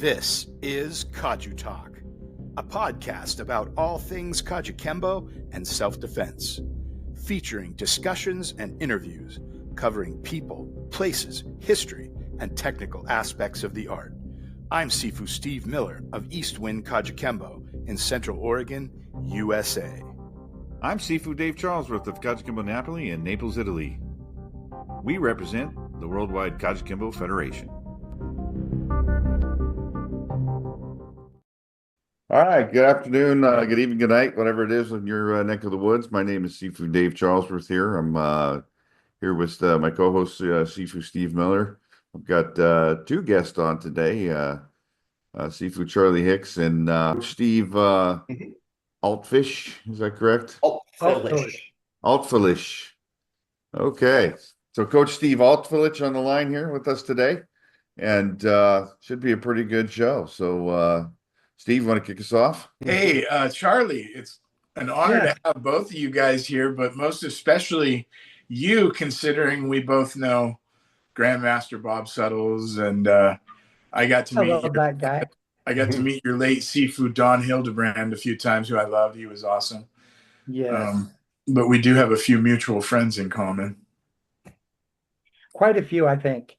This is Kaju Talk, a podcast about all things Kajukenbo and self-defense, featuring discussions and interviews covering people, places, history, and technical aspects of the art. I'm Sifu Steve Miller of East Wind Kajukenbo in Central Oregon, USA. I'm Sifu Dave Charlesworth of Kajukenbo Napoli in Naples, Italy. We represent the Worldwide Kajukenbo Federation. All right, good afternoon, good evening, good night, whatever it is in your neck of the woods. My name is Sifu Dave Charlesworth here. I'm here with my co-host, Sifu Steve Miller. I've got two guests on today, Sifu Charlie Hicks and Steve Altfish. Is that correct? Altfish. Okay. So Coach Steve Altfish on the line here with us today, and should be a pretty good show. So, Steve, want to kick us off? Hey, Charlie, it's an honor to have both of you guys here, but most especially you, considering we both know Grandmaster Bob Suttles, and I got to meet that guy. I got to meet your late Seafood Don Hildebrand a few times, who I loved. He was awesome. Yes. But we do have a few mutual friends in common. Quite a few, I think.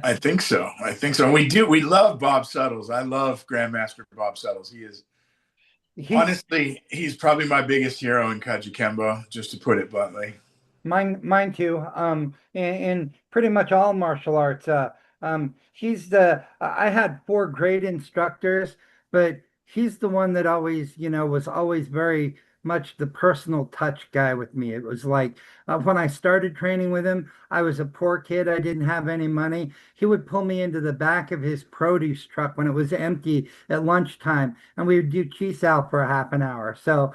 I think so. And we love Bob Suttles. I love Grandmaster Bob Suttles. Honestly, he's probably my biggest hero in Kajukenbo, just to put it bluntly. Mine too. In pretty much all martial arts. I had four great instructors, but he's the one that always, was always very much the personal touch guy with me. It was like when I started training with him, I was a poor kid. I didn't have any money. He would pull me into the back of his produce truck when it was empty at lunchtime, and we would do cheese out for a half an hour. So,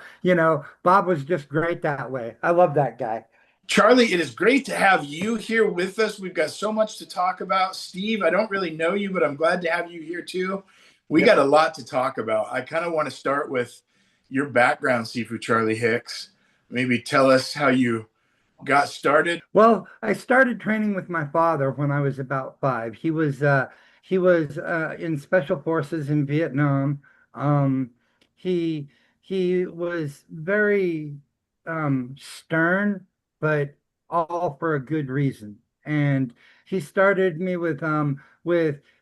Bob was just great that way. I love that guy. Charlie, it is great to have you here with us. We've got so much to talk about. Steve, I don't really know you, but I'm glad to have you here too. We got a lot to talk about. I kind of want to start with your background, Sifu Charlie Hicks. Maybe tell us how you got started. Well, I started training with my father when I was about 5. He was in special forces in Vietnam. He was very stern, but all for a good reason. And he started me with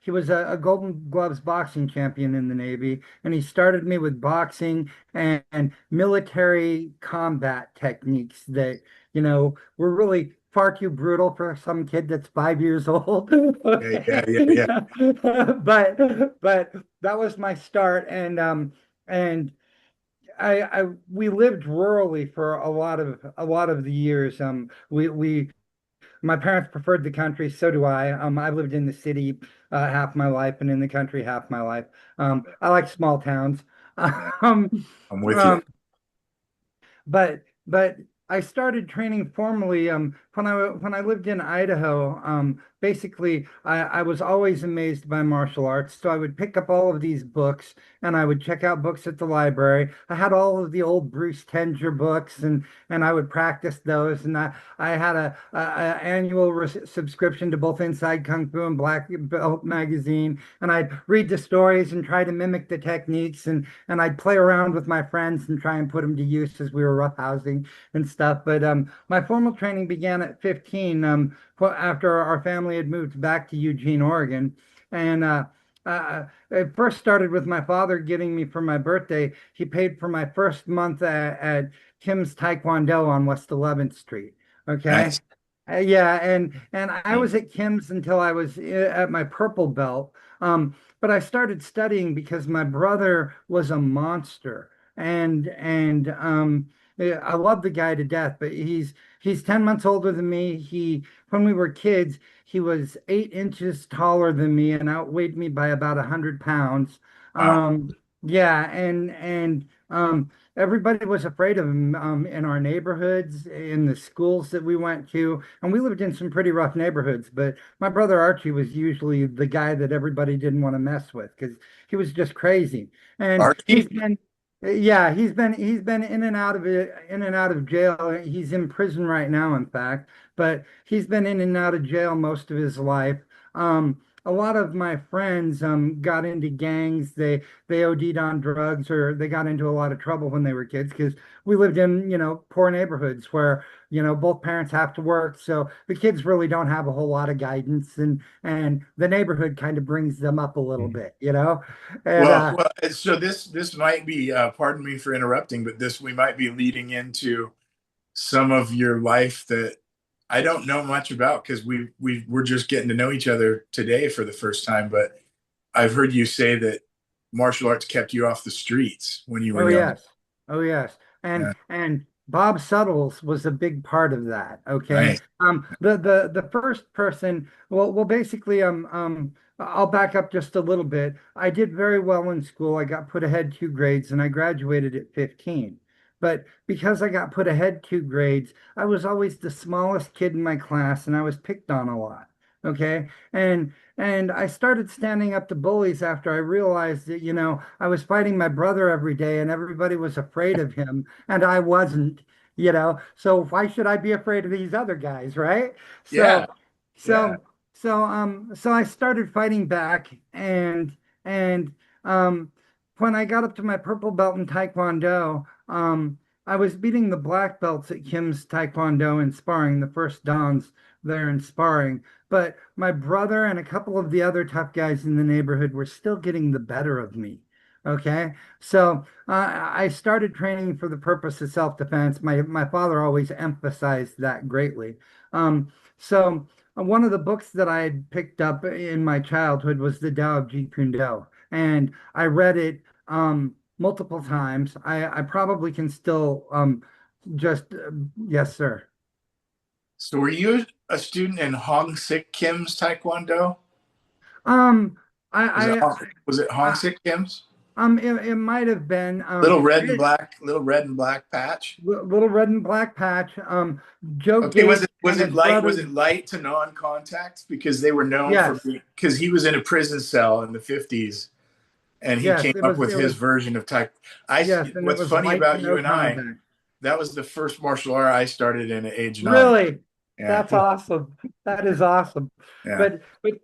he was a Golden Gloves boxing champion in the Navy, and he started me with boxing and military combat techniques that, were really far too brutal for some kid that's 5 years old. Yeah. But that was my start, and we lived rurally for a lot of the years. My parents preferred the country, so do I. I lived in the city half my life and in the country half my life. I like small towns. I'm with you. But I started training formally when I lived in Idaho. Basically, I was always amazed by martial arts, so I would pick up all of these books and I would check out books at the library. I had all of the old Bruce Tenger books, and I would practice those. And I had a annual subscription to both Inside Kung Fu and Black Belt magazine, and I'd read the stories and try to mimic the techniques, and I'd play around with my friends and try and put them to use as we were roughhousing and stuff. But my formal training began at 15. After our family had moved back to Eugene, Oregon. And it first started with my father getting me for my birthday. He paid for my first month at Kim's Taekwondo on West 11th Street. Okay. Nice. Yeah. And I was at Kim's until I was at my purple belt. But I started studying because my brother was a monster. And I love the guy to death, but he's 10 months older than me. When we were kids, he was 8 inches taller than me and outweighed me by about 100 pounds. Wow. Yeah, and everybody was afraid of him in our neighborhoods, in the schools that we went to, and we lived in some pretty rough neighborhoods. But my brother Archie was usually the guy that everybody didn't want to mess with because he was just crazy. And he's been in and out of jail. He's in prison right now, in fact, but he's been in and out of jail most of his life. A a lot of my friends got into gangs. They OD'd on drugs, or they got into a lot of trouble when they were kids, because we lived in, poor neighborhoods where, both parents have to work. So the kids really don't have a whole lot of guidance, and the neighborhood kind of brings them up a little bit. And Well, so this might be, pardon me for interrupting, but this we might be leading into some of your life that I don't know much about, because we're just getting to know each other today for the first time. But I've heard you say that martial arts kept you off the streets when you were Oh young. yes. Oh yes. Yeah, And Bob Suttles was a big part of that. Okay. nice. The first person, well basically I'll back up just a little bit. I did very well in school. I got put ahead 2 grades and I graduated at 15. But because I got put ahead 2 grades, I was always the smallest kid in my class and I was picked on a lot. Okay. And I started standing up to bullies after I realized that, I was fighting my brother every day and everybody was afraid of him and I wasn't. So why should I be afraid of these other guys, right? Yeah, So, yeah. so I started fighting back, and when I got up to my purple belt in Taekwondo, I was beating the black belts at Kim's Taekwondo in sparring, the first Dans there in sparring. But my brother and a couple of the other tough guys in the neighborhood were still getting the better of me. Okay. So I started training for the purpose of self-defense. My father always emphasized that greatly. So one of the books that I had picked up in my childhood was the Tao of Jeet Kune Do, and I read it multiple times. I probably can still just yes, sir. So were you a student in Hong Sik Kim's Taekwondo? Um, Was it I, was it Hong I Sik Kim's? it might have been Little red and black patch? Little Red and Black Patch. Joe Okay, Gates was and it his light? Was brother. it light to non-contact? Because they were known for Yes, being, because he was in a prison cell in the 50s and he yes, came it up was. with It his was version of Taekwondo. yes, and it What's was funny light to about you no and I, contact. that was the first martial art I started in at age 9. Really? Yeah, That's awesome. That is awesome. yeah.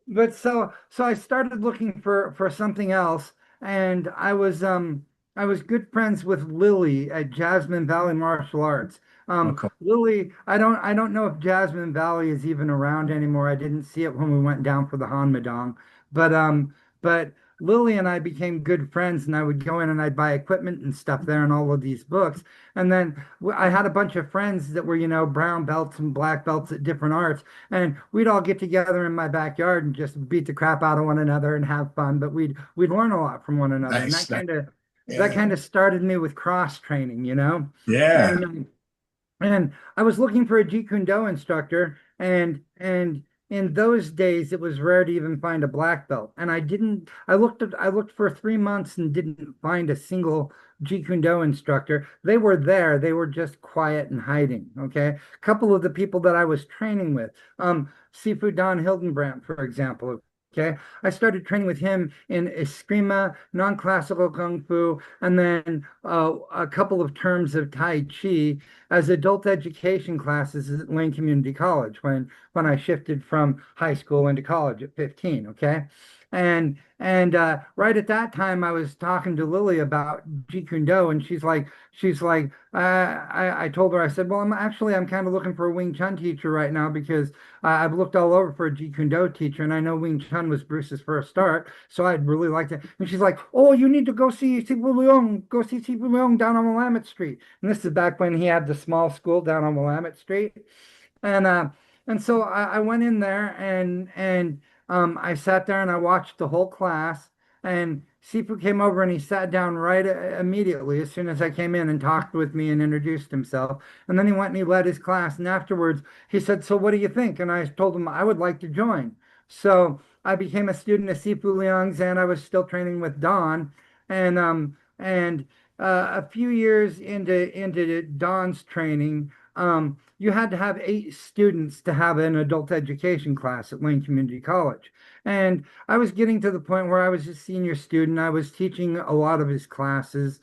But so I started looking for something else, and I was good friends with Lily at Jasmine Valley Martial Arts. Okay. Lily, I don't know if Jasmine Valley is even around anymore. I didn't see it when we went down for the Hanmedang, but Lily and I became good friends, and I would go in and I'd buy equipment and stuff there and all of these books. And then I had a bunch of friends that were, brown belts and black belts at different arts, and we'd all get together in my backyard and just beat the crap out of one another and have fun. But we'd learn a lot from one another, and Nice. that kind of that Yeah. kind of started me with cross training. Yeah. And I was looking for a Jeet Kune Do instructor, and in those days it was rare to even find a black belt. And I didn't. I looked for 3 months and didn't find a single Jeet Kune Do instructor. They were there. They were just quiet and hiding. Okay, a couple of the people that I was training with, Sifu Don Hildenbrandt, for example. Okay, I started training with him in Eskrima, non-classical kung fu, and then a couple of terms of Tai Chi as adult education classes at Lane Community College when I shifted from high school into college at 15. Okay. And right at that time I was talking to Lily about Jeet Kune Do, and she's like I told her, I said, well, I'm kind of looking for a Wing Chun teacher right now, because I've looked all over for a Jeet Kune Do teacher, and I know Wing Chun was Bruce's first start, so I'd really like to. And she's like, oh, you need to go see Sifu Leung, down on Willamette Street. And this is back when he had the small school down on Willamette Street. And so I went in there, and I sat there and I watched the whole class. And Sifu came over and he sat down right immediately as soon as I came in, and talked with me and introduced himself. And then he went and he led his class. And afterwards he said, so what do you think? And I told him I would like to join. So I became a student of Sifu Liang's, and I was still training with Don. And a few years into Don's training, you had to have 8 students to have an adult education class at Lane Community College. And I was getting to the point where I was a senior student. I was teaching a lot of his classes.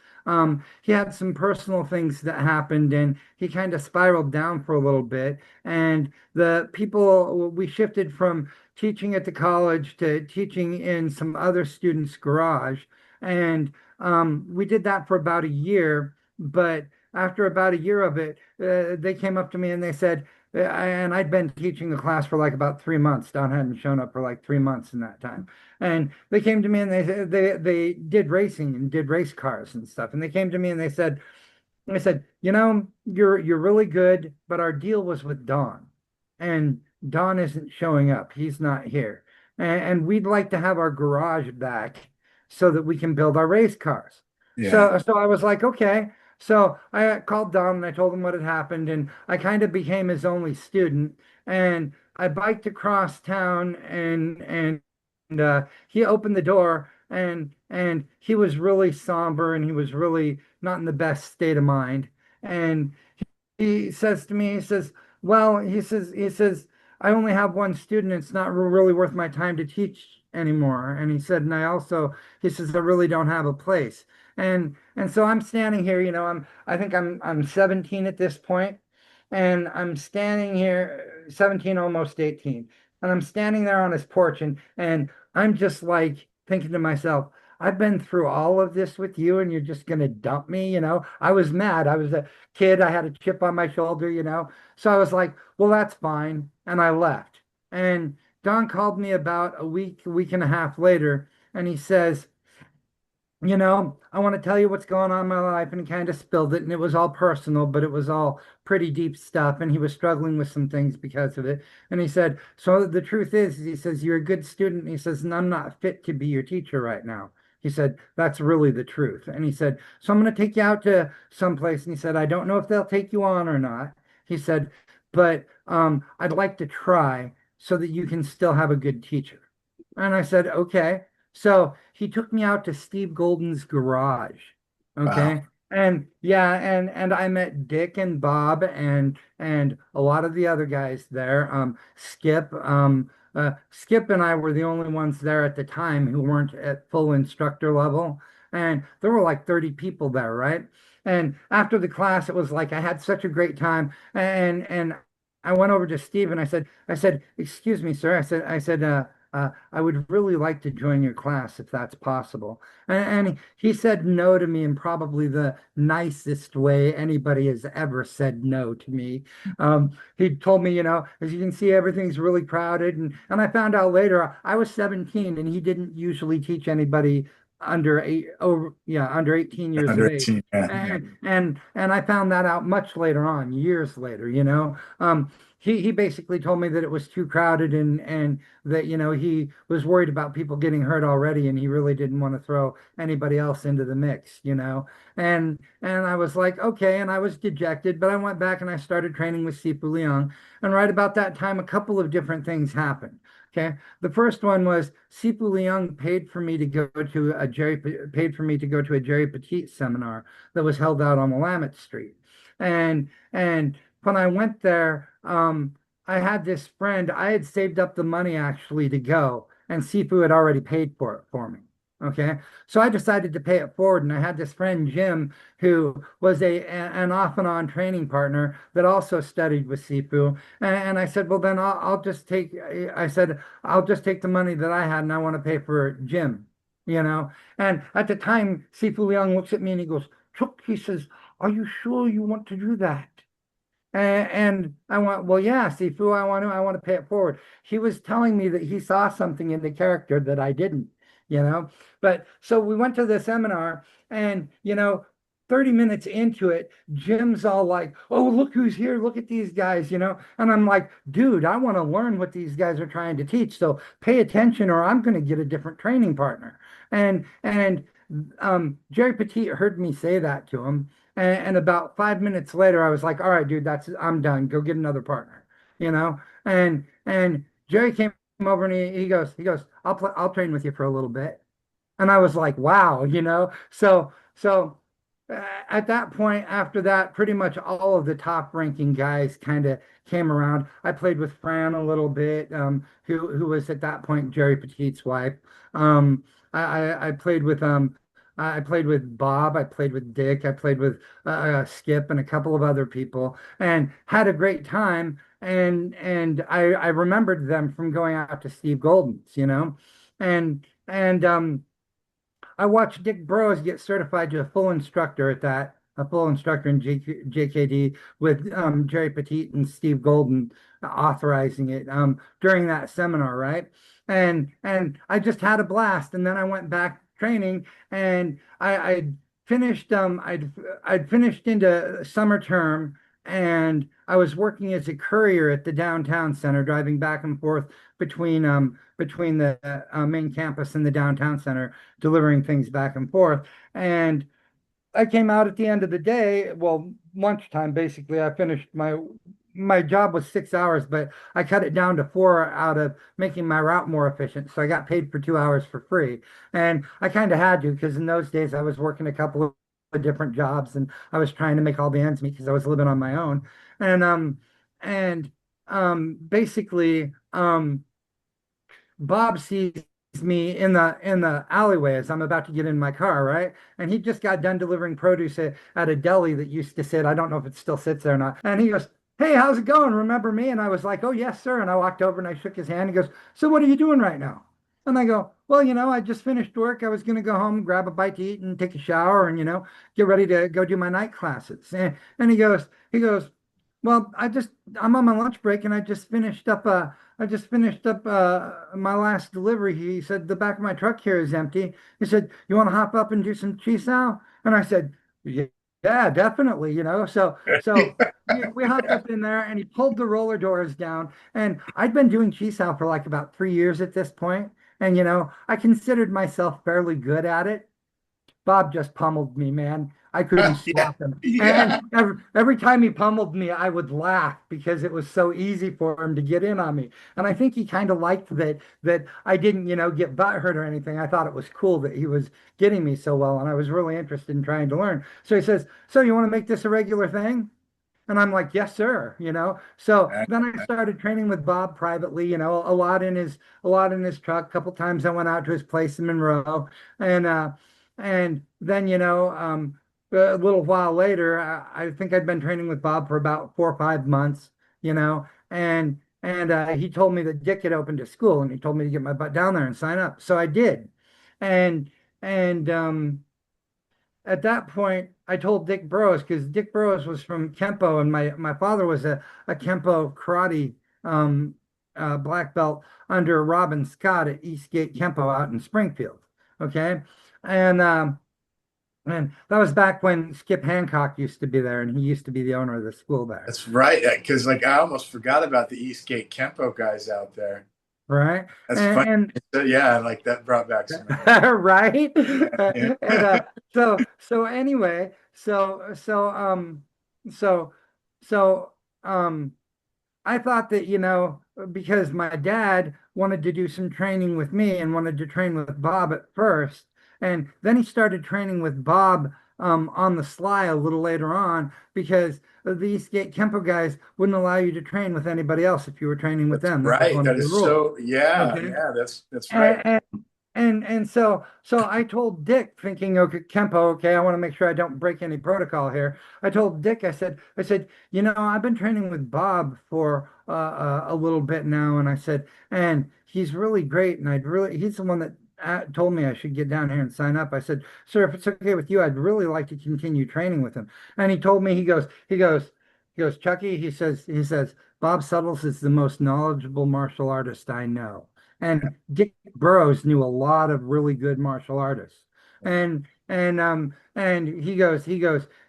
He had some personal things that happened and he kind of spiraled down for a little bit. And the people, we shifted from teaching at the college to teaching in some other students' garage. And we did that for about a year. But after about a year of it, they came up to me and they said, and I'd been teaching the class for like about 3 months. Don hadn't shown up for like 3 months in that time. And they came to me and they did racing and did race cars and stuff. And they came to me and they said, you're really good, but our deal was with Don. And Don isn't showing up. He's not here. And we'd like to have our garage back so that we can build our race cars. Yeah. So I was like, okay. So I called Don and I told him what had happened, and I kind of became his only student. And I biked across town, and he opened the door, and he was really somber, and he was really not in the best state of mind. And he says to me, he says, "Well," he says, "I only have one student. It's not really worth my time to teach anymore." And he said, and he says, "I really don't have a place." And so I'm standing here, I think I'm 17 at this point, and I'm standing here, 17, almost 18, and I'm standing there on his porch, and I'm just like thinking to myself, I've been through all of this with you, and you're just gonna dump me, I was mad. I was a kid. I had a chip on my shoulder. So I was like, well, that's fine, and I left. And Don called me about a week and a half later, and he says, I want to tell you what's going on in my life, and he kind of spilled it, and it was all personal, but it was all pretty deep stuff, and he was struggling with some things because of it. And he said, so the truth is, he says, you're a good student. And he says, and I'm not fit to be your teacher right now. He said, that's really the truth. And he said, so I'm going to take you out to someplace. And he said, I don't know if they'll take you on or not. He said, but I'd like to try so that you can still have a good teacher. And I said, okay. So he took me out to Steve Golden's garage. Okay. Wow. And yeah, and I met Dick and Bob and a lot of the other guys there. Skip and I were the only ones there at the time who weren't at full instructor level. And there were like 30 people there, right? And after the class, it was like I had such a great time. And I went over to Steve and I said, excuse me, sir. I would really like to join your class if that's possible. And he said no to me in probably the nicest way anybody has ever said no to me. He told me, as you can see, everything's really crowded. And I found out later I was 17 and he didn't usually teach anybody under 18 years Under of age. 18, yeah. And I found that out much later on, years later. He basically told me that it was too crowded and that, he was worried about people getting hurt already and he really didn't want to throw anybody else into the mix. And I was like, okay, and I was dejected, but I went back and I started training with Sifu Liang. And right about that time, a couple of different things happened. Okay. The first one was Sifu Liang paid for me to go to a Jerry Petit seminar that was held out on Willamette Street. And when I went there, I had this friend, I had saved up the money actually to go, and Sifu had already paid for it for me. Okay. So I decided to pay it forward. And I had this friend, Jim, who was an off and on training partner that also studied with Sifu. And I said, well, then I'll just take the money that I had and I want to pay for Jim, And at the time, Sifu Liang looks at me and he goes, Chuck, he says, are you sure you want to do that? And I went, well, yeah, Sifu, I want to pay it forward. He was telling me that he saw something in the character that I didn't. But so we went to the seminar and, 30 minutes into it, Jim's all like, oh, look who's here. Look at these guys, And I'm like, dude, I want to learn what these guys are trying to teach. So pay attention or I'm going to get a different training partner. And Jerry Petit heard me say that to him. And about 5 minutes later, I was like, all right, dude, I'm done. Go get another partner, And Jerry came over and he goes, I'll train with you for a little bit. And I was like, wow, So at that point, after that, pretty much all of the top ranking guys kind of came around. I played with Fran a little bit, who was at that point Jerry Petite's wife. I played with I played with Bob, I played with Dick, I played with Skip and a couple of other people, and had a great time. And I remembered them from going out to Steve Golden's, and I watched Dick Burrows get certified to a full instructor a full instructor in JKD with Jerry Petit and Steve Golden authorizing it during that seminar, right? And I just had a blast. And then I went back training, and I'd finished I'd finished into summer term, and I was working as a courier at the downtown center, driving back and forth between the main campus and the downtown center, delivering things back and forth. And I came out at the end of the day, well, lunchtime, basically. I finished my job was 6 hours, but I cut it down to 4 out of making my route more efficient. So I got paid for 2 hours for free. And I kind of had to, because in those days I was working a couple of different jobs, and I was trying to make all the ends meet because I was living on my own. And basically Bob sees me in the alleyway as I'm about to get in my car, right? And he just got done delivering produce at a deli that used to sit. I don't know if it still sits there or not. And he goes, "Hey, how's it going? Remember me?" And I was like, "Oh, yes, sir." And I walked over and I shook his hand. He goes, "So what are you doing right now?" And I go, "Well, I just finished work. I was going to go home, grab a bite to eat and take a shower and, get ready to go do my night classes." And he goes, "Well, I'm on my lunch break, and I just finished up my last delivery." He said, "The back of my truck here is empty." He said, "You want to hop up and do some chisao?" And I said, "Yeah, yeah, definitely." So we hopped up in there, and he pulled the roller doors down. And I'd been doing chisao for like about 3 years at this point, and I considered myself fairly good at it. Bob just pummeled me, man. I couldn't Yeah. stop him. Yeah. And every time he pummeled me, I would laugh because it was so easy for him to get in on me. And I think he kind of liked that I didn't, get butthurt or anything. I thought it was cool that he was getting me so well, and I was really interested in trying to learn. So he says, "So you want to make this a regular thing?" And I'm like, "Yes, sir." So then I started training with Bob privately, a lot in his truck. A couple times I went out to his place in Monroe, and then a little while later, I think I'd been training with Bob for about 4 or 5 months, and he told me that Dick had opened a school, and he told me to get my butt down there and sign up. So I did, and and at that point, I told Dick Burrows, because Dick Burrows was from Kenpo, and my father was a Kenpo karate black belt under Robin Scott at Eastgate Kenpo out in Springfield. Okay. And that was back when Skip Hancock used to be there, and he used to be the owner of the school there. That's right. Because I almost forgot about the Eastgate Kenpo guys out there. Right. That's funny. And Yeah, like that brought back some. right. Yeah. And so anyway, so I thought that, because my dad wanted to do some training with me and wanted to train with Bob at first, and then he started training with Bob on the sly a little later on, because the Eastgate Kempo guys wouldn't allow you to train with anybody else if you were training with them. Right. That is so, yeah, okay? yeah, that's right. And so I told Dick, thinking, okay, Kempo, okay, I want to make sure I don't break any protocol here. I told Dick, I said, I've been training with Bob for a little bit now, and I said, and he's really great, and he's the one that told me I should get down here and sign up. I said, "Sir, if it's okay with you, I'd really like to continue training with him." And he told me, he goes, "Chucky," he says, "Bob Suttles is the most knowledgeable martial artist I know." And Dick Burrows knew a lot of really good martial artists. And he goes,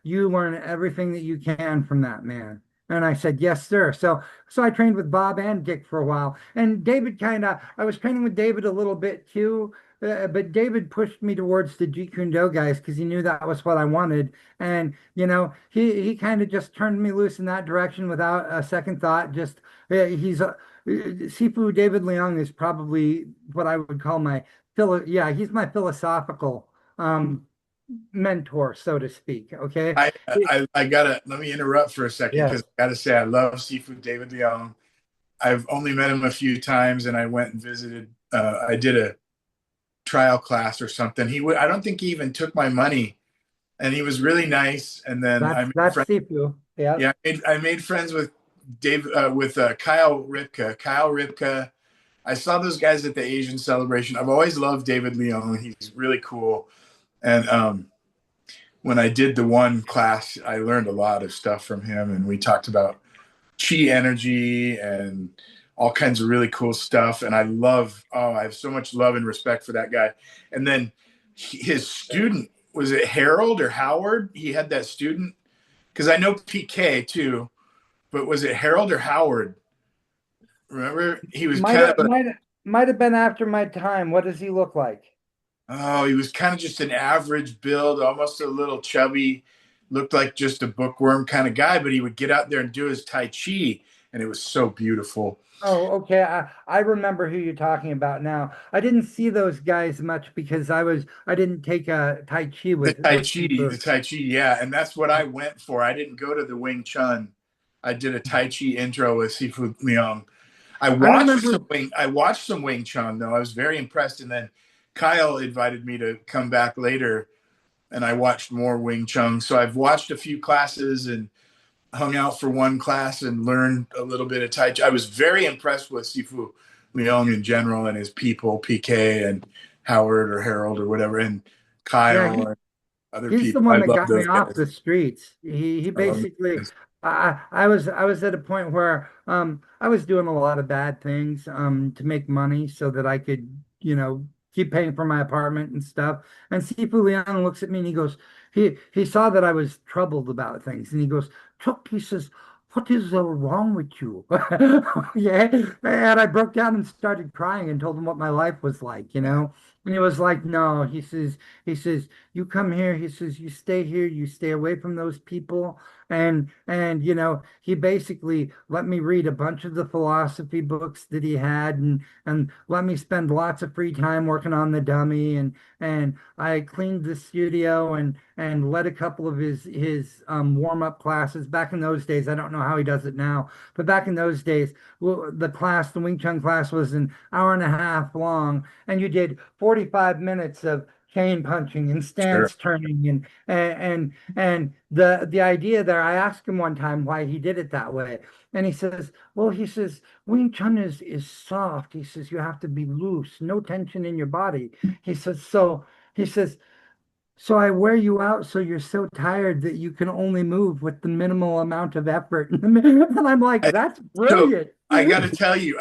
"You learn everything that you can from that man." And I said, "Yes, sir." So I trained with Bob and Dick for a while. And David I was training with David a little bit too, but David pushed me towards the Jeet Kune Do guys because he knew that was what I wanted. And, he kind of just turned me loose in that direction without a second thought. Just, Sifu David Leung is probably what I would call he's my philosophical mentor, so to speak. Okay. I gotta let me interrupt for a second Yeah. because I gotta say I love Sifu David Leong. I've only met him a few times, and I went and visited. I did a trial class or something. I don't think he even took my money, and he was really nice. And then That's Sifu. Yeah. yeah, I made friends with Kyle Ripka. Kyle Ripka. I saw those guys at the Asian celebration. I've always loved David Leong. He's really cool. And when I did the one class, I learned a lot of stuff from him, and we talked about chi energy and all kinds of really cool stuff. And I have so much love and respect for that guy. And then his student, was it Harold or Howard? He had that student, because I know PK too, but was it Harold or Howard? Remember, he was Might have been after my time. What does he look like? Oh, he was kind of just an average build, almost a little chubby, looked like just a bookworm kind of guy, but he would get out there and do his Tai Chi, and it was so beautiful. Oh, okay. I remember who you're talking about now. I didn't see those guys much because I didn't take a Tai Chi with The Tai Chi, yeah. And that's what I went for. I didn't go to the Wing Chun. I did a Tai Chi intro with Sifu Leong. I watched some Wing Chun though. I was very impressed. And then Kyle invited me to come back later, and I watched more Wing Chun. So I've watched a few classes and hung out for one class and learned a little bit of Tai Chi. I was very impressed with Sifu Leong in general and his people, PK and Howard or Harold or whatever, and Kyle and other people. He's the one that got me off guys. the streets. He basically I was at a point where I was doing a lot of bad things to make money so that I could, keep paying for my apartment and stuff. And Sifu Leon looks at me and he goes, he saw that I was troubled about things, and he goes, Chuck, he says, what is wrong with you? Yeah. And I broke down and started crying and told him what my life was like. And he was like, no, he says, you come here, he says, you stay here, you stay away from those people. And he basically let me read a bunch of the philosophy books that he had, and let me spend lots of free time working on the dummy, and I cleaned the studio and led a couple of his warm-up classes. Back in those days, I don't know how he does it now, but back in those days, the Wing Chun class was an hour and a half long, and you did 45 minutes of chain punching and stance turning, and the idea there. I asked him one time why he did it that way, and he says, well, he says, Wing Chun is soft. He says, you have to be loose, no tension in your body. He says, he says, so I wear you out so you're so tired that you can only move with the minimal amount of effort. And I'm like, that's brilliant. So I got to tell you,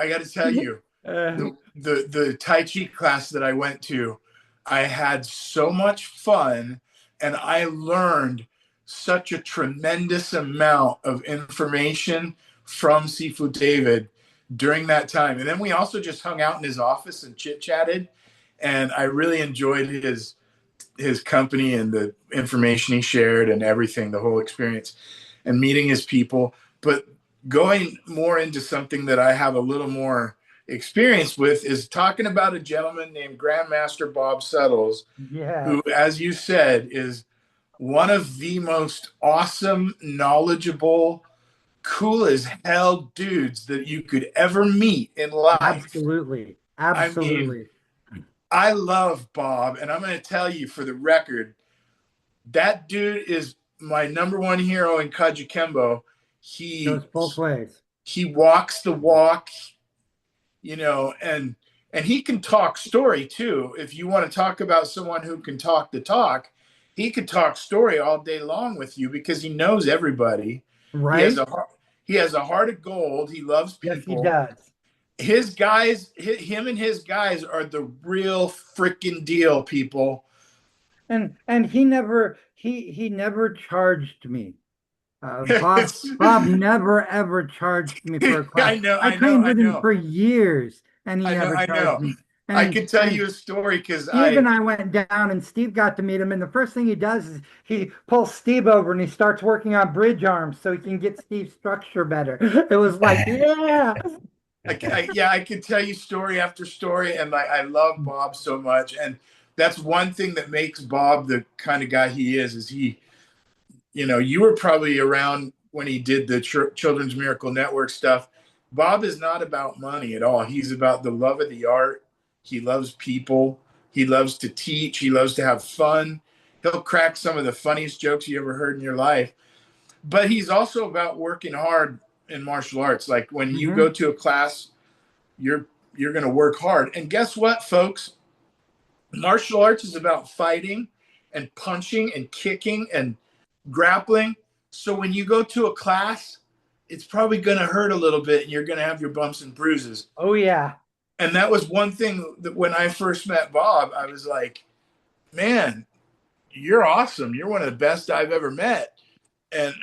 the Tai Chi class that I went to, I had so much fun, and I learned such a tremendous amount of information from Sifu David during that time. And then we also just hung out in his office and chit-chatted, and I really enjoyed his company and the information he shared and everything, the whole experience, and meeting his people. But going more into something that I have a little more experience with is talking about a gentleman named Grandmaster Bob Settles, who, as you said, is one of the most awesome, knowledgeable, cool as hell dudes that you could ever meet in life. Absolutely. I love Bob, and I'm going to tell you for the record, that dude is my number one hero in Kajukenbo. He goes both ways. He walks the walk, and he can talk story too. If you want to talk about someone who can talk the talk, he could talk story all day long with you because he knows everybody. Right. He has a heart of gold. He loves people. Yes, he does. His guys, him and his guys are the real freaking deal, people. And he never charged me. Bob never ever charged me for a class. I trained with him for years, and he never charged me. And, I could tell you a story because Steve and I went down, and Steve got to meet him. And the first thing he does is he pulls Steve over and he starts working on bridge arms so he can get Steve's structure better. It was like, yeah. I could tell you story after story, and I love Bob so much. And that's one thing that makes Bob the kind of guy he is he, you were probably around when he did the Children's Miracle Network stuff. Bob is not about money at all. He's about the love of the art. He loves people. He loves to teach. He loves to have fun. He'll crack some of the funniest jokes you ever heard in your life. But he's also about working hard in martial arts. Like when you go to a class, you're going to work hard. And guess what, folks? Martial arts is about fighting and punching and kicking and grappling. So when you go to a class, it's probably going to hurt a little bit and you're going to have your bumps and bruises. Oh, yeah. And that was one thing that when I first met Bob, I was like, man, you're awesome. You're one of the best I've ever met. And,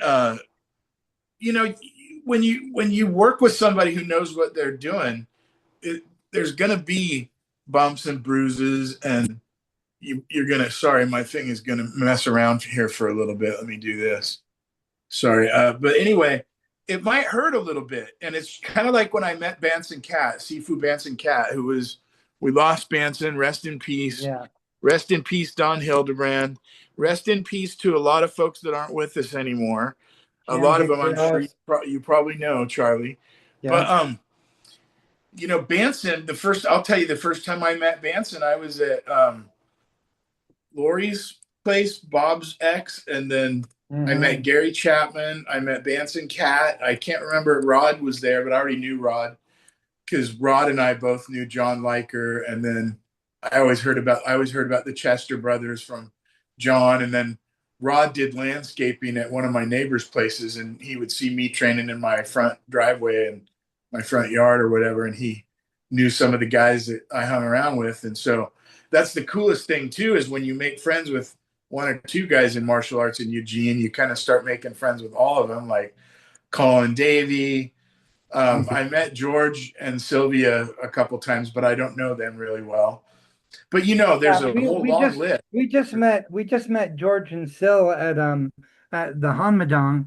when you work with somebody who knows what they're doing, there's going to be bumps and bruises, and you're going to, sorry, my thing is going to mess around here for a little bit. Let me do this. Sorry. But anyway, it might hurt a little bit. And it's kind of like when I met Banson Cat, Sifu Banson Cat, we lost Banson, rest in peace. Yeah. Rest in peace, Don Hildebrand. Rest in peace to a lot of folks that aren't with us anymore. A lot of them, I'm sure you probably know, Charlie. Yeah. But, Banson, I'll tell you, the first time I met Banson, I was at Lori's place, Bob's ex, and then I met Gary Chapman. I met Banson Cat. I can't remember, Rod was there, but I already knew Rod because Rod and I both knew John Liker. And then I always heard about the Chester brothers from John. And then Rod did landscaping at one of my neighbor's places, and he would see me training in my front driveway and my front yard or whatever. And he knew some of the guys that I hung around with. And so that's the coolest thing too, is when you make friends with one or two guys in martial arts in Eugene, you kind of start making friends with all of them, like Colin Davey. I met George and Sylvia a couple times, but I don't know them really well. But there's a whole long list. We just met George and Sil at the Hanmadang.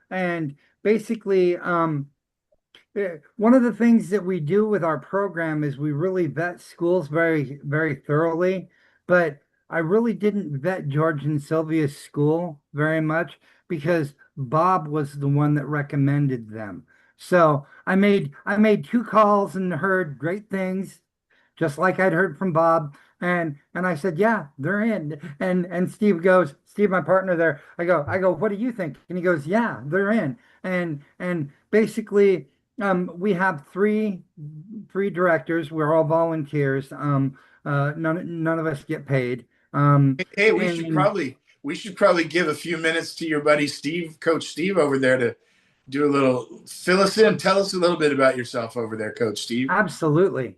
And basically one of the things that we do with our program is we really vet schools very, very thoroughly. But I really didn't vet George and Sylvia's school very much because Bob was the one that recommended them. So I made 2 calls and heard great things, just like I'd heard from Bob. And I said, yeah, they're in. And Steve goes, Steve, my partner there, I go, what do you think? And he goes, yeah, they're in. And basically, we have three directors. We're all volunteers. None of us get paid. Hey, we should probably give a few minutes to your buddy Steve, Coach Steve over there, to do a little, fill us in. Tell us a little bit about yourself over there, Coach Steve. Absolutely.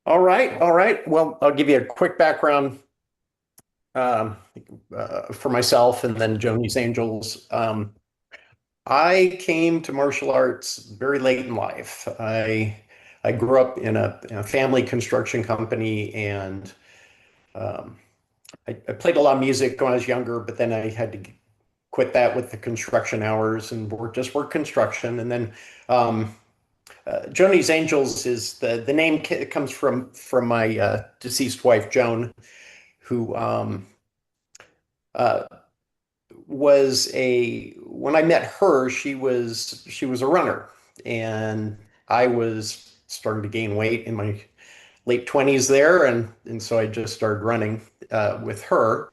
All right. Well, I'll give you a quick background for myself and then Joni's Angels. I came to martial arts very late in life. I grew up in a family construction company, and I played a lot of music when I was younger, but then I had to quit that with the construction hours and work construction. And then Joni's Angels is the name comes from my deceased wife, Joan, who when I met her, she was a runner, and I was starting to gain weight in my late 20s there, and so I just started running with her.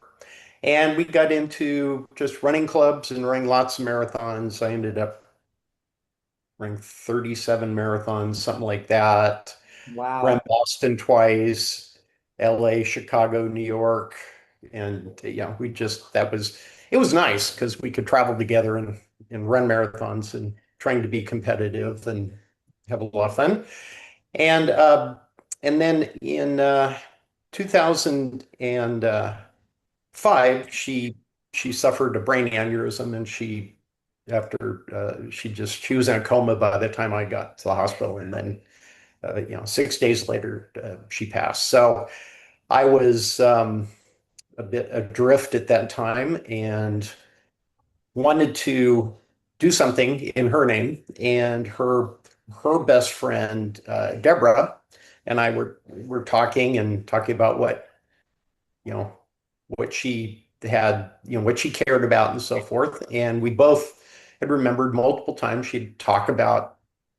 And we got into just running clubs and running lots of marathons. I ended up running 37 marathons, something like that. Wow. Ran Boston twice, LA, Chicago, New York. And it was nice because we could travel together and run marathons and trying to be competitive and have a lot of fun. And then in 2005, she suffered a brain aneurysm, and she was in a coma by the time I got to the hospital, and then 6 days later she passed. So I was a bit adrift at that time and wanted to do something in her name. And her best friend Deborah and I were talking about what what she had, what she cared about and so forth. And we both had remembered multiple times she'd talk about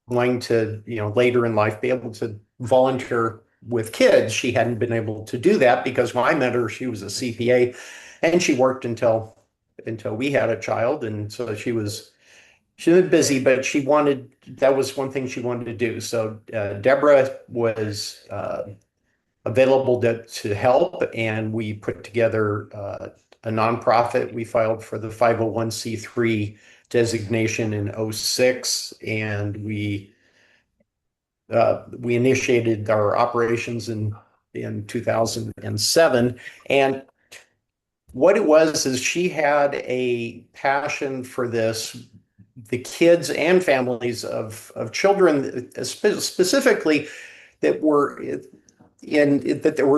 wanting to, later in life be able to volunteer with kids. She hadn't been able to do that because when I met her, she was a CPA and she worked until we had a child. And so she was busy, but that was one thing she wanted to do. So Deborah was available to help, and we put together a nonprofit. We filed for the 501c3 designation in '06, and we initiated our operations in 2007. And what it was is she had a passion for this, the kids and families of children, specifically that were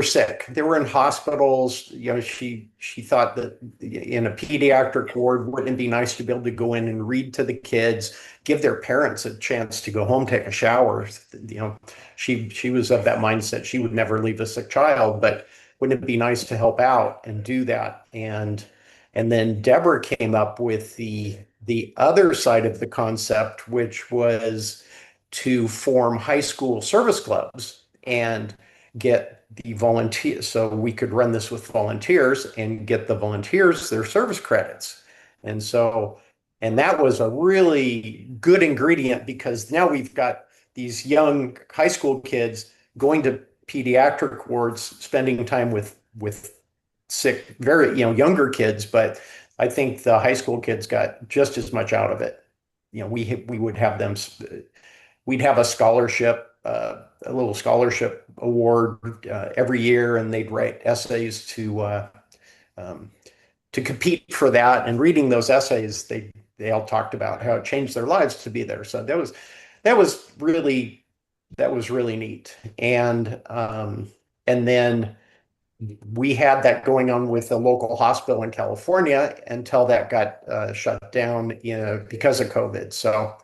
sick. They were in hospitals. She thought that in a pediatric ward, wouldn't it be nice to be able to go in and read to the kids, give their parents a chance to go home, take a shower. She was of that mindset. She would never leave a sick child, but wouldn't it be nice to help out and do that? And then Deborah came up with the other side of the concept, which was to form high school service clubs and get the volunteers, so we could run this with volunteers and get the volunteers their service credits. And that was a really good ingredient, because now we've got these young high school kids going to pediatric wards, spending time with sick, very younger kids. But I think the high school kids got just as much out of it. We would have them. We'd have a scholarship, a little scholarship award every year, and they'd write essays to compete for that. And reading those essays, they all talked about how it changed their lives to be there. So that was really neat. And then we had that going on with a local hospital in California until that got shut down because of COVID. So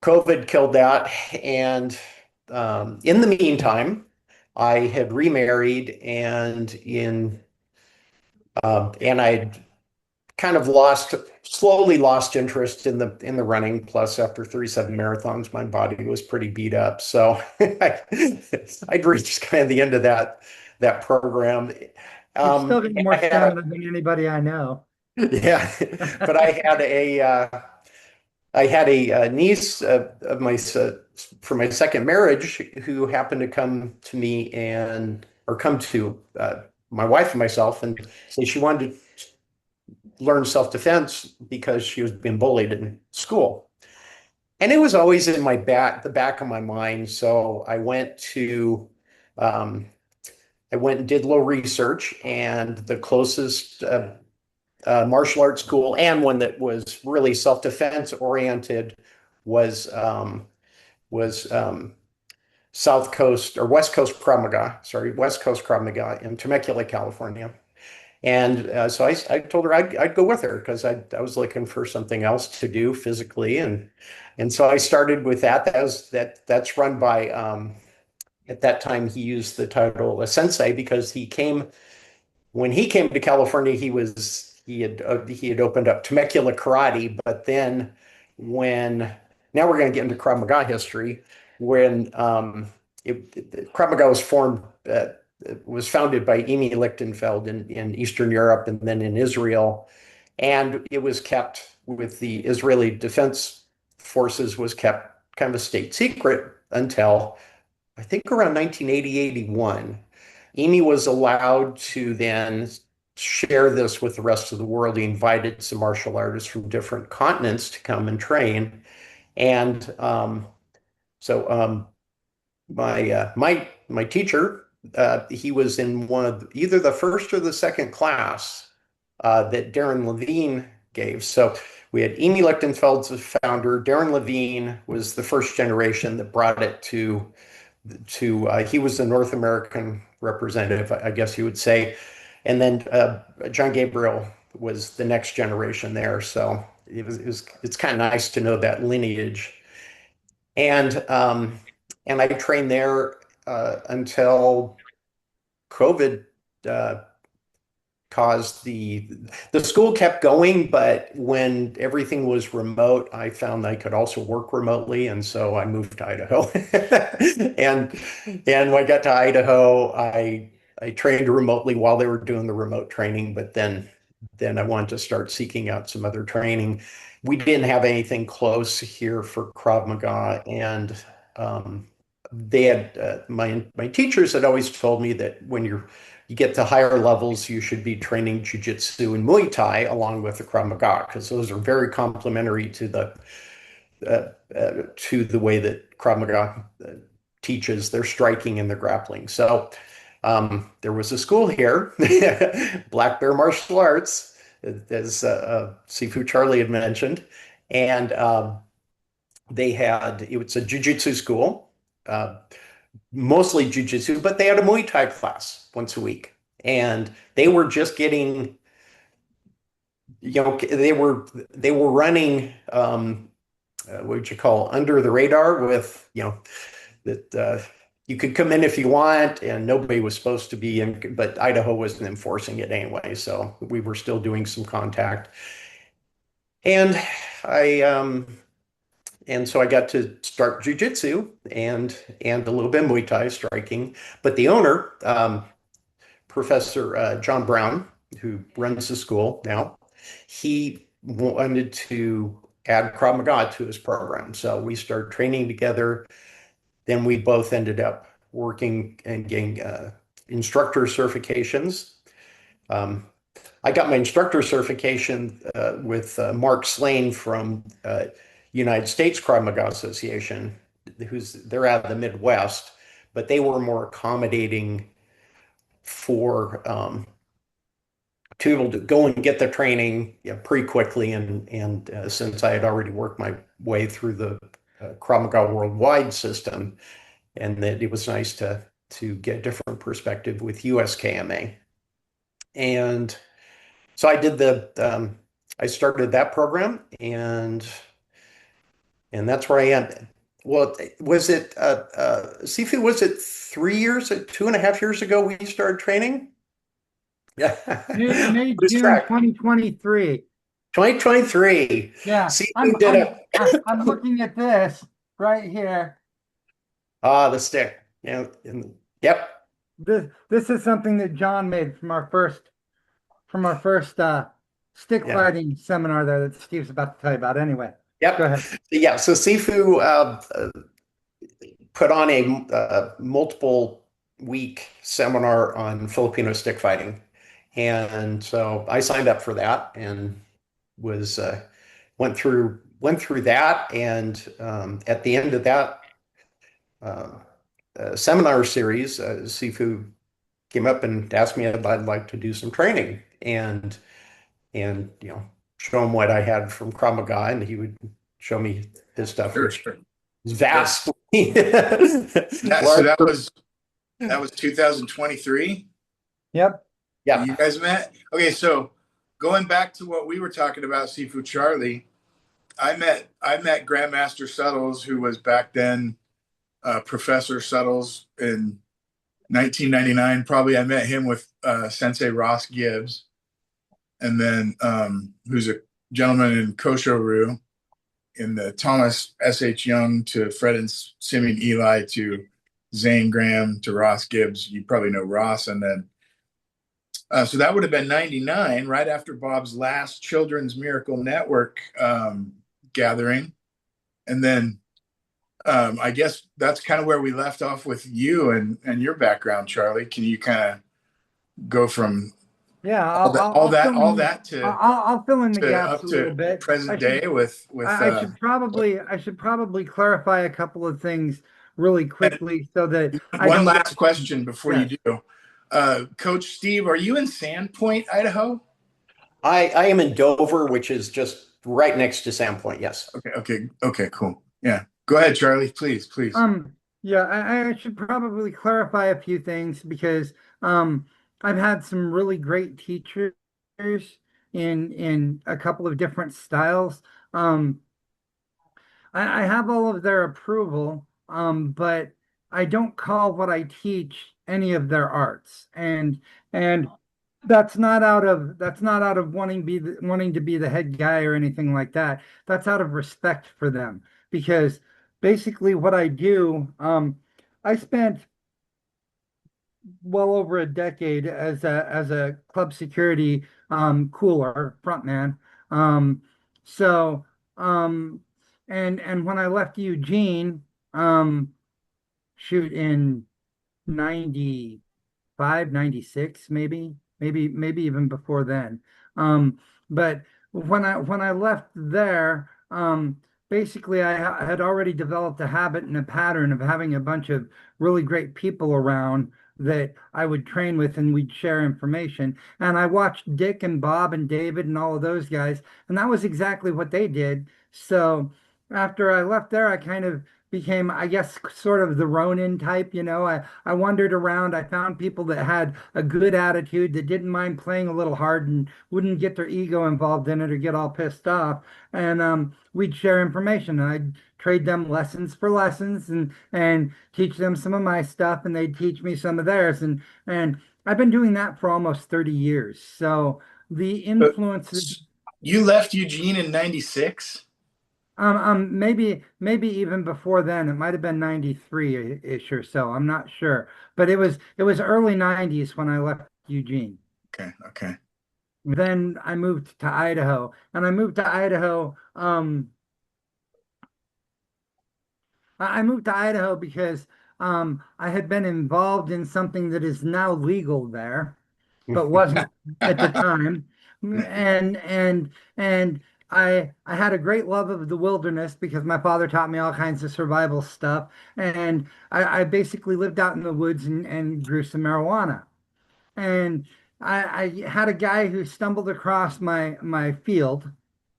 COVID killed that. And in the meantime, I had remarried, and I kind of slowly lost interest in the running. Plus, after 37 marathons, my body was pretty beat up. So I'd reached kind of the end of that program. You've still got more stamina than anybody I know. Yeah, but I had a niece of my from my second marriage who happened to come to me come to my wife and myself and say she wanted to learn self-defense because she was being bullied in school. And it was always in the back of my mind. So I went and did a little research, and the closest martial arts school, and one that was really self-defense oriented, was South Coast or West Coast Krav Maga in Temecula, California. And so I told her I'd go with her, because I was looking for something else to do physically, and so I started with that. That's run by at that time he used the title a sensei, because when he came to California, he had opened up Temecula Karate. But then now we're going to get into Krav Maga history. When Krav Maga was founded by Emi Lichtenfeld in Eastern Europe and then in Israel, and it was kept with the Israeli Defense Forces, was kept kind of a state secret until I think around 1980-81. Emi was allowed to then share this with the rest of the world. He invited some martial artists from different continents to come and train. And so my teacher, he was in one of either the first or the second class that Darren Levine gave. So we had Emi Lichtenfeld as founder. Darren Levine was the first generation that brought it to he was the North American representative, I guess you would say. And then John Gabriel was the next generation there. So it's kind of nice to know that lineage. And I trained there until COVID caused the school kept going, but when everything was remote, I found I could also work remotely, and so I moved to Idaho. and when I got to Idaho, I trained remotely while they were doing the remote training, but then I wanted to start seeking out some other training. We didn't have anything close here for Krav Maga, and they had my teachers had always told me that when you get to higher levels, you should be training Jiu-Jitsu and Muay Thai along with the Krav Maga, because those are very complementary to the way that Krav Maga teaches their striking and their grappling. So there was a school here, Black Bear Martial Arts, as Sifu Charlie had mentioned, and it was a Jiu-Jitsu school. Mostly jujitsu, but they had a Muay Thai class once a week, and they were just getting, they were running what would you call under the radar with, that you could come in if you want, and nobody was supposed to be in, but Idaho wasn't enforcing it anyway, so we were still doing some contact, and so I got to start jujitsu and a little bit of Muay Thai striking. But the owner, Professor John Brown, who runs the school now, he wanted to add Krav Maga to his program. So we started training together. Then we both ended up working and getting instructor certifications. I got my instructor certification with Mark Slane from United States Krav Maga Association, they're out of the Midwest, but they were more accommodating for to be able to go and get the training pretty quickly, and since I had already worked my way through the Krav Maga worldwide system, and that it was nice to get a different perspective with USKMA. And so I did I started that program, and that's where I am. Well, was it Sifu? Was it 3 years, 2.5 years ago we started training? Yeah, May June 2023. 2023. Yeah, Sifu I'm looking at this right here. The stick. Yeah. Yep. This is something that John made from our first stick fighting seminar there that Steve's about to tell you about. Anyway. Yep. Go ahead. Yeah. So Sifu put on a multiple week seminar on Filipino stick fighting, and so I signed up for that and was went through that, and at the end of that seminar series, Sifu came up and asked me if I'd like to do some training and show him what I had from Krav Maga, and he would show me his stuff. Sure. Vast. So that was 2023. Yep. Yeah. You guys met. Okay, so going back to what we were talking about, Sifu Charlie, I met Grandmaster Suttles, who was back then Professor Suttles in 1999. Probably I met him with Sensei Ross Gibbs, and then who's a gentleman in Kosho-ryu, in the Thomas S.H. Young to Fred and Simeon Eli to Zane Graham to Ross Gibbs. You probably know Ross. And then, so that would have been 99, right after Bob's last Children's Miracle Network gathering. And then I guess that's kind of where we left off with you and your background, Charlie. Can you kind of go from I'll fill in the gaps a little bit. Present day with I should probably clarify a couple of things really quickly so that one last question before you do. Coach Steve, are you in Sandpoint, Idaho? I am in Dover, which is just right next to Sandpoint. Yes. Okay, cool. Yeah. Go ahead, Charlie, please. I should probably clarify a few things because I've had some really great teachers in a couple of different styles. I have all of their approval, but I don't call what I teach any of their arts. And that's not out of wanting to be the head guy or anything like that. That's out of respect for them because basically what I do, I spent well over a decade as a club security cooler frontman. Um, so um, and when I left Eugene, um, shoot in 95, 96, maybe even before then. But when I left there, basically I had already developed a habit and a pattern of having a bunch of really great people around that I would train with and we'd share information. And I watched Dick and Bob and David and all of those guys, and that was exactly what they did. So after I left there, I kind of became, I guess, sort of the Ronin type, you know. I wandered around. I found people that had a good attitude, that didn't mind playing a little hard and wouldn't get their ego involved in it or get all pissed off. And we'd share information. And I'd trade them lessons for lessons and teach them some of my stuff, and they'd teach me some of theirs. And I've been doing that for almost 30 years. So the But influences. you left Eugene in 96? Maybe even before then. It might have been 93-ish or so. I'm not sure. But it was early 90s when I left Eugene. Okay, okay. Then I moved to Idaho. And I moved to Idaho. I moved to Idaho because I had been involved in something that is now legal there, but wasn't at the time. And I had a great love of the wilderness because my father taught me all kinds of survival stuff. And I basically lived out in the woods and grew some marijuana. And I had a guy who stumbled across my field.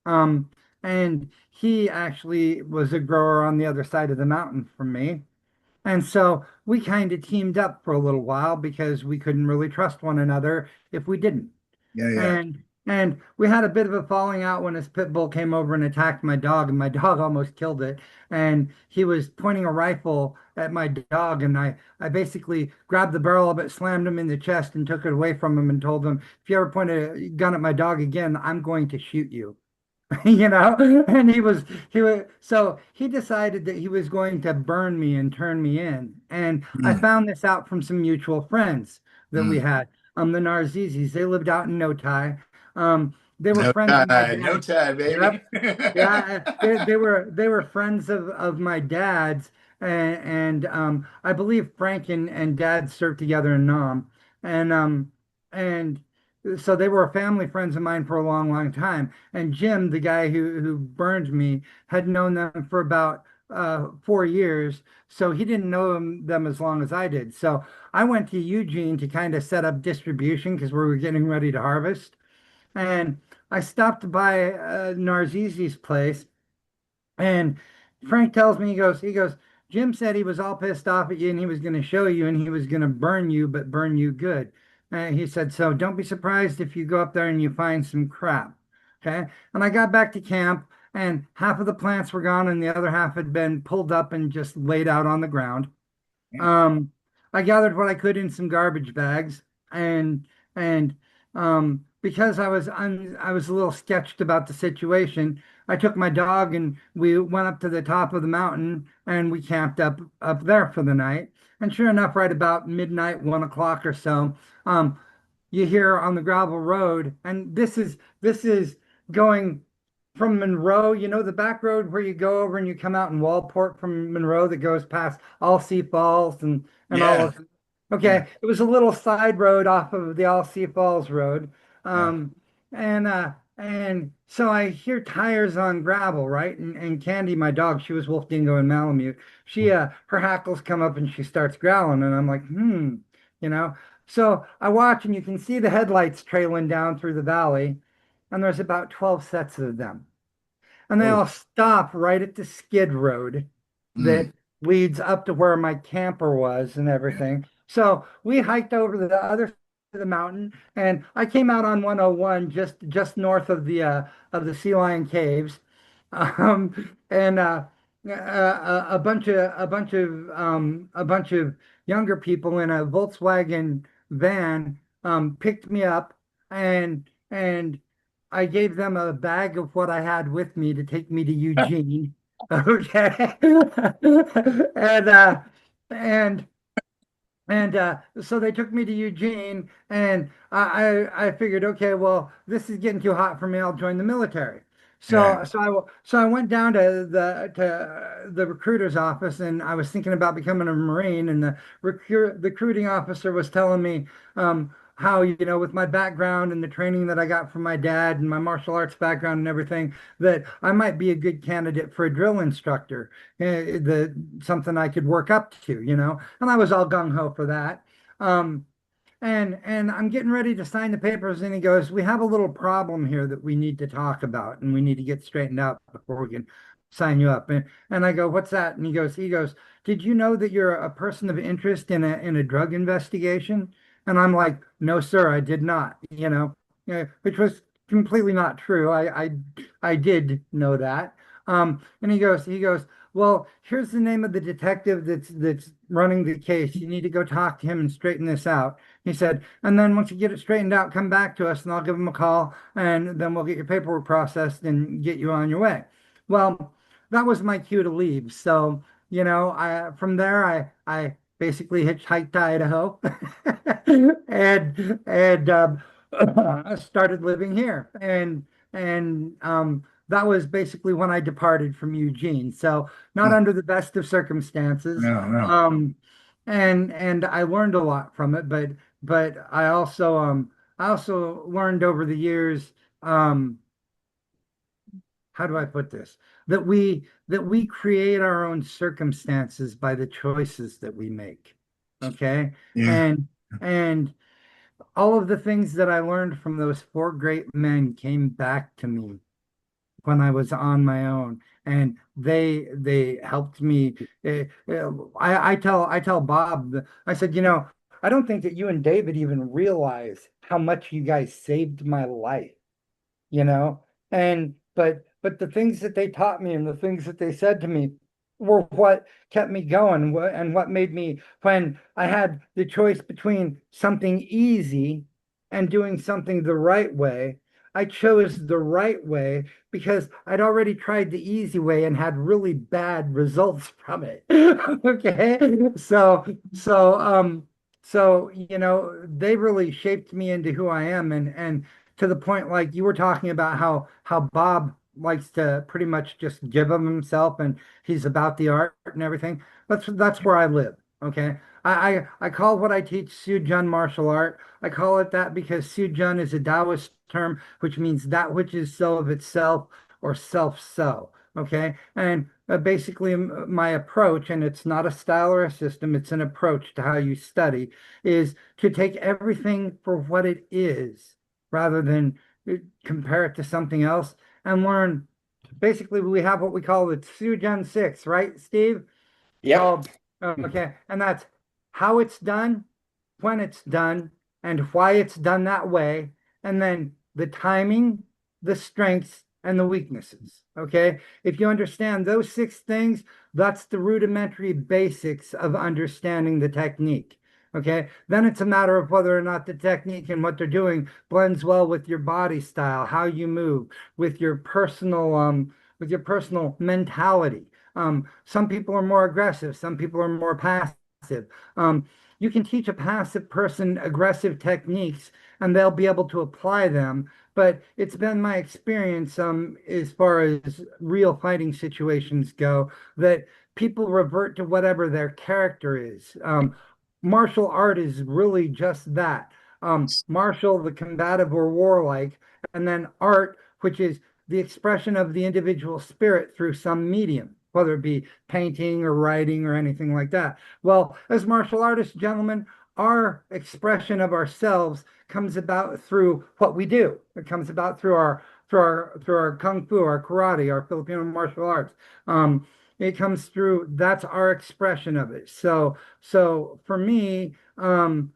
Um, and he actually was a grower on the other side of the mountain from me. And so we kind of teamed up for a little while because we couldn't really trust one another if we didn't. Yeah, yeah. And we had a bit of a falling out when his pit bull came over and attacked my dog, and my dog almost killed it. And he was pointing a rifle at my dog, and I basically grabbed the barrel of it, slammed him in the chest, and took it away from him and told him, if you ever point a gun at my dog again, I'm going to shoot you. You know, and he was so he decided that he was going to burn me and turn me in. And I Mm, found this out from some mutual friends that we mm. had. The Narzizis, they lived out in Notai. They were No friends of my tie, no dad. tie, baby. Yep. Yeah, they were friends of my dad's, and I believe Frank and Dad served together in Nam, and so they were family friends of mine for a long, long time. And Jim, the guy who burned me, had known them for about 4 years, so he didn't know them as long as I did. So I went to Eugene to kind of set up distribution because we were getting ready to harvest. And I stopped by Narzizi's place, and Frank tells me, he goes, Jim said he was all pissed off at you and he was going to show you and he was going to burn you, but burn you good. And he said, so don't be surprised if you go up there and you find some crap. Okay. And I got back to camp and half of the plants were gone and the other half had been pulled up and just laid out on the ground. Um, I gathered what I could in some garbage bags, and because I was a little sketched about the situation, I took my dog and we went up to the top of the mountain and we camped up there for the night. And sure enough, right about midnight, 1 o'clock or so, you hear on the gravel road, and this is going from Monroe, you know, the back road where you go over and you come out in Wallport from Monroe that goes past All Falls and all Yeah, of. yeah, Okay, it was a little side road off of the All Falls Road. yeah. And so I hear tires on gravel, right? And Candy, my dog, she was Wolf Dingo and Malamute. Her hackles come up and she starts growling, and I'm like, you know. So I watch and you can see the headlights trailing down through the valley, and there's about 12 sets of them. And they Oh, all stop right at the skid road mm, that leads up to where my camper was and everything. So we hiked over to the other side of the mountain, and I came out on 101 just north of the Sea Lion Caves. And a bunch of younger people in a Volkswagen van picked me up, and I gave them a bag of what I had with me to take me to Eugene. Okay. And and so they took me to Eugene, and I figured, okay, well, this is getting too hot for me. I'll join the military. Yeah. So I went down to the recruiter's office, and I was thinking about becoming a Marine. And the recruiting officer was telling me how, with my background and the training that I got from my dad and my martial arts background and everything, that I might be a good candidate for a drill instructor, something I could work up to. And I was all gung ho for that. Um, and I'm getting ready to sign the papers, and he goes, "We have a little problem here that we need to talk about, and we need to get straightened out before we can sign you up." And I go, "What's that?" And he goes, "Did you know that you're a person of interest in a drug investigation?" And I'm like, "No, sir, I did not." Which was completely not true. I did know that. And he goes, "Well, here's the name of the detective that's running the case. You need to go talk to him and straighten this out." He said, "And then once you get it straightened out, come back to us and I'll give him a call, and then we'll get your paperwork processed and get you on your way." Well, that was my cue to leave. So, I from there I basically hitchhiked to Idaho and started living here. And that was basically when I departed from Eugene. So not Huh. under the best of circumstances. No, no. And I learned a lot from it, but I also learned over the years, how do I put this? That we create our own circumstances by the choices that we make. Okay. Yeah. And all of the things that I learned from those four great men came back to me when I was on my own, and they helped me. I tell Bob, I said, I don't think that you and David even realize how much you guys saved my life, you know? But the things that they taught me and the things that they said to me were what kept me going, and what made me, when I had the choice between something easy and doing something the right way, I chose the right way because I'd already tried the easy way and had really bad results from it. Okay. So they really shaped me into who I am, and to the point, like you were talking about, how Bob likes to pretty much just give of himself, and he's about the art and everything. That's where I live. Okay. I call what I teach Sujun martial art. I call it that because Sujun is a Taoist term, which means that which is so of itself, or self-so. Okay. And basically, my approach, and it's not a style or a system, it's an approach to how you study, is to take everything for what it is rather than compare it to something else, and learn. Basically, we have what we call the Sujun Six, right, Steve? Yep. Called, okay, and that's how it's done, when it's done, and why it's done that way, and then the timing, the strengths, and the weaknesses. Okay, if you understand those six things, that's the rudimentary basics of understanding the technique. Okay, then it's a matter of whether or not the technique and what they're doing blends well with your body style, how you move, with your personal mentality. Some people are more aggressive, some people are more passive. You can teach a passive person aggressive techniques, and they'll be able to apply them. But it's been my experience, as far as real fighting situations go, that people revert to whatever their character is. Martial art is really just that. Martial, the combative or warlike, and then art, which is the expression of the individual spirit through some medium, whether it be painting or writing or anything like that. Well, as martial artists, gentlemen, our expression of ourselves comes about through what we do. It comes about through our kung fu, our karate, our Filipino martial arts. It comes through. That's our expression of it. So for me, calling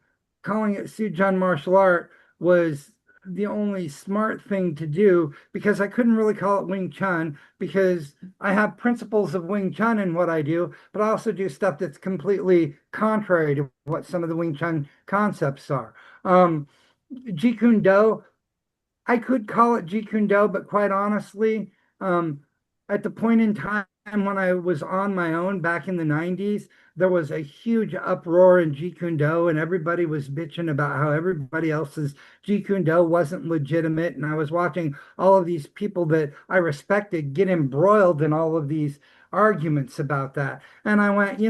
it Sujun martial art was the only smart thing to do, because I couldn't really call it Wing Chun because I have principles of Wing Chun in what I do, but I also do stuff that's completely contrary to what some of the Wing Chun concepts are. Jeet Kune Do, I could call it Jeet Kune Do, but quite honestly, um, at the point in time when I was on my own back in the 90s, there was a huge uproar in Jeet Kune Do, and everybody was bitching about how everybody else's Jeet Kune Do wasn't legitimate. And I was watching all of these people that I respected get embroiled in all of these arguments about that. And I went,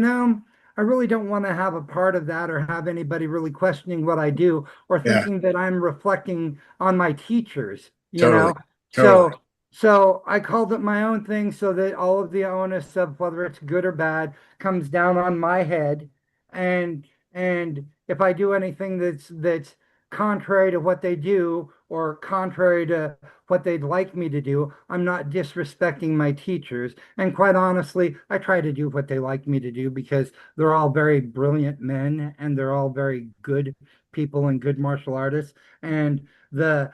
I really don't want to have a part of that or have anybody really questioning what I do or Yeah, thinking that I'm reflecting on my teachers, totally, totally. So I called it my own thing so that all of the onus of whether it's good or bad comes down on my head. And if I do anything that's contrary to what they do or contrary to what they'd like me to do, I'm not disrespecting my teachers. And quite honestly, I try to do what they like me to do because they're all very brilliant men and they're all very good people and good martial artists. And the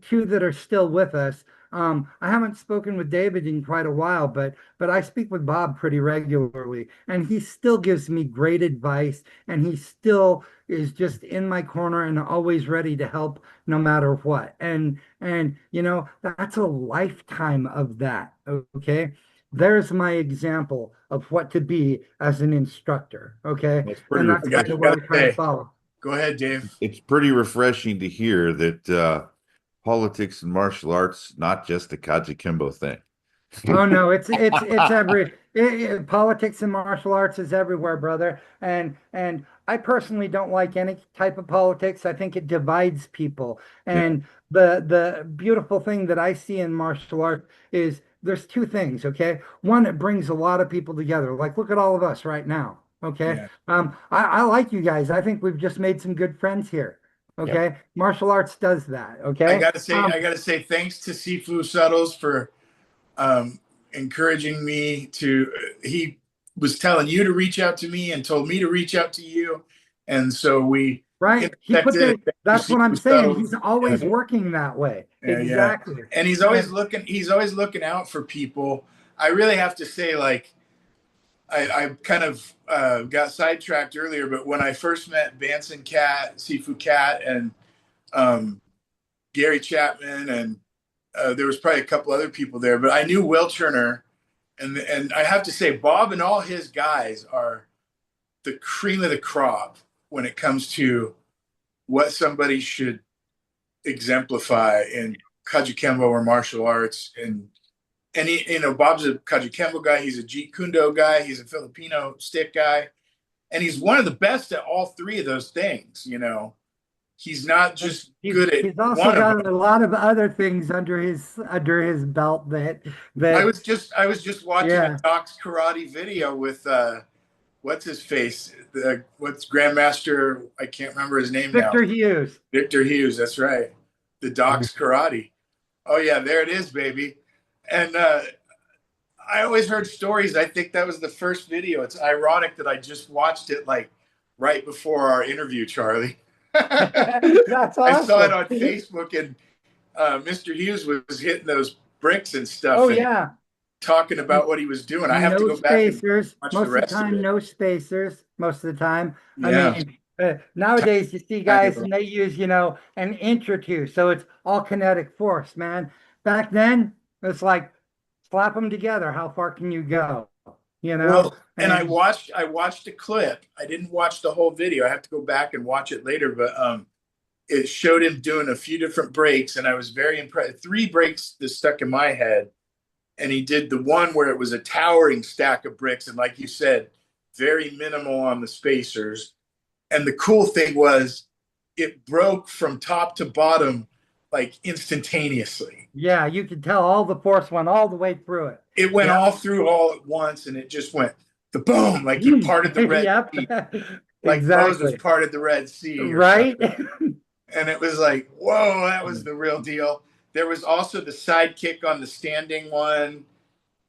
two that are still with us, I haven't spoken with David in quite a while, but I speak with Bob pretty regularly, and he still gives me great advice, and he still is just in my corner and always ready to help no matter what. And that's a lifetime of that. Okay. There's my example of what to be as an instructor. Okay. Well, it's pretty And that's I got, kind refreshing. of I what gotta I try to say, follow. go ahead, Dave. It's pretty refreshing to hear that politics and martial arts not just a Kajukenbo thing. Oh no, it's politics and martial arts is everywhere, brother. And I personally don't like any type of politics. I think it divides people. Yeah. And the beautiful thing that I see in martial art is there's two things, okay? One, it brings a lot of people together. Like look at all of us right now. Okay. Yeah, I like you guys. I think we've just made some good friends here. Yep. Okay. Martial arts does that. I Okay. gotta say, thanks to Sifu Suttles for encouraging me to. He was telling you to reach out to me and told me to reach out to you, and so we Right. intersected. That's what I'm Sifu saying. Suttles. He's always Yeah, working that way. yeah, yeah. Exactly. And he's always looking. He's always looking out for people. I really have to say, like, I kind of got sidetracked earlier, but when I first met Banson Cat, Sifu Cat, and Gary Chapman, and there was probably a couple other people there, but I knew Will Turner, and I have to say, Bob and all his guys are the cream of the crop when it comes to what somebody should exemplify in Kajukenbo or martial arts. And he, Bob's a Kajukenbo guy. He's a Jeet Kune Do guy. He's a Filipino stick guy, and he's one of the best at all three of those things. He's not just good at He's also one of got them. a lot of other things under his belt that I was just watching yeah. a Docs karate video with what's his face, what's Grandmaster, I can't remember his name now. Victor Hughes. Victor Hughes, that's right. The Docs karate. Oh yeah, there it is, baby. And I always heard stories. I think that was the first video. It's ironic that I just watched it like right before our interview, Charlie. That's awesome. I saw it on Facebook, and Mr. Hughes was hitting those bricks and stuff. Oh and yeah. talking about what he was doing. I have to No go back and spacers. watch Most the of the rest of time, it. no spacers. Most of the time. Yeah. I mean, nowadays you see guys and they use, an inch or two. So it's all kinetic force, man. Back then, it's like slap them together. How far can you go? Well, and I watched a clip. I didn't watch the whole video. I have to go back and watch it later, but it showed him doing a few different breaks, and I was very impressed. 3 breaks that stuck in my head, and he did the one where it was a towering stack of bricks, and like you said, very minimal on the spacers. And the cool thing was it broke from top to bottom like instantaneously. Yeah, you could tell all the force went all the way through it. It went all through all at once, and it just went the boom, like he parted the Red Yep. Sea. Like Exactly. Moses parted the Red Sea. Right? And it was like, whoa, that was the real deal. There was also the side kick on the standing one.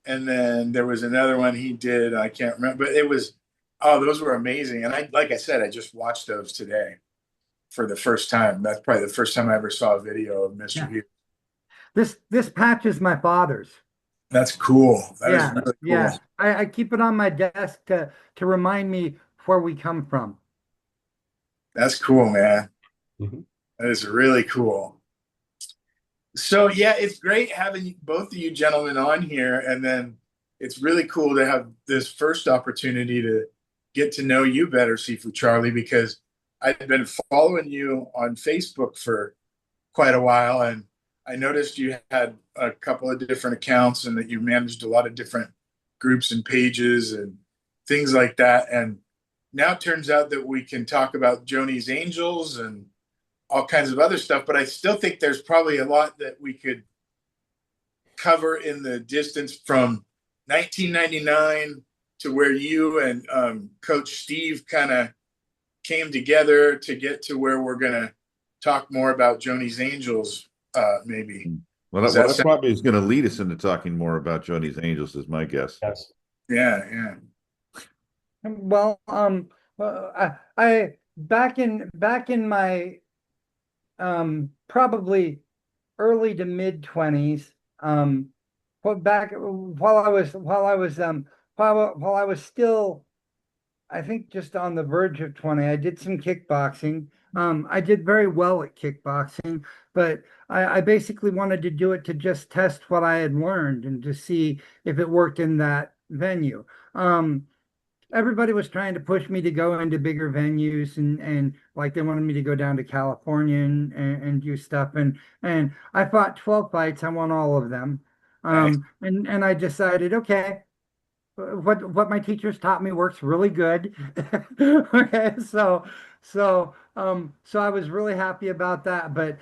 And then there was another one he did. I can't remember, but it was, those were amazing. And like I said, I just watched those today. for the first time. That's probably the first time I ever saw a video of Mr. Yeah. Hughes. This patch is my father's. That's cool. That is Yeah, really cool. yeah. I keep it on my desk to remind me where we come from. That's cool, man. Mhm. That is really cool. So yeah, it's great having both of you gentlemen on here, and then it's really cool to have this first opportunity to get to know you better, Sifu Charlie, because I've been following you on Facebook for quite a while, and I noticed you had a couple of different accounts and that you managed a lot of different groups and pages and things like that. And now it turns out that we can talk about Joni's Angels and all kinds of other stuff, but I still think there's probably a lot that we could cover in the distance from 1999 to where you and Coach Steve kind of came together to get to where we're going to talk more about Joni's Angels, maybe. Well, that probably is going to lead us into talking more about Joni's Angels, is my guess. Yes. Yeah, yeah. Well, I back in my probably early to mid 20s, back while I was still, I think, just on the verge of 20, I did some kickboxing. I did very well at kickboxing, but I basically wanted to do it to just test what I had learned and to see if it worked in that venue. Everybody was trying to push me to go into bigger venues, and like they wanted me to go down to California and do stuff. And I fought 12 fights. I won all of them. Nice. And I decided, okay, what my teachers taught me works really good. Okay, so I was really happy about that, but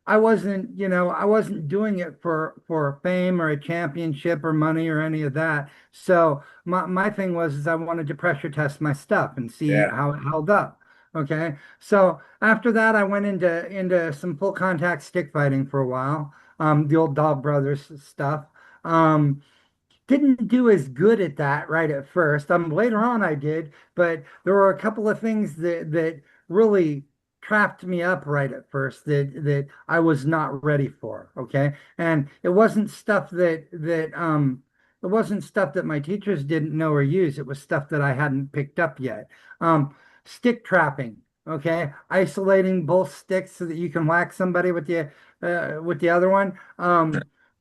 I wasn't doing it for fame or a championship or money or any of that. So my thing was is I wanted to pressure test my stuff and see Yeah. how it held up. Okay, so after that, I went into some full contact stick fighting for a while. The old Dog Brothers stuff. Didn't do as good at that right at first. Later on I did, but there were a couple of things that really trapped me up right at first that I was not ready for. Okay. And it wasn't stuff that my teachers didn't know or use. It was stuff that I hadn't picked up yet. Stick trapping. Okay. Isolating both sticks so that you can whack somebody with the other one.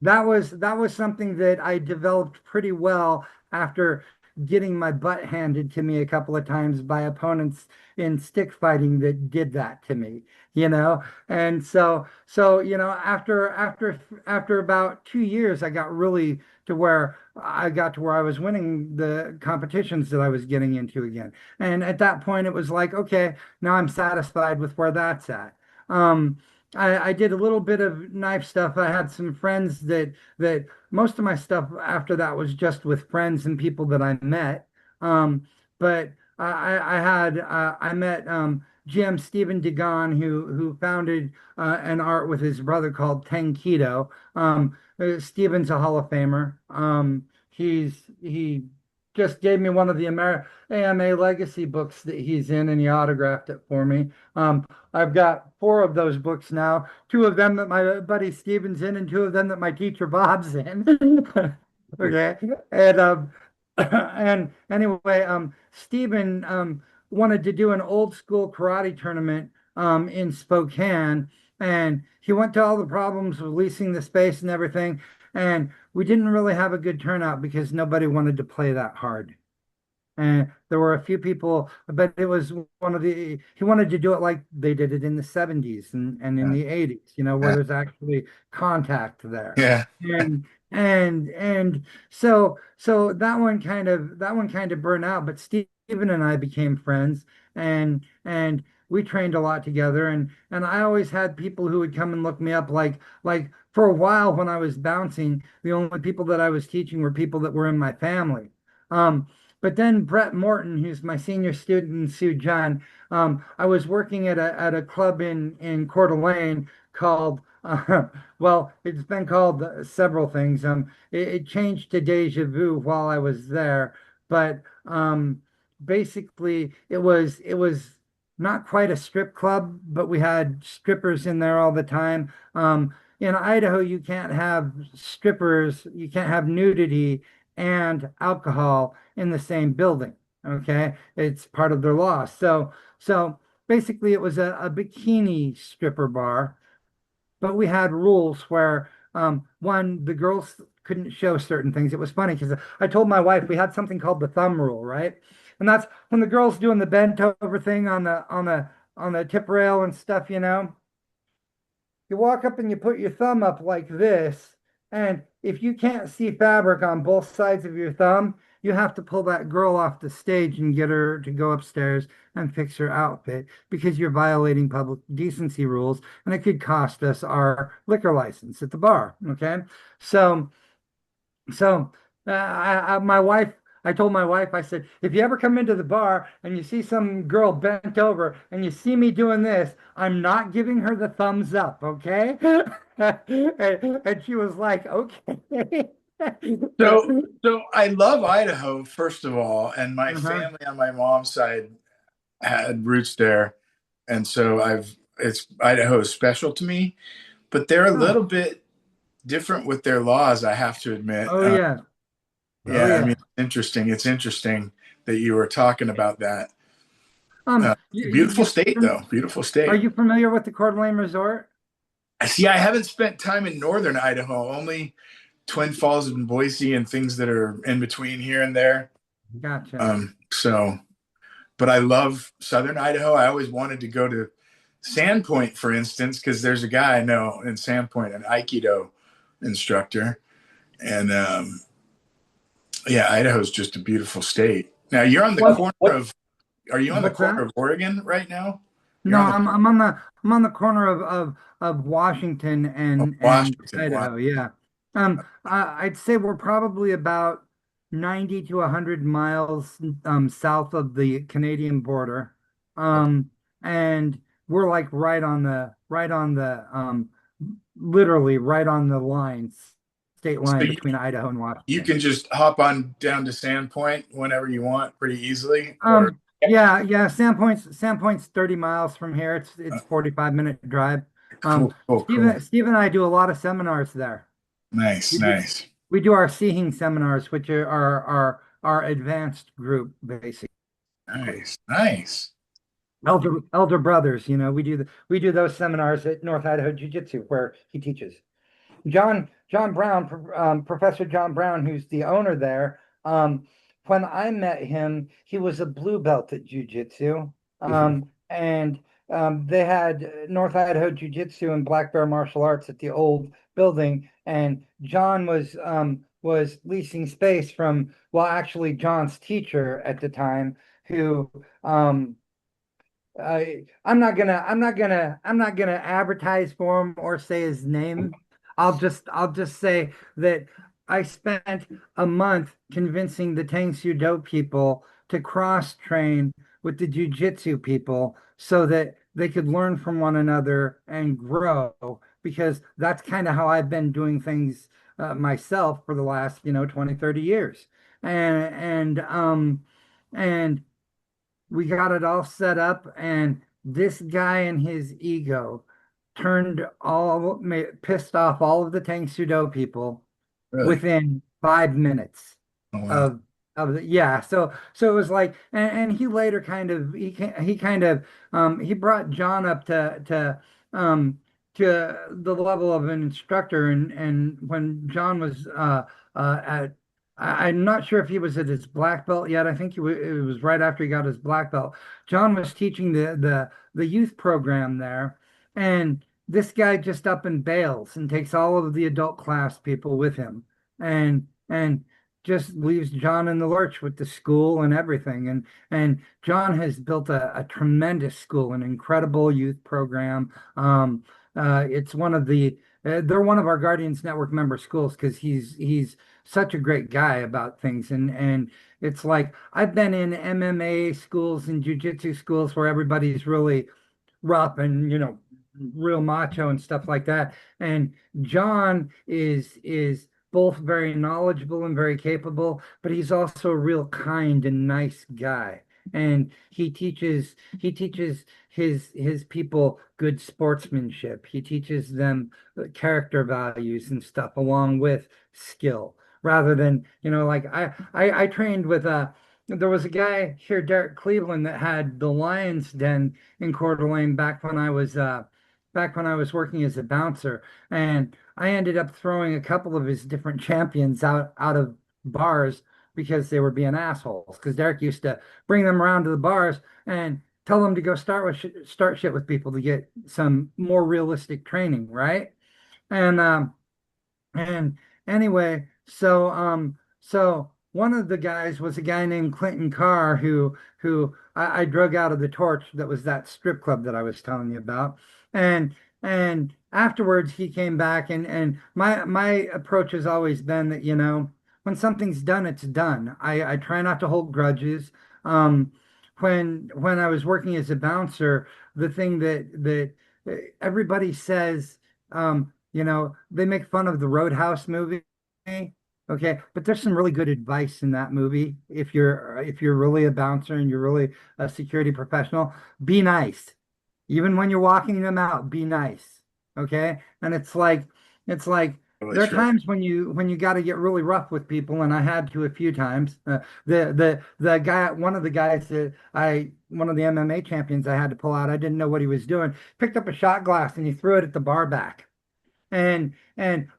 That was something that I developed pretty well after getting my butt handed to me a couple of times by opponents in stick fighting that did that to me, you know. And after about 2 years, I got really to where I was winning the competitions that I was getting into again. And at that point, it was like, okay, now I'm satisfied with where that's at. I did a little bit of knife stuff. I had some friends that most of my stuff after that was just with friends and people that I met. But I met GM Stephen Degon who founded an art with his brother called Tenkido. Stephen's a Hall of Famer. He just gave me one of the AMA Legacy books that he's in, and he autographed it for me. I've got 4 of those books now, 2 of them that my buddy Steven's in, and 2 of them that my teacher Bob's in. Okay. And anyway, Stephen wanted to do an old school karate tournament in Spokane, and he went to all the problems with leasing the space and everything, and we didn't really have a good turnout because nobody wanted to play that hard. And there were a few people, but it was he wanted to do it like they did it in the 70s and in the 80s, where there's actually contact there. Yeah. And so that one kind of burned out, but Steven and I became friends, and we trained a lot together, and I always had people who would come and look me up, like for a while when I was bouncing, the only people that I was teaching were people that were in my family. But then Brett Morton, who's my senior student in Suzhou, I was working at a club in Coeur d'Alene called well, it's been called several things. It changed to Deja Vu while I was there, but basically it was not quite a strip club, but we had strippers in there all the time. In Idaho, you can't have strippers, you can't have nudity and alcohol in the same building. Okay, it's part of their law. So basically, it was a bikini stripper bar, but we had rules where one, the girls couldn't show certain things. It was funny because I told my wife we had something called the thumb rule, right? And that's when the girls doing the bent over thing on the tip rail and stuff, you walk up and you put your thumb up like this, and if you can't see fabric on both sides of your thumb, you have to pull that girl off the stage and get her to go upstairs and fix her outfit because you're violating public decency rules, and it could cost us our liquor license at the bar. Okay, so so my wife, I told my wife, I said, if you ever come into the bar and you see some girl bent over and you see me doing this, I'm not giving her the thumbs up, okay? And she was like, okay. So I love Idaho, first of all, and my Uh-huh. family on my mom's side had roots there, and so it's Idaho is special to me, but they're a Huh. little bit different with their laws, I have to admit. Oh yeah. Oh Yeah, I mean, yeah. interesting. It's interesting that you were talking about that. You, Beautiful state, though. Beautiful are state. you familiar with the Coeur d'Alene Resort? I see. I haven't spent time in northern Idaho, only Twin Falls and Boise and things that are in between here and there. Gotcha. So, but I love southern Idaho. I always wanted to go to Sandpoint, for instance, because there's a guy I know in Sandpoint, an Aikido instructor. And yeah, Idaho's just a beautiful state. Now you're on the What corner what of, are you on the What's corner that? of Oregon right now? You're No, on the I'm on the corner of Washington of and Washington. Wow. Idaho. Yeah. I'd say we're probably about 90 to 100 miles south of the Canadian border. Okay. And we're like literally right on the state So line between Idaho and you Washington. can just hop on down to Sandpoint whenever you want pretty easily, or Yeah. Sandpoint's 30 miles from here. It's 45-minute drive. cool, cool, cool. Steve and I do a lot of seminars there. Nice, We do nice, we do our seeing seminars, which are our advanced group, basically. nice, nice. Elder brothers, we do those seminars at North Idaho Jiu-Jitsu where he teaches. John Brown, Professor John Brown, who's the owner there. When I met him, he was a blue belt at Jiu-Jitsu, and they had North Idaho Jiu-Jitsu and Black Bear Martial Arts at the old building, and John was leasing space from, well, actually John's teacher at the time, who I'm not gonna advertise for him or say his name. I'll just say that I spent a month convincing the Tang Judo people to cross train with the Jiu-Jitsu people so that they could learn from one another and grow, because that's kind of how I've been doing things myself for the last 20, 30 years. And we got it all set up, and this guy and his ego pissed off all of the Tang Sudo people Really? within 5 minutes Oh, wow. yeah. So it was like, and he later he brought John up to the level of an instructor, and when John was at I'm not sure if he was at his black belt yet. I think it was right after he got his black belt. John was teaching the youth program there, and this guy just up and bails and takes all of the adult class people with him, and just leaves John in the lurch with the school and everything. And John has built a tremendous school, an incredible youth program. It's one of they're one of our Guardians Network member schools because he's such a great guy about things. And it's like I've been in MMA schools and jiu-jitsu schools where everybody's really rough and real macho and stuff like that. And John is both very knowledgeable and very capable, but he's also a real kind and nice guy. and he teaches his people good sportsmanship. He teaches them character values and stuff along with skill, rather than, like I trained with there was a guy here, Derek Cleveland, that had the Lions Den in Coeur d'Alene back when I was working as a bouncer, and I ended up throwing a couple of his different champions out of bars because they were being assholes. Because Derek used to bring them around to the bars and tell them to go start shit with people to get some more realistic training, right? And and anyway, so one of the guys was a guy named Clinton Carr who I drug out of the Torch, that was that strip club that I was telling you about. And afterwards he came back, and my approach has always been that, when something's done, it's done. I try not to hold grudges. When I was working as a bouncer, the thing that everybody says, they make fun of the Roadhouse movie. Okay, but there's some really good advice in that movie. If you're really a bouncer and you're really a security professional, be nice. Even when you're walking them out, be nice. Okay? And it's like Really there are true. times when you got to get really rough with people, and I had to a few times. The guy, one of the MMA champions I had to pull out, I didn't know what he was doing. Picked up a shot glass and he threw it at the bar back. And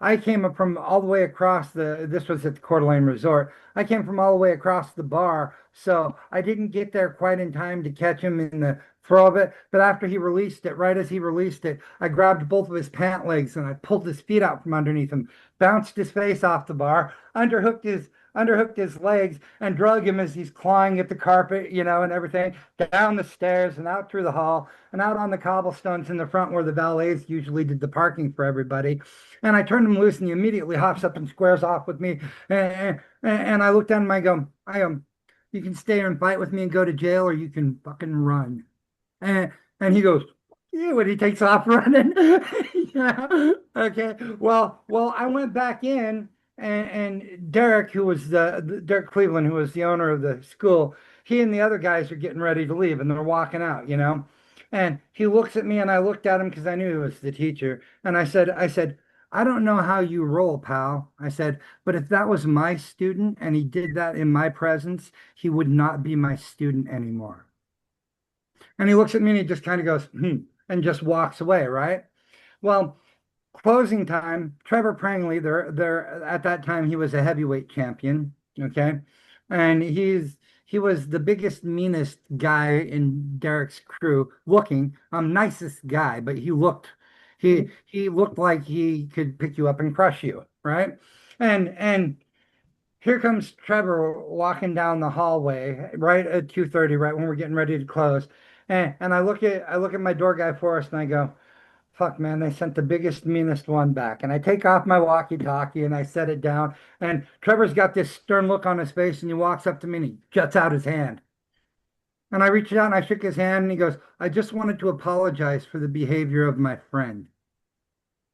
I came up from all the way across this was at the Coeur d'Alene Resort. I came from all the way across the bar, so I didn't get there quite in time to catch him in the throw of it. But after he released it, right as he released it, I grabbed both of his pant legs and I pulled his feet out from underneath him, bounced his face off the bar, underhooked his legs, and drug him as he's clawing at the carpet, and everything, down the stairs and out through the hall and out on the cobblestones in the front where the valets usually did the parking for everybody. And I turned him loose, and he immediately hops up and squares off with me. And I looked down and I go, you can stay here and fight with me and go to jail, or you can fucking run. And he goes, yeah, when he takes off running. Yeah. Okay. Well, I went back in, and Derek, who was Derek Cleveland, who was the owner of the school, he and the other guys are getting ready to leave, and they're walking out. And he looks at me, and I looked at him because I knew he was the teacher. And I said, I don't know how you roll, pal. I said, but if that was my student and he did that in my presence, he would not be my student anymore. And he looks at me and he just kind of goes, and just walks away, right? Well, closing time, Trevor Prangley, there at that time he was a heavyweight champion, okay? And he was the biggest, meanest guy in Derek's crew, looking, nicest guy, but he looked like he could pick you up and crush you, right? And here comes Trevor walking down the hallway right at 2:30, right when we're getting ready to close. And I look at my door guy Forrest, and I go, fuck, man, they sent the biggest, meanest one back. And I take off my walkie-talkie and I set it down. And Trevor's got this stern look on his face, and he walks up to me and he juts out his hand. And I reached out and I shook his hand, and he goes, I just wanted to apologize for the behavior of my friend.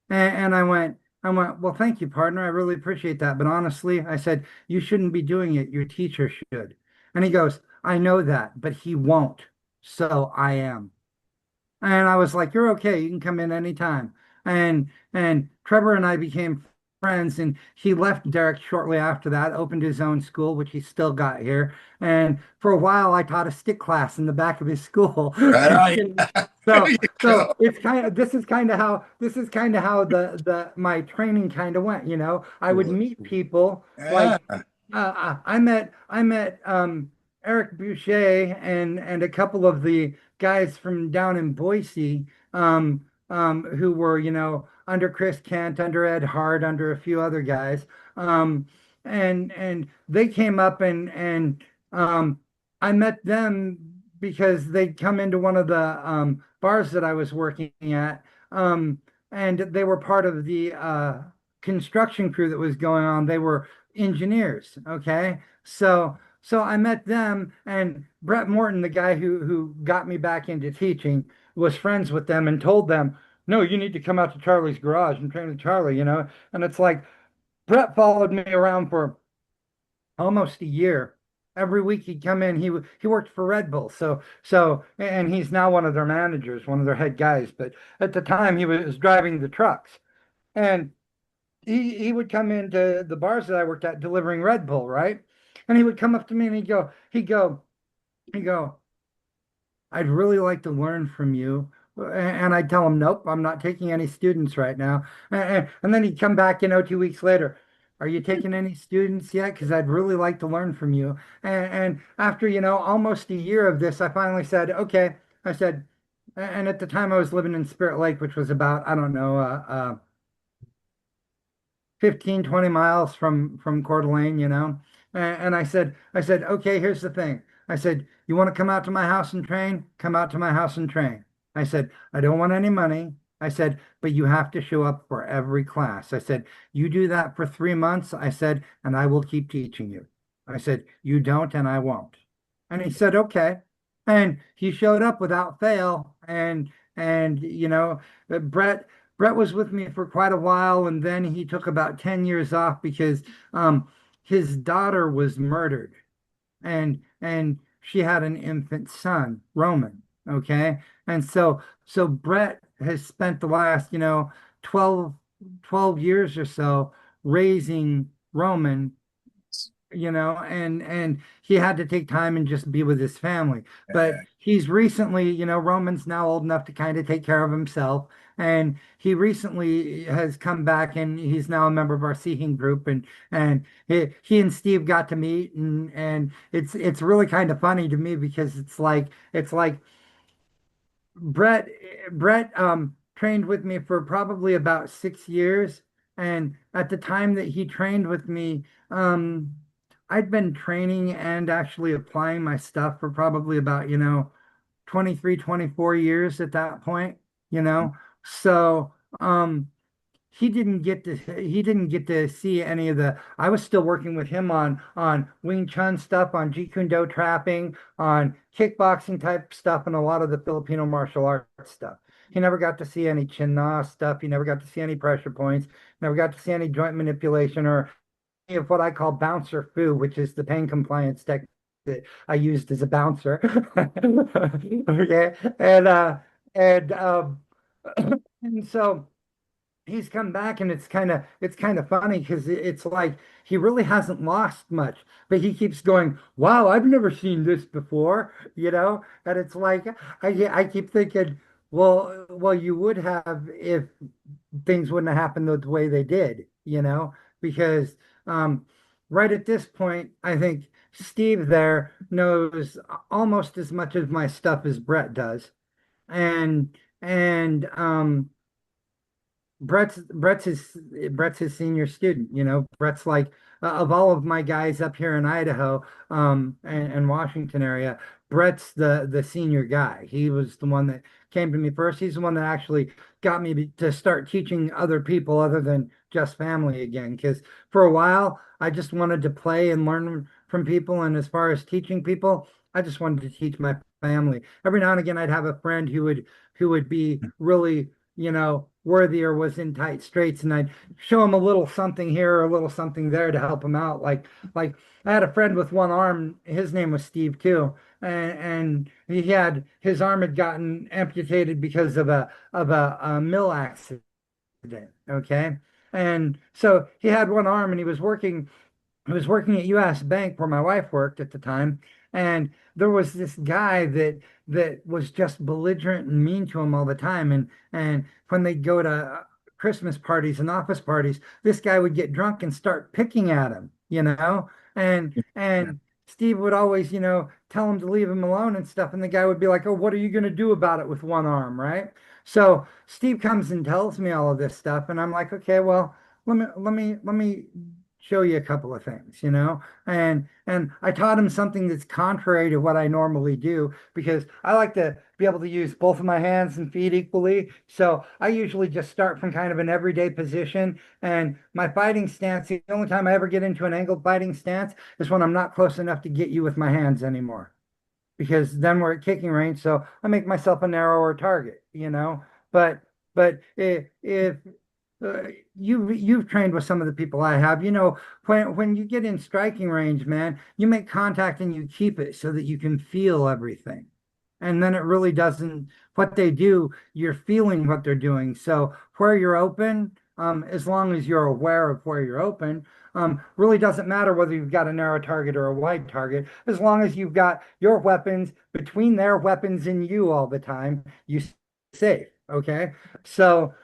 And I went, well, thank you, partner. I really appreciate that. But honestly, I said, you shouldn't be doing it. Your teacher should. And he goes, I know that, but he won't. So I am. And I was like, you're okay. You can come in anytime. And Trevor and I became friends, and he left Derek shortly after that, opened his own school, which he still got here. And for a while, I taught a stick class in the back of his school. Right on. So, There you so go. this is kind of how the my training kind of went. I would meet people Yeah. like I met Eric Boucher and a couple of the guys from down in Boise, who were, under Chris Kent, under Ed Hart, under a few other guys. And they came up, and I met them because they'd come into one of the bars that I was working at. And they were part of the construction crew that was going on. They were engineers. Okay. So I met them, and Brett Morton, the guy who got me back into teaching, was friends with them and told them, no, you need to come out to Charlie's garage and train with Charlie. And it's like Brett followed me around for almost a year every week he'd come in. He worked for Red Bull, and he's now one of their managers, one of their head guys. But at the time, he was driving the trucks, and he would come into the bars that I worked at delivering Red Bull, right? And he would come up to me and he'd go, I'd really like to learn from you. And I'd tell him, nope, I'm not taking any students right now. And then he'd come back, 2 weeks later. Are you taking any students yet? Because I'd really like to learn from you. And after, almost a year of this, I finally said, okay. I said, and at the time I was living in Spirit Lake, which was about, I don't know, 15, 20 miles from Coeur d'Alene, And I said, okay, here's the thing. I said, you want to come out to my house and train? Come out to my house and train. I said, I don't want any money. I said, but you have to show up for every class. I said, you do that for 3 months. I said, and I will keep teaching you. I said, you don't, and I won't. And he said, okay. And he showed up without fail. And Brett was with me for quite a while, and then he took about 10 years off because his daughter was murdered, and she had an infant son, Roman. Okay. And so Brett has spent the last, 12 years or so raising Roman, and he had to take time and just be with his family. But he's recently, Roman's now old enough to kind of take care of himself. And he recently has come back, and he's now a member of our Seeking group. And he and Steve got to meet, and it's really kind of funny to me because it's like Brett trained with me for probably about 6 years. And at the time that he trained with me, I'd been training and actually applying my stuff for probably about, 23, 24 years at that point, So he didn't get to see any of the. I was still working with him on Wing Chun stuff, on Jeet Kune Do trapping, on kickboxing type stuff, and a lot of the Filipino martial arts stuff. He never got to see any Chin Na stuff. He never got to see any pressure points. Never got to see any joint manipulation or any of what I call bouncer fu, which is the pain compliance technique that I used as a bouncer. Okay, and and so he's come back, and it's kind of funny because it's like he really hasn't lost much, but he keeps going, wow, I've never seen this before, and it's like I keep thinking, well, you would have if things wouldn't have happened the way they did, because right at this point, I think Steve there knows almost as much of my stuff as Brett does, and Brett's his senior student. Brett's like of all of my guys up here in Idaho, and Washington area, Brett's the senior guy. He was the one that came to me first. He's the one that actually got me to start teaching other people other than just family again. Because for a while, I just wanted to play and learn from people, and as far as teaching people, I just wanted to teach my family. Every now and again, I'd have a friend who would be really, worthy or was in tight straits, and I'd show him a little something here or a little something there to help him out. Like I had a friend with one arm, his name was Steve too, and his arm had gotten amputated because of a mill accident. Okay. And so he had one arm, and he was working at US Bank where my wife worked at the time, and there was this guy that was just belligerent and mean to him all the time. And when they'd go to Christmas parties and office parties, this guy would get drunk and start picking at him, and Steve would always, tell him to leave him alone and stuff. And the guy would be like, oh, what are you going to do about it with one arm, right? So Steve comes and tells me all of this stuff, and I'm like, okay, well, let me show you a couple of things, and I taught him something that's contrary to what I normally do, because I like to be able to use both of my hands and feet equally. So I usually just start from kind of an everyday position, and my fighting stance, the only time I ever get into an angled fighting stance is when I'm not close enough to get you with my hands anymore, because then we're at kicking range. So I make myself a narrower target, but if you've trained with some of the people I have. You know, when you get in striking range, man, you make contact and you keep it so that you can feel everything. And then it really doesn't, what they do, you're feeling what they're doing. So where you're open, as long as you're aware of where you're open, really doesn't matter whether you've got a narrow target or a wide target. As long as you've got your weapons between their weapons and you all the time, you safe. Okay. So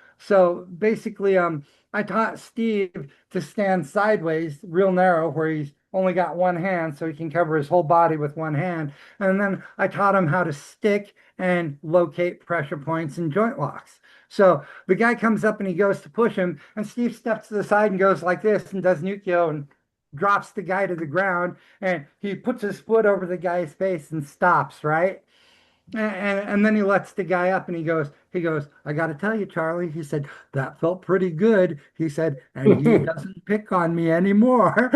basically, I taught Steve to stand sideways, real narrow, where he's only got one hand, so he can cover his whole body with one hand. And then I taught him how to stick and locate pressure points and joint locks. So the guy comes up and he goes to push him, and Steve steps to the side and goes like this and does Nukio and drops the guy to the ground, and he puts his foot over the guy's face and stops, right? And then he lets the guy up and he goes, I got to tell you, Charlie, he said, that felt pretty good. He said, and he doesn't pick on me anymore.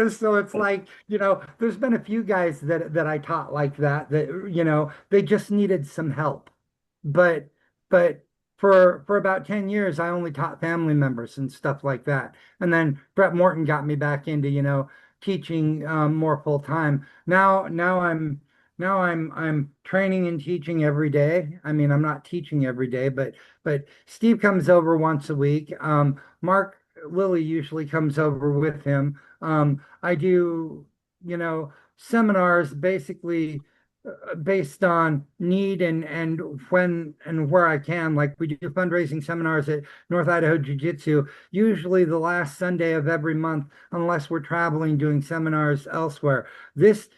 So it's like, you know, there's been a few guys that I taught like that, you know, they just needed some help. But for about 10 years, I only taught family members and stuff like that. And then Brett Morton got me back into, you know, teaching more full time. Now I'm training and teaching every day. I mean, I'm not teaching every day, but Steve comes over once a week. Mark Lilly usually comes over with him. I do, you know, seminars basically based on need and when and where I can. Like we do fundraising seminars at North Idaho Jiu-Jitsu, usually the last Sunday of every month, unless we're traveling doing seminars elsewhere. This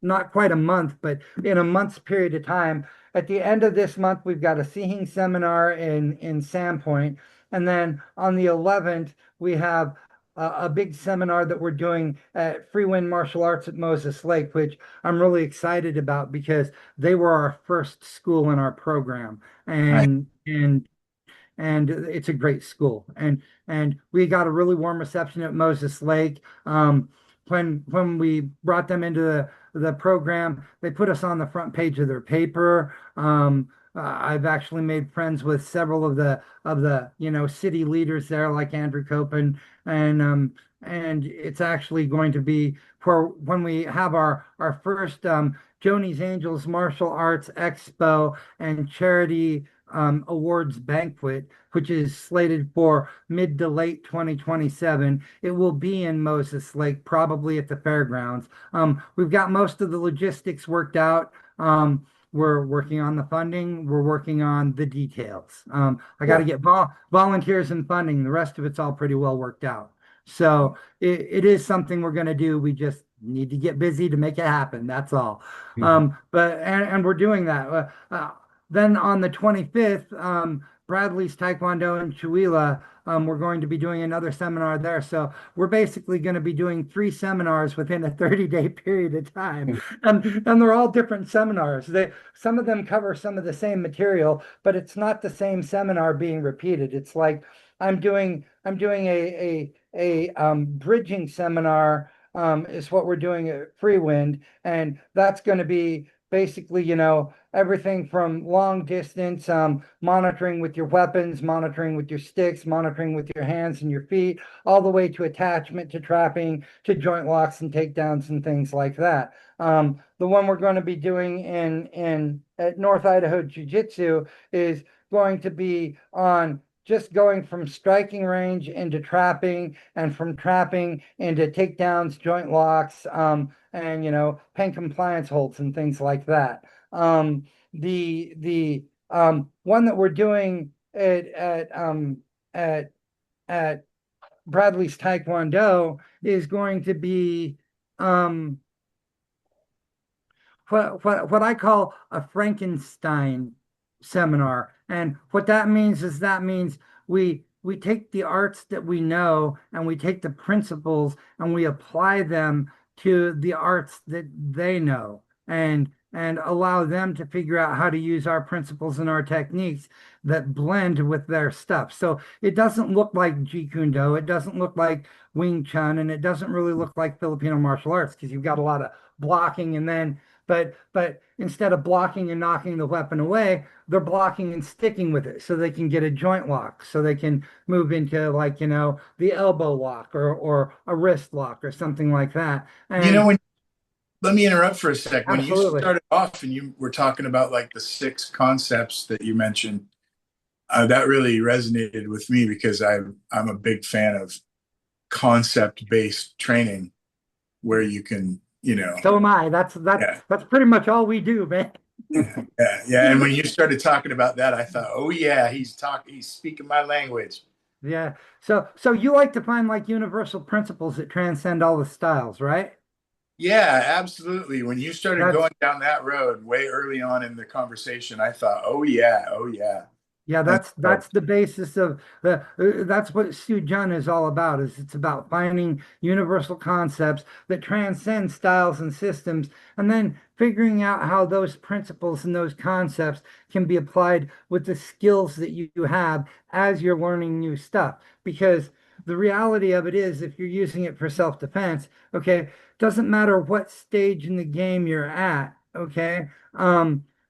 not quite a month, but in a month's period of time. At the end of this month, we've got a Seeing seminar in Sandpoint, and then on the 11th we have a big seminar that we're doing at Free Wind Martial Arts at Moses Lake, which I'm really excited about because they were our first school in our program, Right. and it's a great school. And we got a really warm reception at Moses Lake. When we brought them into the program, they put us on the front page of their paper. I've actually made friends with several of the you know city leaders there, like Andrew Copen, and it's actually going to be for when we have our first Joni's Angels Martial Arts Expo and Charity awards banquet, which is slated for mid to late 2027. It will be in Moses Lake, probably at the fairgrounds. We've got most of the logistics worked out. We're working on the funding. We're working on the details. I got to get volunteers and funding. The rest of it's all pretty well worked out. So it is something we're going to do. We just need to get busy to make it happen. That's all. And we're doing that. Then on the 25th, Bradley's Taekwondo in Chihuahua, we're going to be doing another seminar there. So we're basically going to be doing 3 seminars within a 30-day period of time. And they're all different seminars. Some of them cover some of the same material, but it's not the same seminar being repeated. It's like I'm doing a bridging seminar is what we're doing at Free Wind, and that's going to be basically, you know, everything from long distance, monitoring with your weapons, monitoring with your sticks, monitoring with your hands and your feet, all the way to attachment, to trapping, to joint locks and takedowns and things like that. The one we're going to be doing at North Idaho Jiu-Jitsu is going to be on just going from striking range into trapping, and from trapping into takedowns, joint locks, and you know, pen compliance holds and things like that. The one that we're doing at Bradley's Taekwondo is going to be what I call a Frankenstein seminar. And what that means is we take the arts that we know and we take the principles and we apply them to the arts that they know, and allow them to figure out how to use our principles and our techniques that blend with their stuff. So it doesn't look like Jeet Kune Do, it doesn't look like Wing Chun, and it doesn't really look like Filipino martial arts, because you've got a lot of blocking, and then but instead of blocking and knocking the weapon away, they're blocking and sticking with it so they can get a joint lock, so they can move into, like, the elbow lock or a wrist lock or something like that. You know, And let me interrupt for a sec. When you absolutely. started off and you were talking about like the 6 concepts that you mentioned, that really resonated with me because I'm a big fan of concept-based training where you can, So am I. That's yeah, that's pretty much all we do, man. yeah, yeah. And when you started talking about that, I thought, oh yeah, he's speaking my language. Yeah. So you like to find like universal principles that transcend all the styles, right? Yeah, absolutely. When you started That's going down that road way early on in the conversation, I thought, oh yeah, oh yeah. Yeah, And so, that's the basis of that's what Sujun is all about. Is it's about finding universal concepts that transcend styles and systems, and then figuring out how those principles and those concepts can be applied with the skills that you have as you're learning new stuff. Because the reality of it is, if you're using it for self-defense, okay, doesn't matter what stage in the game you're at, okay.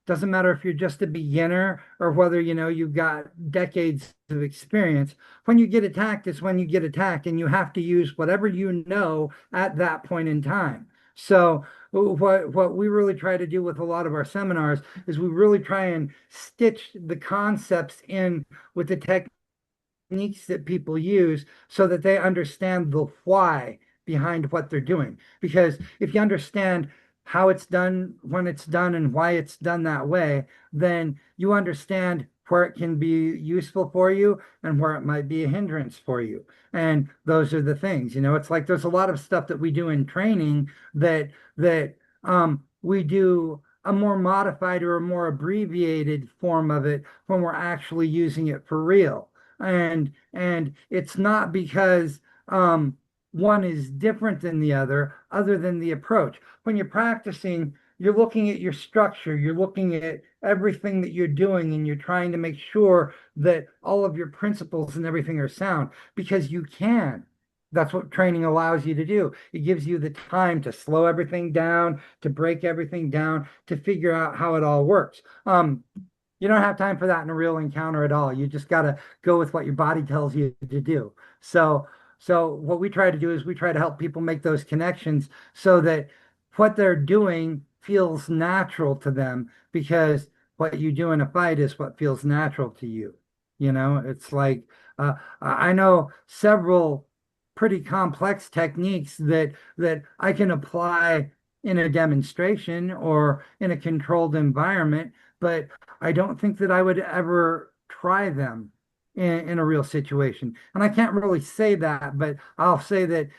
Doesn't matter if you're just a beginner or whether you've got decades of experience. When you get attacked is when you get attacked, and you have to use whatever you know at that point in time. So what we really try to do with a lot of our seminars is we really try and stitch the concepts in with the techniques that people use so that they understand the why behind what they're doing. Because if you understand how it's done, when it's done, and why it's done that way, then you understand where it can be useful for you and where it might be a hindrance for you. And those are the things, it's like there's a lot of stuff that we do in training that we do a more modified or a more abbreviated form of it when we're actually using it for real. And it's not because one is different than the other than the approach. When you're practicing, you're looking at your structure, you're looking at everything that you're doing, and you're trying to make sure that all of your principles and everything are sound because you can. That's what training allows you to do. It gives you the time to slow everything down, to break everything down, to figure out how it all works. You don't have time for that in a real encounter at all. You just got to go with what your body tells you to do. So what we try to do is we try to help people make those connections so that what they're doing feels natural to them, because what you do in a fight is what feels natural to you. It's like I know several pretty complex techniques that I can apply in a demonstration or in a controlled environment, but I don't think that I would ever try them in a real situation. And I can't really say that, but I'll say that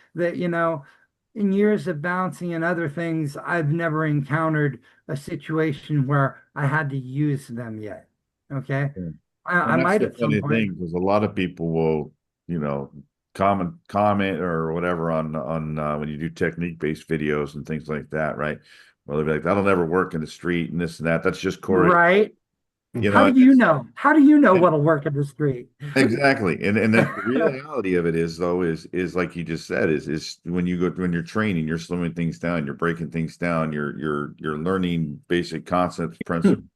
in years of bouncing and other things, I've never encountered a situation where I had to use them yet. Okay. Yeah. I And that's might the at some funny point. thing because a lot of people will, you know, comment or whatever on when you do technique-based videos and things like that, right? Well, they'll be like, that'll never work in the street and this and that. That's just Corey, Right. you How know. do you know? How do you know what'll work in the street? Exactly. And then the reality of it is though is like you just said is when you're training, you're slowing things down, you're breaking things down, you're learning basic concepts, principles,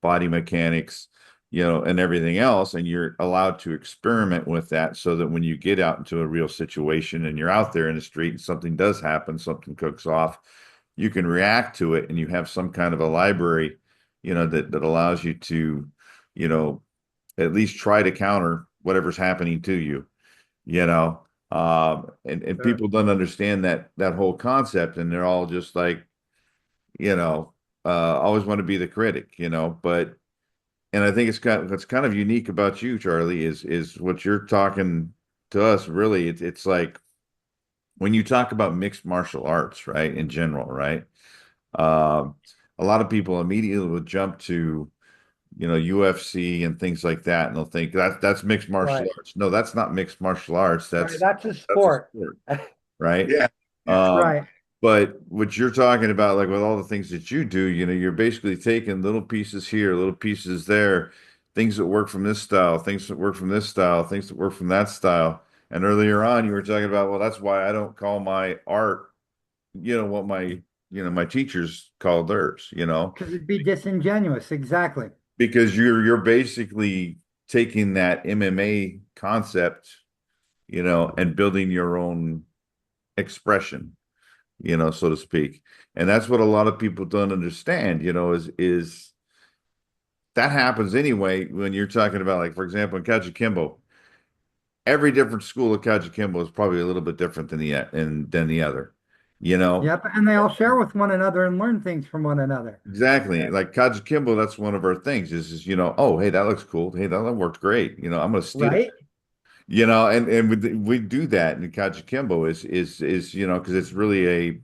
body mechanics, and everything else, and you're allowed to experiment with that so that when you get out into a real situation and you're out there in the street and something does happen, something cooks off, you can react to it and you have some kind of a library, that allows you to, you know, at least try to counter whatever's happening to you, you know. And Sure. people don't understand that whole concept, and they're all just like, always want to be the critic, but and I think what's kind of unique about you, Charlie, is what you're talking to us really. It's like when you talk about mixed martial arts, right, in general, right? Um, a lot of people immediately will jump to UFC and things like that, and they'll think that's mixed martial Right. arts. No, that's not mixed martial arts. Right. That's That's a that's a sport. sport, right? Yeah, yeah. Um, Right. but what you're talking about, like with all the things that you do, you're basically taking little pieces here, little pieces there, things that work from this style, things that work from this style, things that work from that style. And earlier on, you were talking about, well, that's why I don't call my art, what my my teachers called theirs, Because it'd be disingenuous. Exactly. because you're basically taking that MMA concept, and building your own expression, so to speak. And that's what a lot of people don't understand, is that happens anyway when you're talking about, like, for example, in Kajukenbo, every different school of Kajukenbo is probably a little bit different than the other, you know? Yep. And they all share with one another and learn things from one another. Exactly. Like Kajukenbo, that's one of our things is, oh, hey, that looks cool. Hey, that worked great. I'm going to steal it. Right? And we do that in Kajukenbo is because it's really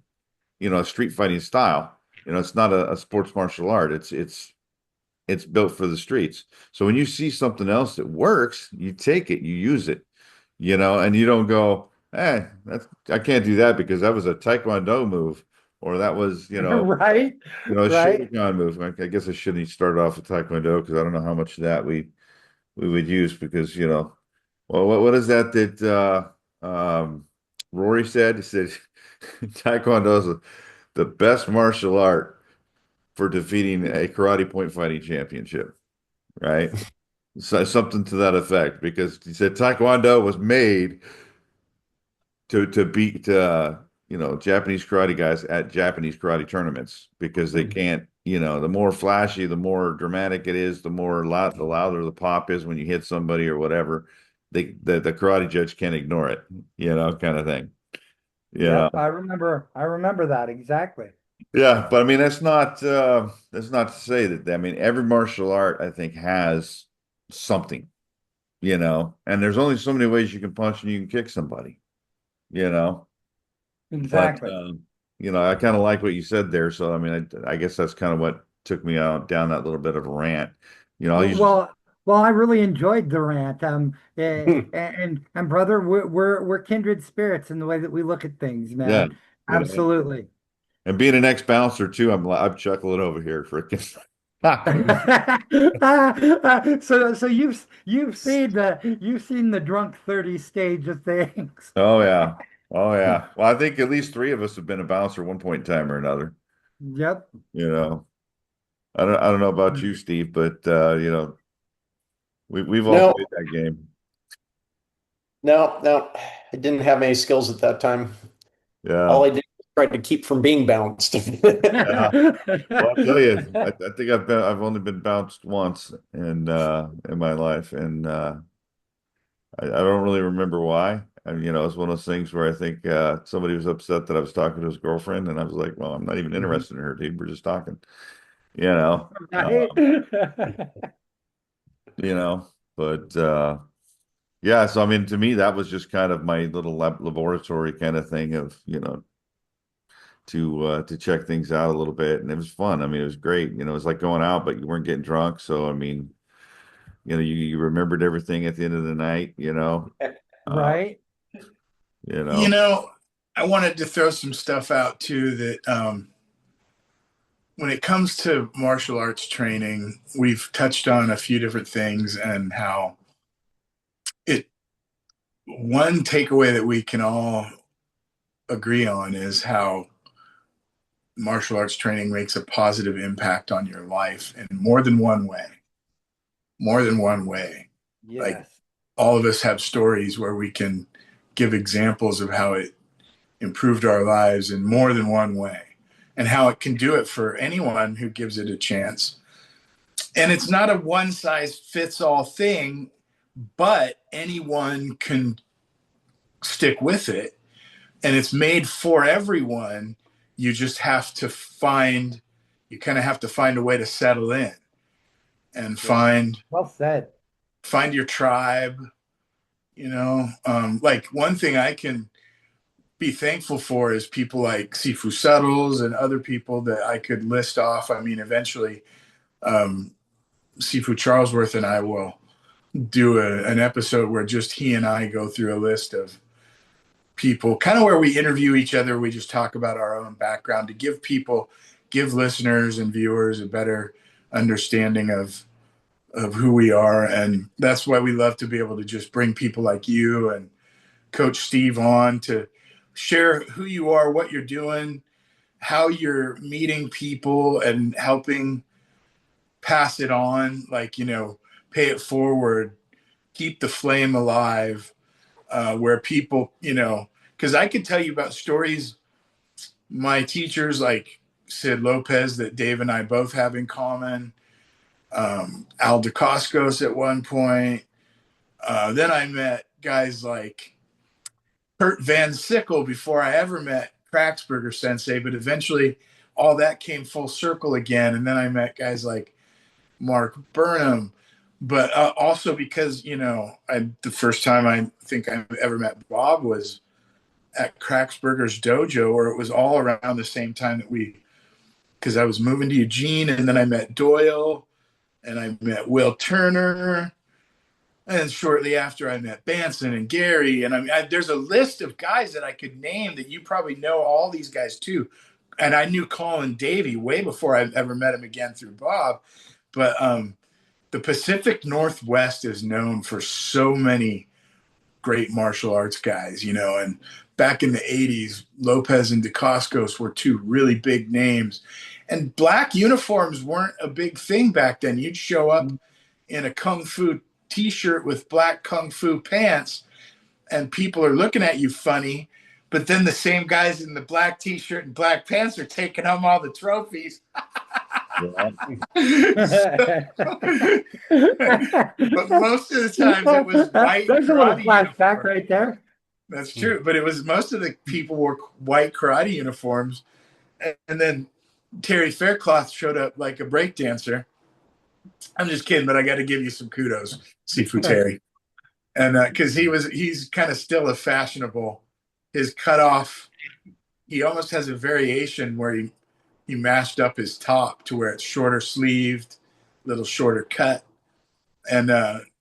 a street fighting style. It's not a sports martial art. It's built for the streets. So when you see something else that works, you take it, you use it, and you don't go, I can't do that because that was a Taekwondo move, or that was, Right? a Right. Shotokan move. I guess I shouldn't start off with Taekwondo because I don't know how much of that we would use because, well, what is that Rory said? He said Taekwondo is the best martial art for defeating a karate point fighting championship, right? So, something to that effect, because he said Taekwondo was made to beat Japanese karate guys at Japanese karate tournaments because they can't, the more flashy, the more dramatic it is, the louder the pop is when you hit somebody or whatever. The karate judge can't ignore it, kind of thing. Yep. I remember that exactly. Yeah, but I mean that's not to say that, I mean, every martial art I think has something, and there's only so many ways you can punch and you can kick somebody, but Exactly. I kind of like what you said there. So I mean, I guess that's kind of what took me down that little bit of a rant. I'll usually Well, I really enjoyed the rant. And brother, we're kindred spirits in the way that we look at things, yeah, man. Absolutely. and being an ex-bouncer too, I'm chuckling over here, freaking. So you've seen the drunk 30 stage of things. Oh yeah. Oh yeah. Well, I think at least three of us have been a bouncer at one point in time or another. Yep. I don't know about you, Steve, but we've all No, played that game. no, I didn't have any skills at that time. All Yeah. I did was try to keep from being bounced. Yeah. Well, I'll tell you, I think I've only been bounced once in my life, and I don't really remember why. And it's one of those things where I think somebody was upset that I was talking to his girlfriend, and I was like, "Well, I'm not even interested in her, dude. We're just talking." You know, Right? um, you know, but yeah. So I mean, to me, that was just kind of my little laboratory kind of thing of to check things out a little bit, and it was fun. I mean, it was great. It was like going out, but you weren't getting drunk. So I mean, you remembered everything at the end of the night. Uh, Right? you know, I wanted to throw some stuff out too that when it comes to martial arts training, we've touched on a few different things and how one takeaway that we can all agree on is how martial arts training makes a positive impact on your life in more than one way. More than one way. Like Yes. all of us have stories where we can give examples of how it improved our lives in more than one way and how it can do it for anyone who gives it a chance. And it's not a one size fits all thing, but anyone can stick with it. And it's made for everyone. You just have to find a way to settle in and Well said. find your tribe. Like one thing I can be thankful for is people like Sifu Settles and other people that I could list off. I mean, eventually, Sifu Charlesworth and I will do an episode where just he and I go through a list of people, kind of where we interview each other. We just talk about our own background to give listeners and viewers a better understanding of who we are. And that's why we love to be able to just bring people like you and Coach Steve on to share who you are, what you're doing, how you're meeting people and helping pass it on, like, pay it forward, keep the flame alive, where people, because I could tell you about stories my teachers like Sid Lopez that Dave and I both have in common, Al DeCoscos at one point. Then I met guys like Kurt Van Sickle before I ever met Kraxberger Sensei, but eventually all that came full circle again. And then I met guys like Mark Burnham, but also because, the first time I think I ever met Bob was at Kraxberger's dojo, or it was all around the same time that because I was moving to Eugene, and then I met Doyle, and I met Will Turner, and shortly after I met Banson and Gary, and there's a list of guys that I could name that you probably know all these guys too, and I knew Colin Davey way before I ever met him again through Bob, but the Pacific Northwest is known for so many great martial arts guys, and back in the 80s, Lopez and DeCoscos were two really big names. And black uniforms weren't a big thing back then. You'd show up in a Kung Fu t-shirt with black Kung Fu pants, and people are looking at you funny. But then the same guys in the black t-shirt and black pants are taking home all the trophies. But most of the times it was white. There's a little flashback right there. That's true, but it was most of the people wore white karate uniforms, and then Terry Faircloth showed up like a breakdancer. I'm just kidding, but I got to give you some kudos, Sifu Terry, and because he's kind of still a fashionable. His cutoff, he almost has a variation where he mashed up his top to where it's shorter sleeved, little shorter cut, and